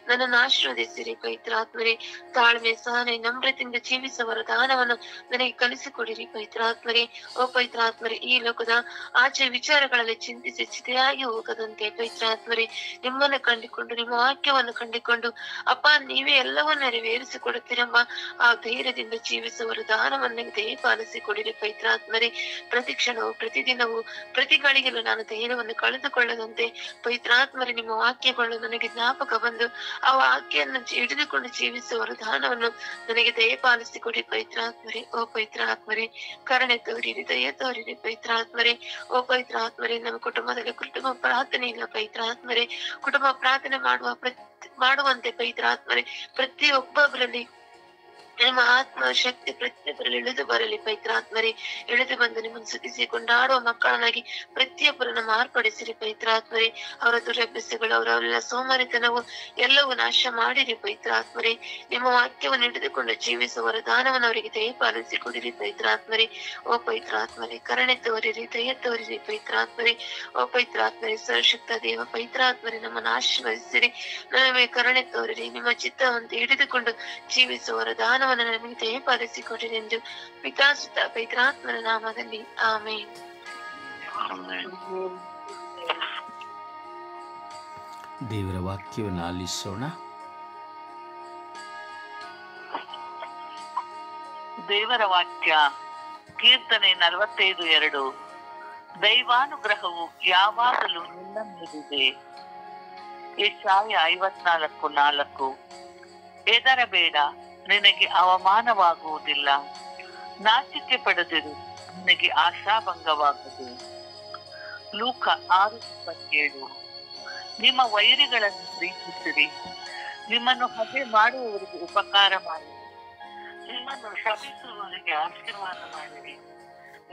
Speaker 2: ನನ್ನನ್ನು ಆಶೀರ್ವದಿಸಿರಿ ಪವಿತ್ರಾತ್ಮರೇ. ತಾಳ್ಮೆ, ಸಹನೆ, ನಮ್ರತೆಯಿಂದ ಜೀವಿಸುವ ವರದಾನವನ್ನು ನನಗೆ ಕಲಿಸಿಕೊಡಿರಿ ಪವಿತ್ರಾತ್ಮರೇ. ಓ ಪವಿತ್ರಾತ್ಮರೇ, ಈ ಲೋಕದ ಆಚೆ ವಿಚಾರಗಳಲ್ಲಿ ಚಿಂತಿಸಿ ಚಿತೆಯಾಗಿ ಹೋಗದಂತೆ ಪವಿತ್ರಾತ್ಮರೇ, ನಿಮ್ಮನ್ನು ಕಂಡುಕೊಂಡು ನಿಮ್ಮ ವಾಕ್ಯವನ್ನು ಕಂಡುಕೊಂಡು ಅಪ್ಪ ನೀವೇ ಎಲ್ಲವನ್ನೂ ನೆರವೇರಿಸಿಕೊಡುತ್ತೀರೆಂಬ ಆ ಧೈರ್ಯದಿಂದ ಜೀವಿಸುವ ವರದಾನವನ್ನು ದಯಪಾಲಿಸಿ ಕೊಡಿರಿ ಪವಿತ್ರಾತ್ಮರೇ. ಪ್ರತಿ ಕ್ಷಣವು, ಪ್ರತಿದಿನವೂ, ಪ್ರತಿ ಗಳಿಗೆಲ್ಲೂ ನಾನು ಧೈರ್ಯವನ್ನು ಕಳೆದುಕೊಳ್ಳದಂತೆ ಪವಿತ್ರಾತ್ಮರೇ, ನಿಮ್ಮ ವಾಕ್ಯಗಳು ನನಗೆ ಜ್ಞಾಪಕ ಬಂದು ಆ ವಾಕ್ಯನ್ನು ಹಿಡಿದುಕೊಂಡು ಜೀವಿಸುವ ವರದಾನವನ್ನು ನನಗೆ ದಯಪಾಲಿಸಿ ಕೊಡಿ ಪವಿತ್ರಾತ್ಮರೇ. ಓ ಪವಿತ್ರಾತ್ಮರೇ, ಕರುಣೆ ತೋರಿರಿ, ದಯೆ ತೋರಿರಿ ಪವಿತ್ರಾತ್ಮರೇ. ಓ ಪವಿತ್ರಾತ್ಮರೇ, ನಮ್ಮ ಕುಟುಂಬದಲ್ಲಿ ಕುಟುಂಬ ಪ್ರಾರ್ಥನೆ ಇಲ್ಲ ಪವಿತ್ರಾತ್ಮರೇ. ಕುಟುಂಬ ಪ್ರಾರ್ಥನೆ ಮಾಡುವಂತೆ ಪವಿತ್ರಾತ್ಮರೇ, ಪ್ರತಿಯೊಬ್ಬೊಬ್ಬರಲ್ಲಿ ನಿಮ್ಮ ಆತ್ಮ ಶಕ್ತಿ ಪ್ರತಿಯೊಬ್ಬರಲ್ಲಿ ಇಳಿದು ಬರಲಿ ಪವಿತ್ರಾತ್ಮರೇ. ಇಳಿದು ಬಂದು ನಿಮ್ಮನ್ನು ಸ್ತುತಿಸಿ ಕೊಂಡಾಡುವ ಮಕ್ಕಳನ್ನಾಗಿ ಪ್ರತಿಯೊಬ್ಬರನ್ನು ಮಾರ್ಪಡಿಸಿರಿ ಪವಿತ್ರಾತ್ಮರೇ. ಅವರ ದುರಭ್ಯಾಸಗಳು, ಅವರೆಲ್ಲ ಸೋಮಾರಿತನವು ಎಲ್ಲವೂ ನಾಶ ಮಾಡಿರಿ ಪವಿತ್ರಾತ್ಮರೇ. ನಿಮ್ಮ ವಾಕ್ಯವನ್ನು ಹಿಡಿದುಕೊಂಡು ಜೀವಿಸುವ ವರದಾನವನ್ನು ಅವರಿಗೆ ದಯಪಾಲಿಸಿ ಕೊಡಿರಿ ಪವಿತ್ರಾತ್ಮರೇ. ಓ ಪವಿತ್ರಾತ್ಮರೇ, ಕರುಣೆ ತೋರಿರಿ, ದಯೆ ತೋರಿರಿ ಪವಿತ್ರಾತ್ಮರೇ. ಓ ಪವಿತ್ರಾತ್ಮರೇ, ಸರ್ವಶಕ್ತ ದೇವ ಪವಿತ್ರಾತ್ಮರೇ, ನಮ್ಮನ್ನು ಆಶೀರ್ವದಿಸಿರಿ, ನಮಗೆ ಕರುಣೆ ತೋರಿರಿ. ನಿಮ್ಮ ಚಿತ್ತವಂತೆ ಹಿಡಿದುಕೊಂಡು ಜೀವಿಸುವ ವರದಾನವನ್ನು ನನಗೆ ದಯಪಾಲಿಸಿ ಕೊಡಿರಿ ಎಂದು ವಿಕಾಸಿತ ಪವಿತ್ರಾತ್ಮನ ನಾಮದಲ್ಲಿ ಆಮೆನ್.
Speaker 1: ದೇವರ ವಾಕ್ಯವನ್ನು ಆಲಿಸೋಣ.
Speaker 4: ದೇವರ ವಾಕ್ಯ, ಕೀರ್ತನೆ 45:2. ದೈವಾನುಗ್ರಹವು ಯಾವಾಗಲೂ ನಿನ್ನ ಮೇಲಿದೆ. ಯೆಶಾಯ 54:4. ಹೆದರಬೇಡ, ನಿನಗೆ ಅವಮಾನವಾಗುವುದಿಲ್ಲ. ನಾಚಿಕೆ ಪಡೆದಿರು, ನಿನಗೆ ಆಶಾಭಂಗವಾಗದು. ಲೂಕ 6:27. ನಿಮ್ಮ ವೈರಿಗಳನ್ನು ಪ್ರೀತಿಸಿರಿ, ನಿಮ್ಮನ್ನು ಹಗೆ ಮಾಡುವವರಿಗೆ ಉಪಕಾರ ಮಾಡಿರಿ, ನಿಮ್ಮನ್ನು ಶಪಿಸುವವರಿಗೆ ಆಶೀರ್ವಾದ ಮಾಡಿರಿ,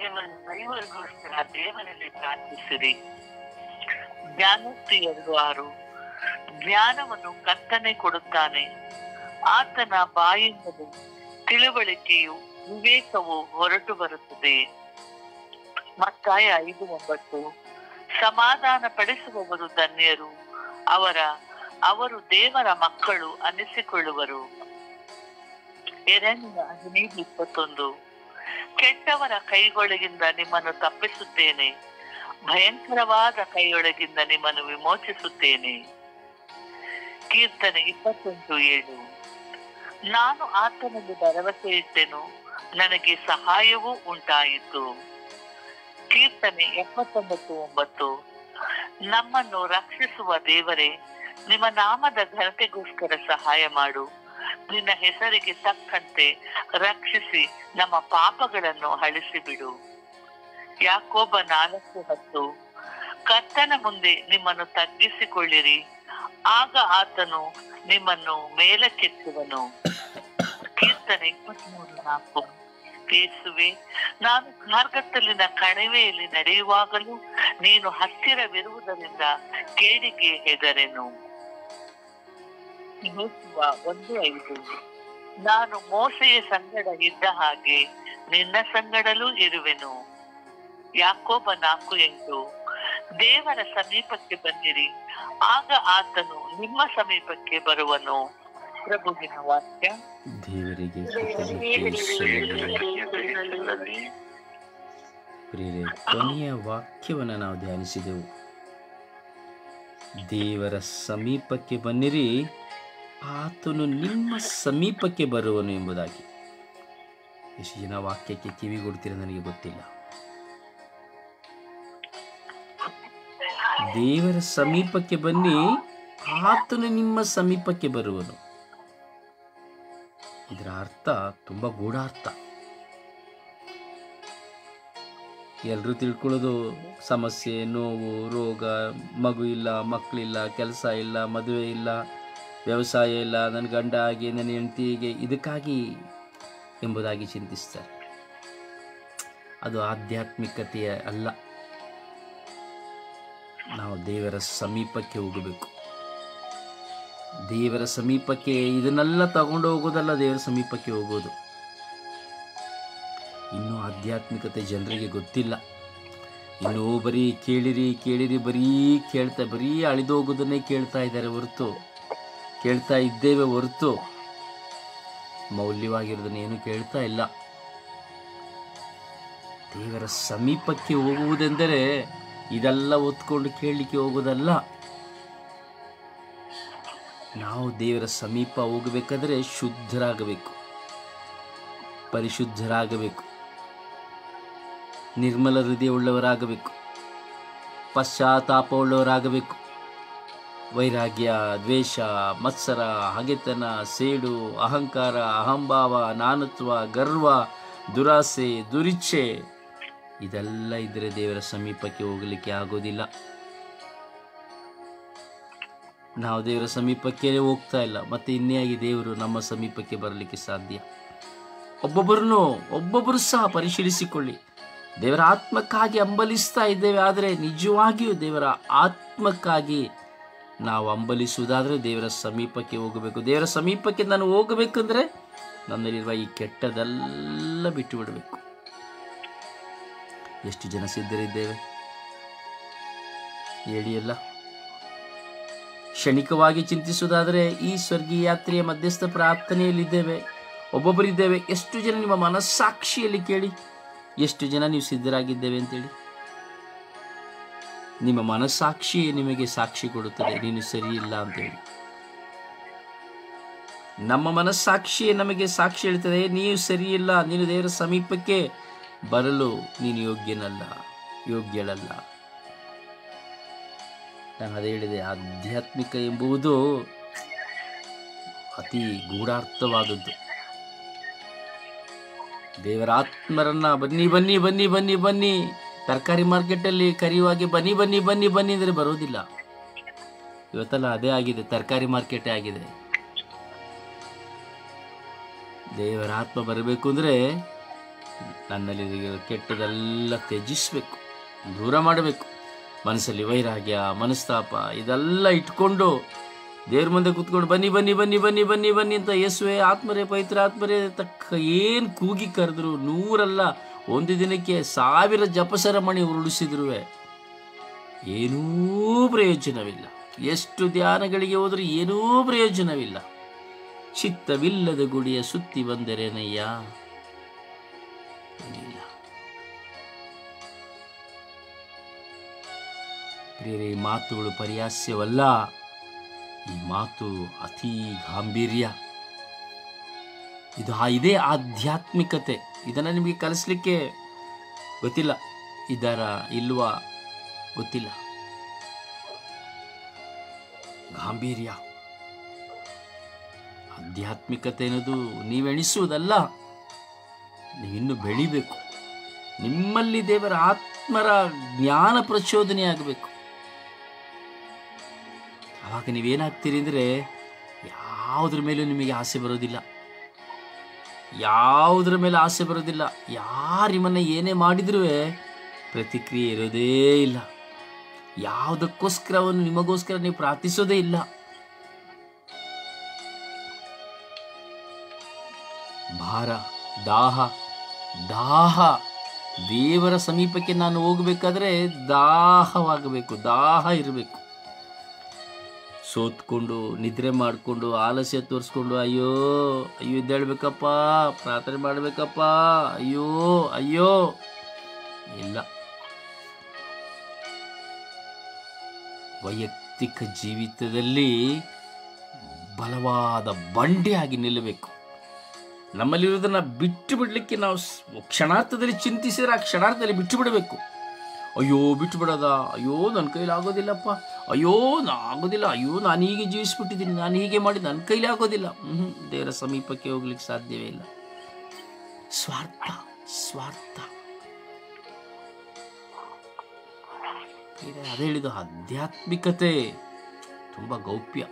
Speaker 4: ನಿಮ್ಮನ್ನು ದೈವರಿಗೋಸ್ಕರ ದೇವರಲ್ಲಿ ಪ್ರಾರ್ಥಿಸಿರಿ. ಜ್ಞಾನೋಕ್ತಿ 2:6. ಜ್ಞಾನವನ್ನು ಕರ್ತನೇ ಕೊಡುತ್ತಾನೆ, ಆತನ ಬಾಯಿಂದಲೂ ತಿಳುವಳಿಕೆಯು ವಿವೇಕವು ಹೊರಟು ಬರುತ್ತದೆ. ಮತ್ತಾಯ 5:9. ಸಮಾಧಾನ ಪಡಿಸುವವರು ಧನ್ಯರು, ಅವರು ದೇವರ ಮಕ್ಕಳು ಅನಿಸಿಕೊಳ್ಳುವರು. ಯೆರೆಮೀಯ 15:21. ಕೆಟ್ಟವರ ಕೈಯೊಳಗಿಂದ ನಿಮ್ಮನ್ನು ತಪ್ಪಿಸುತ್ತೇನೆ, ಭಯಂಕರವಾದ ಕೈಯೊಳಗಿಂದ ನಿಮ್ಮನ್ನು ವಿಮೋಚಿಸುತ್ತೇನೆ. ಕೀರ್ತನೆ 28:7. ನಾನು ಆತನಲ್ಲಿ ಭರವಸೆ ಇಟ್ಟೆನು, ನನಗೆ ಸಹಾಯವೂ ಉಂಟಾಯಿತು. ಕೀರ್ತನೆ 79:9. ನಮ್ಮನ್ನು ರಕ್ಷಿಸುವ ದೇವರೇ, ನಿಮ್ಮ ನಾಮದ ಘನತೆಗೋಸ್ಕರ ಸಹಾಯ ಮಾಡು. ನಿನ್ನ ಹೆಸರಿಗೆ ತಕ್ಕಂತೆ ರಕ್ಷಿಸಿ ನಮ್ಮ ಪಾಪಗಳನ್ನು ಅಳಿಸಿಬಿಡು. ಯಾಕೋಬ 4:10. ಕರ್ತನ ಮುಂದೆ ನಿಮ್ಮನ್ನು ತಗ್ಗಿಸಿಕೊಳ್ಳಿರಿ, ಆಗ ಆತನು ನಿಮ್ಮನ್ನು ಮೇಲಕ್ಕೆತ್ತುವನು. ಕೀರ್ತನೆ 23:4. ಯೇಸುವೆ, ನಾನು ಕಾರ್ಗತ್ತಲಿನ ಕಣಿವೆಯಲ್ಲಿ ನಡೆಯುವಾಗಲೂ ನೀನು ಹತ್ತಿರವಿರುವುದರಿಂದ ಕೇಡಿಗೆ ಹೆದರೆನು. ಯೆಹೋಶುವ 1:5. ನಾನು ಮೋಶೆಯ ಸಂಗಡ ಇದ್ದ ಹಾಗೆ ನಿನ್ನ ಸಂಗಡಲೂ ಇರುವೆನು. ಯಾಕೋಬ 4:8. ದೇವರ ಸಮೀಪಕ್ಕೆ ಬನ್ನಿರಿ, ಆಗ ಆತನು ನಿಮ್ಮ ಸಮೀಪಕ್ಕೆ ಬರುವನು. ಪ್ರಭುವಿನ ವಾಕ್ಯ.
Speaker 1: ದೇವರಿಗೆ ಪ್ರಿಯರೇ, ಕೊನೆಯ ವಾಕ್ಯವನ್ನು ನಾವು ಧ್ಯಾನಿಸಿದೆವು. ದೇವರ ಸಮೀಪಕ್ಕೆ ಬನ್ನಿರಿ, ಆತನು ನಿಮ್ಮ ಸಮೀಪಕ್ಕೆ ಬರುವನು ಎಂಬುದಾಗಿ. ಎಷ್ಟು ಜನ ವಾಕ್ಯಕ್ಕೆ ಕಿವಿಗೊಡ್ತೀರ ನನಗೆ ಗೊತ್ತಿಲ್ಲ. ದೇವರ ಸಮೀಪಕ್ಕೆ ಬನ್ನಿ, ಆತನು ನಿಮ್ಮ ಸಮೀಪಕ್ಕೆ ಬರುವನು. ಇದರ ಅರ್ಥ ತುಂಬಾ ಗೂಢಾರ್ಥ. ಎಲ್ಲರೂ ತಿಳ್ಕೊಳ್ಳೋದು ಸಮಸ್ಯೆ, ನೋವು, ರೋಗ, ಮಗು ಇಲ್ಲ, ಮಕ್ಕಳಿಲ್ಲ, ಕೆಲಸ ಇಲ್ಲ, ಮದುವೆ ಇಲ್ಲ, ವ್ಯವಸಾಯ ಇಲ್ಲ, ನನ್ನ ಗಂಡ ಹಾಗೆ, ನನ್ನ ಹೆಂಡತಿಗೆ, ಇದಕ್ಕಾಗಿ ಎಂಬುದಾಗಿ ಚಿಂತಿಸ್ತಾರೆ. ಅದು ಆಧ್ಯಾತ್ಮಿಕತೆಯ ಅಲ್ಲ. ನಾವು ದೇವರ ಸಮೀಪಕ್ಕೆ ಹೋಗಬೇಕು. ದೇವರ ಸಮೀಪಕ್ಕೆ ಇದನ್ನೆಲ್ಲ ತಗೊಂಡು ಹೋಗೋದಲ್ಲ, ದೇವರ ಸಮೀಪಕ್ಕೆ ಹೋಗೋದು. ಇನ್ನೂ ಆಧ್ಯಾತ್ಮಿಕತೆ ಜನರಿಗೆ ಗೊತ್ತಿಲ್ಲ. ಇನ್ನೂ ಬರೀ ಕೇಳಿರಿ ಕೇಳಿರಿ, ಬರೀ ಅಳಿದೋಗೋದನ್ನೇ ಕೇಳ್ತಾ ಇದ್ದಾರೆ ಹೊರತು, ಕೇಳ್ತಾ ಇದ್ದೇವೆ ಹೊರತು ಮೌಲ್ಯವಾಗಿರೋದನ್ನೇನು ಕೇಳ್ತಾ ಇಲ್ಲ. ದೇವರ ಸಮೀಪಕ್ಕೆ ಹೋಗುವುದೆಂದರೆ ಇದೆಲ್ಲ ಒತ್ಕೊಂಡು ಕೇಳಲಿಕ್ಕೆ ಹೋಗೋದಲ್ಲ. ನಾವು ದೇವರ ಸಮೀಪ ಹೋಗಬೇಕಾದ್ರೆ ಶುದ್ಧರಾಗಬೇಕು, ಪರಿಶುದ್ಧರಾಗಬೇಕು, ನಿರ್ಮಲ ಹೃದಯ ಉಳ್ಳವರಾಗಬೇಕು, ಪಶ್ಚಾತ್ತಾಪ ಉಳ್ಳವರಾಗಬೇಕು. ವೈರಾಗ್ಯ, ದ್ವೇಷ, ಮತ್ಸರ, ಹಗೆತನ, ಸೇಡು, ಅಹಂಕಾರ, ಅಹಂಭಾವ, ನಾನತ್ವ, ಗರ್ವ, ದುರಾಸೆ, ದುರಿಚ್ಛೆ ಇದೆಲ್ಲ ಇದ್ದರೆ ದೇವರ ಸಮೀಪಕ್ಕೆ ಹೋಗಲಿಕ್ಕೆ ಆಗೋದಿಲ್ಲ. ನಾವು ದೇವರ ಸಮೀಪಕ್ಕೆ ಹೋಗ್ತಾ ಇಲ್ಲ, ಮತ್ತೆ ಇನ್ನೇಯಾಗಿ ದೇವರು ನಮ್ಮ ಸಮೀಪಕ್ಕೆ ಬರಲಿಕ್ಕೆ ಸಾಧ್ಯ? ಒಬ್ಬೊಬ್ಬರು ಸಹ ಪರಿಶೀಲಿಸಿಕೊಳ್ಳಿ. ದೇವರ ಆತ್ಮಕ್ಕಾಗಿ ಹಂಬಲಿಸ್ತಾ ಇದ್ದೇವೆ, ಆದರೆ ನಿಜವಾಗಿಯೂ ದೇವರ ಆತ್ಮಕ್ಕಾಗಿ ನಾವು ಹಂಬಲಿಸುವುದಾದರೆ ದೇವರ ಸಮೀಪಕ್ಕೆ ಹೋಗಬೇಕು. ದೇವರ ಸಮೀಪಕ್ಕೆ ನಾನು ಹೋಗಬೇಕಂದ್ರೆ ನನ್ನಲ್ಲಿರುವ ಈ ಕೆಟ್ಟದೆಲ್ಲ ಬಿಟ್ಟು ಬಿಡಬೇಕು. ಎಷ್ಟು ಜನ ಸಿದ್ಧರಿದ್ದೇವೆ ಹೇಳಿ? ಎಲ್ಲ ಕ್ಷಣಿಕವಾಗಿ ಚಿಂತಿಸುವುದಾದರೆ ಈ ಸ್ವರ್ಗೀಯ ಯಾತ್ರೆಯ ಮಧ್ಯಸ್ಥ ಪ್ರಾರ್ಥನೆಯಲ್ಲಿದ್ದೇವೆ, ಒಬ್ಬೊಬ್ಬರಿದ್ದೇವೆ. ಎಷ್ಟು ಜನ ನಿಮ್ಮ ಮನಸ್ಸಾಕ್ಷಿಯಲ್ಲಿ ಕೇಳಿ, ಎಷ್ಟು ಜನ ನೀವು ಸಿದ್ಧರಾಗಿದ್ದೇವೆ ಅಂತೇಳಿ? ನಿಮ್ಮ ಮನಸ್ಸಾಕ್ಷಿ ನಿಮಗೆ ಸಾಕ್ಷಿ ಕೊಡುತ್ತದೆ ನೀನು ಸರಿ ಇಲ್ಲ ಅಂತೇಳಿ. ನಮ್ಮ ಮನಸ್ಸಾಕ್ಷಿಯೇ ನಮಗೆ ಸಾಕ್ಷಿ ಹೇಳ್ತದೆ, ನೀವು ಸರಿ ಇಲ್ಲ, ನೀನು ದೇವರ ಸಮೀಪಕ್ಕೆ ಬರಲು ನೀನು ಯೋಗ್ಯಳಲ್ಲ. ನಾನು ಅದೇ ಹೇಳಿದೆ, ಆಧ್ಯಾತ್ಮಿಕ ಎಂಬುದು ಅತಿ ಗೂಢಾರ್ಥವಾದದ್ದು. ದೇವರ ಆತ್ಮರನ್ನ ಬನ್ನಿ ಬನ್ನಿ ಬನ್ನಿ ಬನ್ನಿ ಬನ್ನಿ, ತರಕಾರಿ ಮಾರ್ಕೆಟಲ್ಲಿ ಕರೆಯುವಾಗೆ ಬನ್ನಿ ಬನ್ನಿ ಬನ್ನಿ ಬನ್ನಿ ಅಂದರೆ ಬರೋದಿಲ್ಲ. ಇವತ್ತೆಲ್ಲ ಅದೇ ಆಗಿದೆ, ತರಕಾರಿ ಮಾರ್ಕೆಟೇ ಆಗಿದೆ. ದೇವರ ಆತ್ಮ ಬರಬೇಕು ಅಂದರೆ ನನ್ನಲ್ಲಿ ಕೆಟ್ಟದೆಲ್ಲ ತ್ಯಜಿಸಬೇಕು, ದೂರ ಮಾಡಬೇಕು. ಮನಸ್ಸಲ್ಲಿ ವೈರಾಗ್ಯ, ಮನಸ್ತಾಪ ಇದೆಲ್ಲ ಇಟ್ಕೊಂಡು ದೇವ್ರ ಮುಂದೆ ಕೂತ್ಕೊಂಡು ಬನ್ನಿ ಬನ್ನಿ ಬನ್ನಿ ಬನ್ನಿ ಬನ್ನಿ ಬನ್ನಿ ಅಂತ ಯೇಸುವೆ ಆತ್ಮರೇ ಪವಿತ್ರ ಆತ್ಮರೇ ತಕ್ಕ ಏನು ಕೂಗಿ ಕರೆದ್ರು 100 ಅಲ್ಲ, ಒಂದು ದಿನಕ್ಕೆ 1000 ಜಪಸರಮಣಿ ಉರುಳಿಸಿದ್ರು ಏನೂ ಪ್ರಯೋಜನವಿಲ್ಲ. ಎಷ್ಟು ಧ್ಯಾನಗಳಿಗೆ ಹೋದರೂ ಏನೂ ಪ್ರಯೋಜನವಿಲ್ಲ. ಚಿತ್ತವಿಲ್ಲದ ಗುಡಿಯ ಸುತ್ತಿ ಬಂದರೇನಯ್ಯ, ಏನಿಲ್ಲ. ಪ್ರಿಯರೇ, ಈ ಮಾತುಗಳು ಪರಿಹಾಸ್ಯವಲ್ಲ, ಈ ಮಾತು ಅತಿ ಗಾಂಭೀರ್ಯ. ಇದೇ ಆಧ್ಯಾತ್ಮಿಕತೆ. ಇದನ್ನು ನಿಮಗೆ ಕಲಿಸ್ಲಿಕ್ಕೆ ಗೊತ್ತಿಲ್ಲ, ಇಲ್ವಾ ಗೊತ್ತಿಲ್ಲ. ಗಾಂಭೀರ್ಯ ಆಧ್ಯಾತ್ಮಿಕತೆ ಅನ್ನೋದು ನೀವೆಣಿಸುವುದಲ್ಲ, ನೀವಿನ್ನು ಬೆಳಿಬೇಕು. ನಿಮ್ಮಲ್ಲಿ ದೇವರ ಆತ್ಮರ ಜ್ಞಾನ ಪ್ರಚೋದನೆ ಆಗಬೇಕು. ಆವಾಗ ನೀವೇನಾಗ್ತೀರಿ ಅಂದರೆ ಯಾವುದ್ರ ಮೇಲೂ ನಿಮಗೆ ಆಸೆ ಬರೋದಿಲ್ಲ, ಯಾವುದರ ಮೇಲೆ ಆಸೆ ಬರೋದಿಲ್ಲ. ಯಾರು ನಿಮ್ಮನ್ನು ಏನೇ ಮಾಡಿದ್ರೂ ಪ್ರತಿಕ್ರಿಯೆ ಇರೋದೇ ಇಲ್ಲ. ಯಾವುದಕ್ಕೋಸ್ಕರವನ್ನು ನಿಮಗೋಸ್ಕರ ನೀವು ಪ್ರಾರ್ಥಿಸೋದೇ ಇಲ್ಲ. ಭಾರ, ದಾಹ ದೇವರ ಸಮೀಪಕ್ಕೆ ನಾನು ಹೋಗಬೇಕಾದ್ರೆ ದಾಹವಾಗಬೇಕು, ದಾಹ ಇರಬೇಕು. ಸೋತ್ಕೊಂಡು ನಿದ್ರೆ ಮಾಡಿಕೊಂಡು ಆಲಸ್ಯ ತೋರಿಸ್ಕೊಂಡು ಅಯ್ಯೋ ಇದ್ದೇಳ್ಬೇಕಪ್ಪ, ಪ್ರಾರ್ಥನೆ ಮಾಡಬೇಕಪ್ಪ, ಅಯ್ಯೋ ಇಲ್ಲ. ವೈಯಕ್ತಿಕ ಜೀವಿತದಲ್ಲಿ ಬಲವಾದ ಬಂಡೆಯಾಗಿ ನಿಲ್ಲಬೇಕು. ನಮ್ಮಲ್ಲಿರೋದನ್ನು ಬಿಟ್ಟು ಬಿಡಲಿಕ್ಕೆ ನಾವು ಕ್ಷಣಾರ್ಥದಲ್ಲಿ ಚಿಂತಿಸಿದರೆ ಆ ಕ್ಷಣಾರ್ಥದಲ್ಲಿ ಬಿಟ್ಟು ಬಿಡಬೇಕು. ಅಯ್ಯೋ ಬಿಟ್ಟು ಬಿಡೋದ, ಅಯ್ಯೋ ನನ್ನ ಕೈಲಿ ಆಗೋದಿಲ್ಲಪ್ಪ, ಅಯ್ಯೋ ಆಗೋದಿಲ್ಲ, ಅಯ್ಯೋ ನಾನು ಹೀಗೆ ಜೀವಿಸ್ಬಿಟ್ಟಿದ್ದೀನಿ, ನಾನು ಹೀಗೆ ಮಾಡಿ ನನ್ನ ಕೈಲಿ ಆಗೋದಿಲ್ಲ. ದೇವರ ಸಮೀಪಕ್ಕೆ ಹೋಗ್ಲಿಕ್ಕೆ ಸಾಧ್ಯವೇ ಇಲ್ಲ. ಸ್ವಾರ್ಥ ಅದೇ ಹೇಳಿದ್ದು, ಆಧ್ಯಾತ್ಮಿಕತೆ ತುಂಬ ಗೌಪ್ಯ.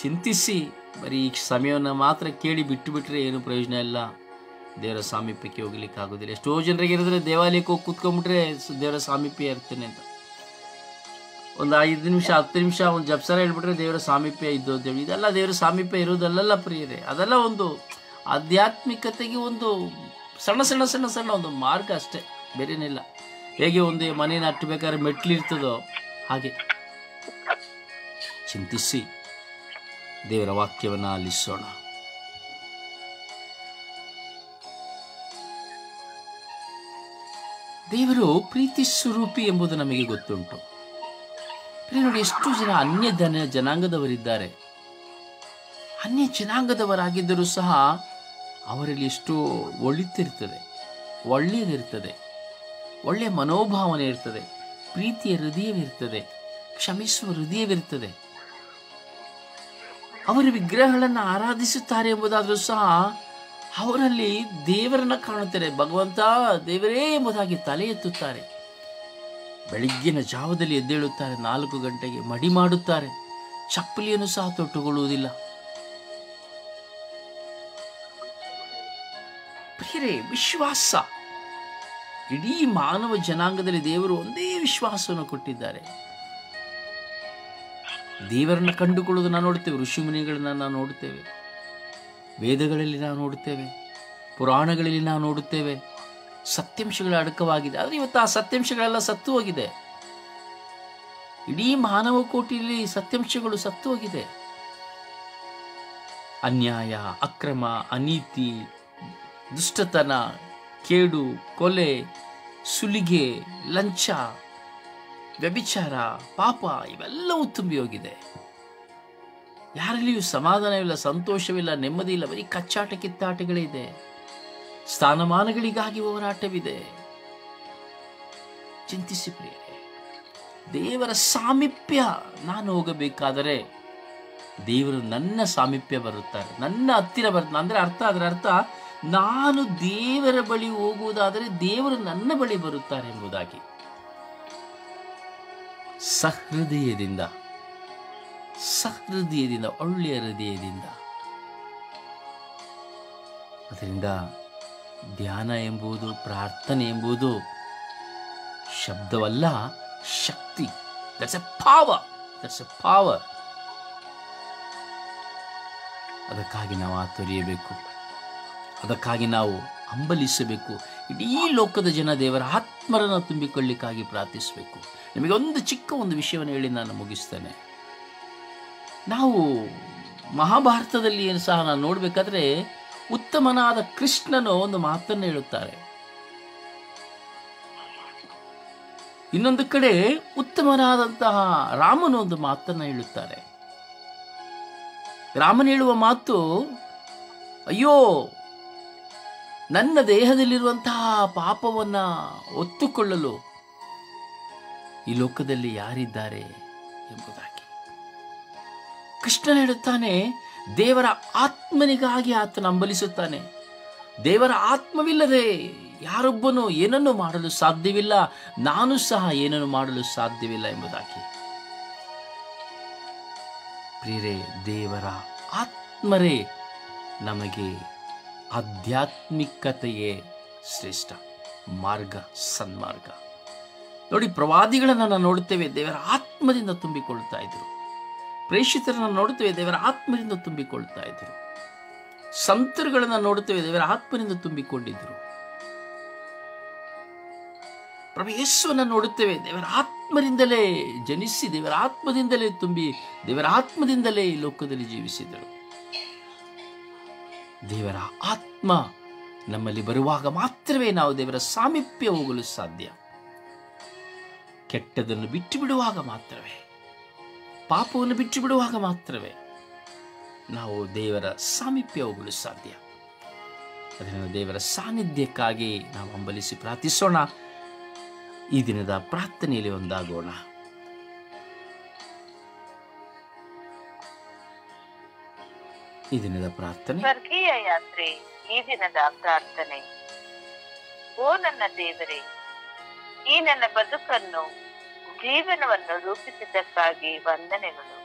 Speaker 1: ಚಿಂತಿಸಿ ಬರೀ ಈ ಸಮಯವನ್ನು ಮಾತ್ರ ಕೇಳಿ ಬಿಟ್ಟು ಬಿಟ್ಟರೆ ಏನು ಪ್ರಯೋಜನ ಇಲ್ಲ. ದೇವರ ಸಾಮೀಪ್ಯಕ್ಕೆ ಹೋಗ್ಲಿಕ್ಕೆ ಆಗೋದಿಲ್ಲ. ಎಷ್ಟೋ ಜನರಿಗೆ ಇರಿದ್ರೆ ದೇವಾಲಯಕ್ಕೆ ಹೋಗಿ ಕೂತ್ಕೊಂಡ್ಬಿಟ್ರೆ ದೇವರ ಸಾಮೀಪ್ಯ ಇರ್ತೇನೆ ಅಂತ, ಒಂದು 5 ನಿಮಿಷ 10 ನಿಮಿಷ ಒಂದು ಜಪ್ಸರ ಹೇಳ್ಬಿಟ್ರೆ ದೇವರ ಸಾಮೀಪ್ಯ ಇದ್ದು ಅಂತೇಳಿ. ಇದೆಲ್ಲ ದೇವರ ಸಾಮೀಪ್ಯ ಇರೋದಲ್ಲ ಪ್ರಿಯರೇ. ಅದೆಲ್ಲ ಒಂದು ಆಧ್ಯಾತ್ಮಿಕತೆಗೆ ಒಂದು ಸಣ್ಣ ಒಂದು ಮಾರ್ಗ ಅಷ್ಟೇ, ಬೇರೇನಿಲ್ಲ. ಹೇಗೆ ಒಂದು ಮನೇನ ಹಟ್ಟಬೇಕಾದ್ರೆ ಮೆಟ್ಲಿರ್ತದೋ ಹಾಗೆ ಚಿಂತಿಸಿ ದೇವರ ವಾಕ್ಯವನ್ನು ಆಲಿಸೋಣ. ದೇವರು ಪ್ರೀತಿ ಸ್ವರೂಪಿ ಎಂಬುದು ನಮಗೆ ಗೊತ್ತುಂಟು. ನೋಡಿ, ಎಷ್ಟು ಜನ ಅನ್ಯ ಜನಾಂಗದವರಿದ್ದಾರೆ. ಅನ್ಯ ಜನಾಂಗದವರಾಗಿದ್ದರೂ ಸಹ ಅವರಲ್ಲಿ ಎಷ್ಟು ಒಳ್ಳೆಯದಿರ್ತದೆ, ಒಳ್ಳೆಯ ಮನೋಭಾವನೆ ಇರ್ತದೆ, ಪ್ರೀತಿಯ ಹೃದಯವಿರ್ತದೆ, ಕ್ಷಮಿಸುವ ಹೃದಯವಿರ್ತದೆ. ಅವರು ವಿಗ್ರಹಗಳನ್ನು ಆರಾಧಿಸುತ್ತಾರೆ ಎಂಬುದಾದರೂ ಸಹ ಅವರಲ್ಲಿ ದೇವರನ್ನ ಕಾಣುತ್ತಾರೆ. ಭಗವಂತ ದೇವರೇ ಎಂಬುದಾಗಿ ತಲೆ ಎತ್ತುತ್ತಾರೆ. ಬೆಳಿಗ್ಗಿನ ಜಾವದಲ್ಲಿ ಎದ್ದೇಳುತ್ತಾರೆ, 4 ಗಂಟೆಗೆ ಮಡಿ ಮಾಡುತ್ತಾರೆ, ಚಪ್ಪಲಿಯನ್ನು ಸಹ ತೊಟ್ಟುಕೊಳ್ಳುವುದಿಲ್ಲ. ಪ್ರಿಯರೇ, ವಿಶ್ವಾಸ, ಇಡೀ ಮಾನವ ಜನಾಂಗದಲ್ಲಿ ದೇವರು ಒಂದೇ ವಿಶ್ವಾಸವನ್ನು ಕೊಟ್ಟಿದ್ದಾರೆ. ದೇವರನ್ನು ಕಂಡುಕೊಳ್ಳುವುದು ನಾವು ನೋಡ್ತೇವೆ, ಋಷಿಮುನಿಗಳನ್ನ ನಾವು ನೋಡುತ್ತೇವೆ, ವೇದಗಳಲ್ಲಿ ನಾವು ನೋಡುತ್ತೇವೆ, ಪುರಾಣಗಳಲ್ಲಿ ನಾವು ನೋಡುತ್ತೇವೆ. ಸತ್ಯಾಂಶಗಳ ಅಡಕವಾಗಿದೆ. ಆದರೆ ಇವತ್ತು ಆ ಸತ್ಯಾಂಶಗಳೆಲ್ಲ ಸತ್ತು ಹೋಗಿದೆ. ಇಡೀ ಮಾನವ ಕೋಟಿಯಲ್ಲಿ ಸತ್ಯಾಂಶಗಳು ಸತ್ತು ಹೋಗಿದೆ. ಅನ್ಯಾಯ, ಅಕ್ರಮ, ಅನೀತಿ, ದುಷ್ಟತನ, ಕೇಡು, ಕೊಲೆ, ಸುಲಿಗೆ, ಲಂಚ, ವ್ಯಭಿಚಾರ, ಪಾಪ ಇವೆಲ್ಲವೂ ತುಂಬಿ ಹೋಗಿದೆ. ಯಾರಲ್ಲಿಯೂ ಸಮಾಧಾನವಿಲ್ಲ, ಸಂತೋಷವಿಲ್ಲ, ನೆಮ್ಮದಿ ಇಲ್ಲ. ಬರೀ ಕಚ್ಚಾಟ ಕಿತ್ತಾಟಗಳಿದೆ, ಸ್ಥಾನಮಾನಗಳಿಗಾಗಿ ಹೋರಾಟವಿದೆ. ಚಿಂತಿಸಿ ಪ್ರಿಯರೇ, ದೇವರ ಸಾಮೀಪ್ಯ ನಾನು ಹೋಗಬೇಕಾದರೆ ದೇವರು ನನ್ನ ಸಾಮೀಪ್ಯ ಬರುತ್ತಾರೆ, ನನ್ನ ಹತ್ತಿರ ಬರ್ತಾನೆ. ಅಂದ್ರೆ ಅದರ ಅರ್ಥ ನಾನು ದೇವರ ಬಳಿ ಹೋಗುವುದಾದರೆ ದೇವರು ನನ್ನ ಬಳಿ ಬರುತ್ತಾರೆ ಎಂಬುದಾಗಿ. ಸಹೃದಯದಿಂದ, ಒಳ್ಳೆಯ ಹೃದಯದಿಂದ. ಅದರಿಂದ ಧ್ಯಾನ ಎಂಬುದು, ಪ್ರಾರ್ಥನೆ ಎಂಬುದು ಶಬ್ದವಲ್ಲ, ಶಕ್ತಿ. That's a power. ಅದಕ್ಕಾಗಿ ನಾವು ಆತೊರೆಯಬೇಕು, ಅದಕ್ಕಾಗಿ ನಾವು ಹಂಬಲಿಸಬೇಕು. ಇಡೀ ಲೋಕದ ಜನ ದೇವರ ಆತ್ಮರನ್ನು ತುಂಬಿಕೊಳ್ಳಿಕ್ಕಾಗಿ ಪ್ರಾರ್ಥಿಸಬೇಕು. ನಿಮಗೆ ಒಂದು ಚಿಕ್ಕ ವಿಷಯವನ್ನು ಹೇಳಿ ನಾನು ಮುಗಿಸ್ತೇನೆ. ನಾವು ಮಹಾಭಾರತದಲ್ಲಿ ಸಹ ನಾನು ನೋಡಬೇಕಾದ್ರೆ ಉತ್ತಮನಾದ ಕೃಷ್ಣನು ಒಂದು ಮಾತನ್ನು ಹೇಳುತ್ತಾರೆ. ಇನ್ನೊಂದು ಕಡೆ ಉತ್ತಮನಾದಂತಹ ರಾಮನು ಒಂದು ಮಾತನ್ನು ಹೇಳುತ್ತಾರೆ. ರಾಮನು ಹೇಳುವ ಮಾತು, ಅಯ್ಯೋ ನನ್ನ ದೇಹದಲ್ಲಿರುವಂತಹ ಪಾಪವನ್ನ ಒತ್ತುಕೊಳ್ಳಲು ಈ ಲೋಕದಲ್ಲಿ ಯಾರಿದ್ದಾರೆ ಎಂಬುದಾಗಿ. ಕೃಷ್ಣನ ಹೇಳುತ್ತಾನೆ, ದೇವರ ಆತ್ಮನಿಗಾಗಿ ಆತನ ಹಂಬಲಿಸುತ್ತಾನೆ. ದೇವರ ಆತ್ಮವಿಲ್ಲದೆ ಯಾರೊಬ್ಬನು ಏನನ್ನು ಮಾಡಲು ಸಾಧ್ಯವಿಲ್ಲ, ನಾನು ಸಹ ಏನನ್ನು ಮಾಡಲು ಸಾಧ್ಯವಿಲ್ಲ ಎಂಬುದಾಗಿ. ಪ್ರಿಯರೇ, ದೇವರ ಆತ್ಮರೇ ನಮಗೆ ಆಧ್ಯಾತ್ಮಿಕತೆಯೇ ಶ್ರೇಷ್ಠ ಮಾರ್ಗ, ಸನ್ಮಾರ್ಗ. ನೋಡಿ, ಪ್ರವಾದಿಗಳನ್ನು ನಾವು ನೋಡುತ್ತೇವೆ, ದೇವರ ಆತ್ಮದಿಂದ ತುಂಬಿಕೊಳ್ತಾ ಇದ್ರು. ಪ್ರೇಷಿತರನ್ನು ನೋಡುತ್ತೇವೆ, ದೇವರ ಆತ್ಮದಿಂದ ತುಂಬಿಕೊಳ್ತಾ ಇದ್ರು. ಸಂತರುಗಳನ್ನು ನೋಡುತ್ತೇವೆ, ದೇವರ ಆತ್ಮದಿಂದ ತುಂಬಿಕೊಂಡಿದ್ದರು. ಪ್ರಭು ಯೇಸುವನ್ನು ನೋಡುತ್ತೇವೆ, ದೇವರ ಆತ್ಮದಿಂದಲೇ ಜನಿಸಿ, ದೇವರ ಆತ್ಮದಿಂದಲೇ ತುಂಬಿ, ದೇವರ ಆತ್ಮದಿಂದಲೇ ಈ ಲೋಕದಲ್ಲಿ ಜೀವಿಸಿದರು. ದೇವರ ಆತ್ಮ ನಮ್ಮಲ್ಲಿ ಬರುವಾಗ ಮಾತ್ರವೇ ನಾವು ದೇವರ ಸಾಮೀಪ್ಯ ಹೋಗಲು ಸಾಧ್ಯ. ಕೆಟ್ಟದನ್ನು ಬಿಟ್ಟು ಬಿಡುವಾಗ ಮಾತ್ರವೇ, ಪಾಪವನ್ನು ಬಿಟ್ಟು ಬಿಡುವಾಗ ಮಾತ್ರವೇ ನಾವು ದೇವರ ಸಾಮೀಪ್ಯ ಹೋಗಲು ಸಾಧ್ಯ. ಅದರಿಂದ ದೇವರ ಸಾನ್ನಿಧ್ಯಕ್ಕಾಗಿ ನಾವು ಹಂಬಲಿಸಿ ಪ್ರಾರ್ಥಿಸೋಣ. ಈ ದಿನದ ಪ್ರಾರ್ಥನೆಯಲ್ಲಿ ಒಂದಾಗೋಣ. ಈ ದಿನದ ಪ್ರಾರ್ಥನೆ,
Speaker 3: ಸ್ವರ್ಗೀಯ ಯಾತ್ರೆ, ಈ ದಿನದ ಪ್ರಾರ್ಥನೆ. ಓ ನನ್ನ ದೇವರೇ, ಈ ನನ್ನ ಬದುಕನ್ನು, ಜೀವನವನ್ನು ರೂಪಿಸಿದ್ದಕ್ಕಾಗಿ ವಂದನೆಗಳು.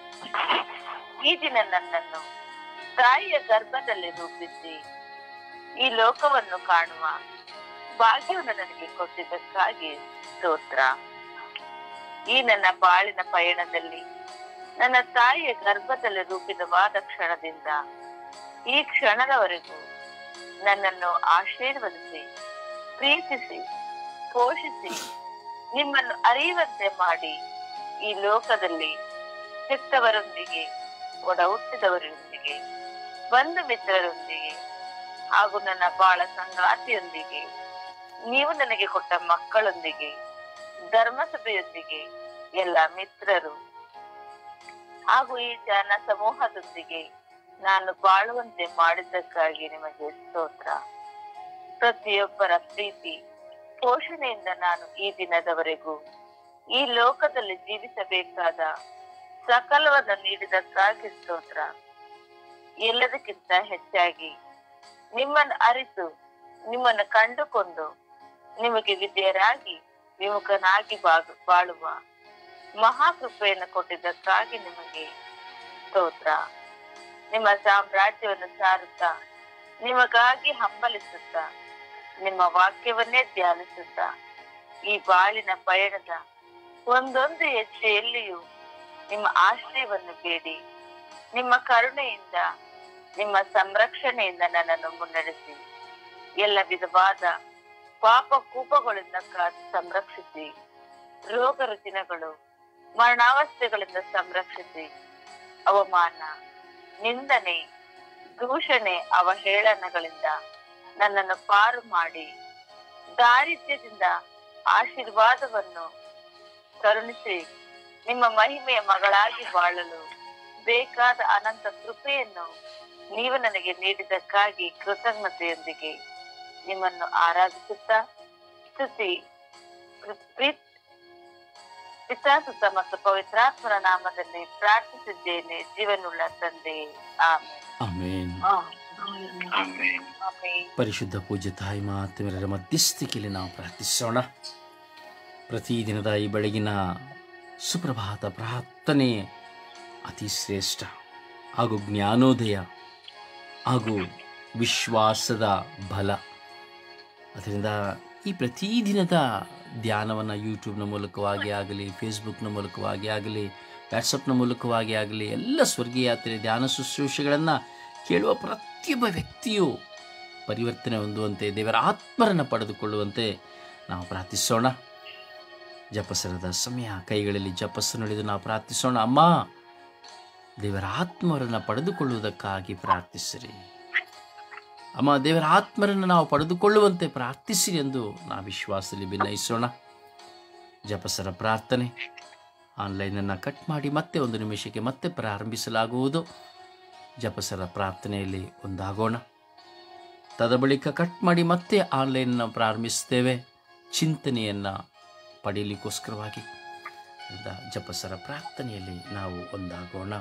Speaker 3: ಈ ದಿನ ನನ್ನನ್ನು ತಾಯಿಯ ಗರ್ಭದಲ್ಲಿ ರೂಪಿಸಿ ಈ ಲೋಕವನ್ನು ಕಾಣುವ ಭಾಗ್ಯವನ್ನು ನನಗೆ ಕೊಟ್ಟಿದ್ದಕ್ಕಾಗಿ ಸ್ತೋತ್ರ. ಈ ನನ್ನ ಬಾಳಿನ ಪಯಣದಲ್ಲಿ ನನ್ನ ತಾಯಿಯ ಗರ್ಭದಲ್ಲಿ ರೂಪಿತವಾದ ಕ್ಷಣದಿಂದ ಈ ಕ್ಷಣದವರೆಗೂ ನನ್ನನ್ನು ಆಶೀರ್ವದಿಸಿ, ಪ್ರೀತಿಸಿ, ಪೋಷಿಸಿ, ನಿಮ್ಮನ್ನು ಅರಿಯುವಂತೆ ಮಾಡಿ ಈ ಲೋಕದಲ್ಲಿ ಹೆತ್ತವರೊಂದಿಗೆ, ಒಡ ಹುಟ್ಟಿದವರೊಂದಿಗೆ, ಬಂಧು ಮಿತ್ರರೊಂದಿಗೆ ಹಾಗೂ ನನ್ನ ಬಾಳ ಸಂಗಾತಿಯೊಂದಿಗೆ, ನೀವು ನನಗೆ ಕೊಟ್ಟ ಮಕ್ಕಳೊಂದಿಗೆ, ಧರ್ಮಸಭೆಯೊಂದಿಗೆ, ಎಲ್ಲ ಮಿತ್ರರು ಹಾಗೂ ಈ ಜನ ಸಮೂಹದೊಂದಿಗೆ ನಾನು ಬಾಳುವಂತೆ ಮಾಡಿದ್ದಕ್ಕಾಗಿ ನಿಮಗೆ ಸ್ತೋತ್ರ. ಪ್ರತಿಯೊಬ್ಬರ ಪ್ರೀತಿ ಪೋಷಣೆಯಿಂದ ನಾನು ಈ ದಿನದವರೆಗೂ ಈ ಲೋಕದಲ್ಲಿ ಜೀವಿಸಬೇಕಾದ ಸಕಲವನ್ನು ನೀಡಿದ್ದಕ್ಕಾಗಿ ಸ್ತೋತ್ರ. ಎಲ್ಲದಕ್ಕಿಂತ ಹೆಚ್ಚಾಗಿ ನಿಮ್ಮನ್ನು ಅರಿತು, ನಿಮ್ಮನ್ನು ಕಂಡುಕೊಂಡು, ನಿಮಗೆ ವಿಧೇಯರಾಗಿ ವಿಮುಖನಾಗಿ ಬಾಳುವ ಮಹಾಕೃಪೆಯನ್ನು ಕೊಟ್ಟಿದ್ದಕ್ಕಾಗಿ ನಿಮಗೆ ಸ್ತೋತ್ರ. ನಿಮ್ಮ ಸಾಮ್ರಾಜ್ಯವನ್ನು ಸಾರುತ್ತಾ, ನಿಮಗಾಗಿ ಹಂಬಲಿಸುತ್ತಾ, ನಿಮ್ಮ ವಾಕ್ಯವನ್ನೇ ಧ್ಯಾನಿಸುತ್ತಾ, ಈ ಬಾಳಿನ ಪಯಣದ ಒಂದೊಂದು ಹೆಜ್ಜೆಯಲ್ಲಿಯೂ ನಿಮ್ಮ ಆಶ್ರಯವನ್ನು ಬೇಡಿ, ನಿಮ್ಮ ಕರುಣೆಯಿಂದ, ನಿಮ್ಮ ಸಂರಕ್ಷಣೆಯಿಂದ ನನ್ನನ್ನು ಮುನ್ನಡೆಸಿ, ಎಲ್ಲ ವಿಧವಾದ ಪಾಪ ಕೂಪಗಳಿಂದ ಕಾದು ಸಂರಕ್ಷಿಸಿ, ರೋಗ ರುಜಿನಗಳು, ಮರಣಾವಸ್ಥೆಗಳಿಂದ ಸಂರಕ್ಷಿಸಿ, ಅವಮಾನ, ನಿಂದನೆ, ದೂಷಣೆ, ಅವಹೇಳನಗಳಿಂದ ನನ್ನನ್ನು ಪಾರು ಮಾಡಿ, ದಾರಿದ್ರ್ಯದಿಂದ ಆಶೀರ್ವಾದವನ್ನು ಕರುಣಿಸಿ, ನಿಮ್ಮ ಮಹಿಮೆಯ ಮಗಳಾಗಿ ಬಾಳಲು ಬೇಕಾದ ಅನಂತ ಕೃಪೆಯನ್ನು ನೀವು ನನಗೆ ನೀಡಿದ್ದಕ್ಕಾಗಿ ಕೃತಜ್ಞತೆಯೊಂದಿಗೆ ನಿಮ್ಮನ್ನು ಆರಾಧಿಸುತ್ತಾ, ಸ್ತುತಿ, ಪಿತಾಸುತ ಮತ್ತು ಪವಿತ್ರಾತ್ಮನ ನಾಮದಲ್ಲಿ ಪ್ರಾರ್ಥಿಸಿದ್ದೇನೆ, ಜೀವನುಳ್ಳ ತಂದೆ. ಆಮೆನ್.
Speaker 1: ಆಮೆನ್. ಪರಿಶುದ್ಧ ಪೂಜ್ಯ ತಾಯಿ ಮಾತೆಯರ ಮಧ್ಯಸ್ಥಿಕೆಯಲ್ಲಿ ನಾವು ಪ್ರಾರ್ಥಿಸೋಣ. ಪ್ರತಿದಿನದ ಈ ಬೆಳಗಿನ ಸುಪ್ರಭಾತ ಪ್ರಾರ್ಥನೆ ಅತಿ ಶ್ರೇಷ್ಠ ಹಾಗೂ ಜ್ಞಾನೋದಯ ಹಾಗೂ ವಿಶ್ವಾಸದ ಬಲ. ಅದರಿಂದ ಈ ಪ್ರತಿದಿನದ ಧ್ಯಾನವನ್ನು ಯೂಟ್ಯೂಬ್ನ ಮೂಲಕವಾಗಿ ಆಗಲಿ, ಫೇಸ್ಬುಕ್ನ ಮೂಲಕವಾಗಿ ಆಗಲಿ, ವಾಟ್ಸಪ್ನ ಮೂಲಕವಾಗಿ ಆಗಲಿ, ಎಲ್ಲ ಸ್ವರ್ಗೀಯ ಯಾತ್ರೆ ಧ್ಯಾನ ಶುಶ್ರೂಷೆಗಳನ್ನು ಕೇಳುವ ಪ್ರತಿಯೊಬ್ಬ ವ್ಯಕ್ತಿಯು ಪರಿವರ್ತನೆ ಹೊಂದುವಂತೆ, ದೇವರ ಆತ್ಮರನ್ನು ಪಡೆದುಕೊಳ್ಳುವಂತೆ ನಾವು ಪ್ರಾರ್ಥಿಸೋಣ. ಜಪಸರದ ಸಮಯ, ಕೈಗಳಲ್ಲಿ ಜಪಸ್ಸನ್ನು ಹಿಡಿದು ನಾವು ಪ್ರಾರ್ಥಿಸೋಣ. ಅಮ್ಮ, ದೇವರ ಆತ್ಮರನ್ನು ಪಡೆದುಕೊಳ್ಳುವುದಕ್ಕಾಗಿ ಪ್ರಾರ್ಥಿಸಿರಿ. ಅಮ್ಮ, ದೇವರ ಆತ್ಮರನ್ನು ನಾವು ಪಡೆದುಕೊಳ್ಳುವಂತೆ ಪ್ರಾರ್ಥಿಸಿರಿ ಎಂದು ನಾವು ವಿಶ್ವಾಸದಲ್ಲಿ ಭಿನ್ನಯಿಸೋಣ. ಜಪಸರ ಪ್ರಾರ್ಥನೆ ಆನ್ಲೈನನ್ನು ಕಟ್ ಮಾಡಿ ಮತ್ತೆ 1 ನಿಮಿಷಕ್ಕೆ ಮತ್ತೆ ಪ್ರಾರಂಭಿಸಲಾಗುವುದು. ಜಪಸರ ಪ್ರಾರ್ಥನೆಯಲ್ಲಿ ಒಂದಾಗೋಣ. ತದ ಬಳಿಕ ಕಟ್ ಮಾಡಿ ಮತ್ತೆ ಆನ್ಲೈನನ್ನು ಪ್ರಾರಂಭಿಸ್ತೇವೆ ಚಿಂತನೆಯನ್ನು ಪಡೆಯಲಿಕ್ಕೋಸ್ಕರವಾಗಿ. ಜಪಸರ ಪ್ರಾರ್ಥನೆಯಲ್ಲಿ ನಾವು ಒಂದಾಗೋಣ.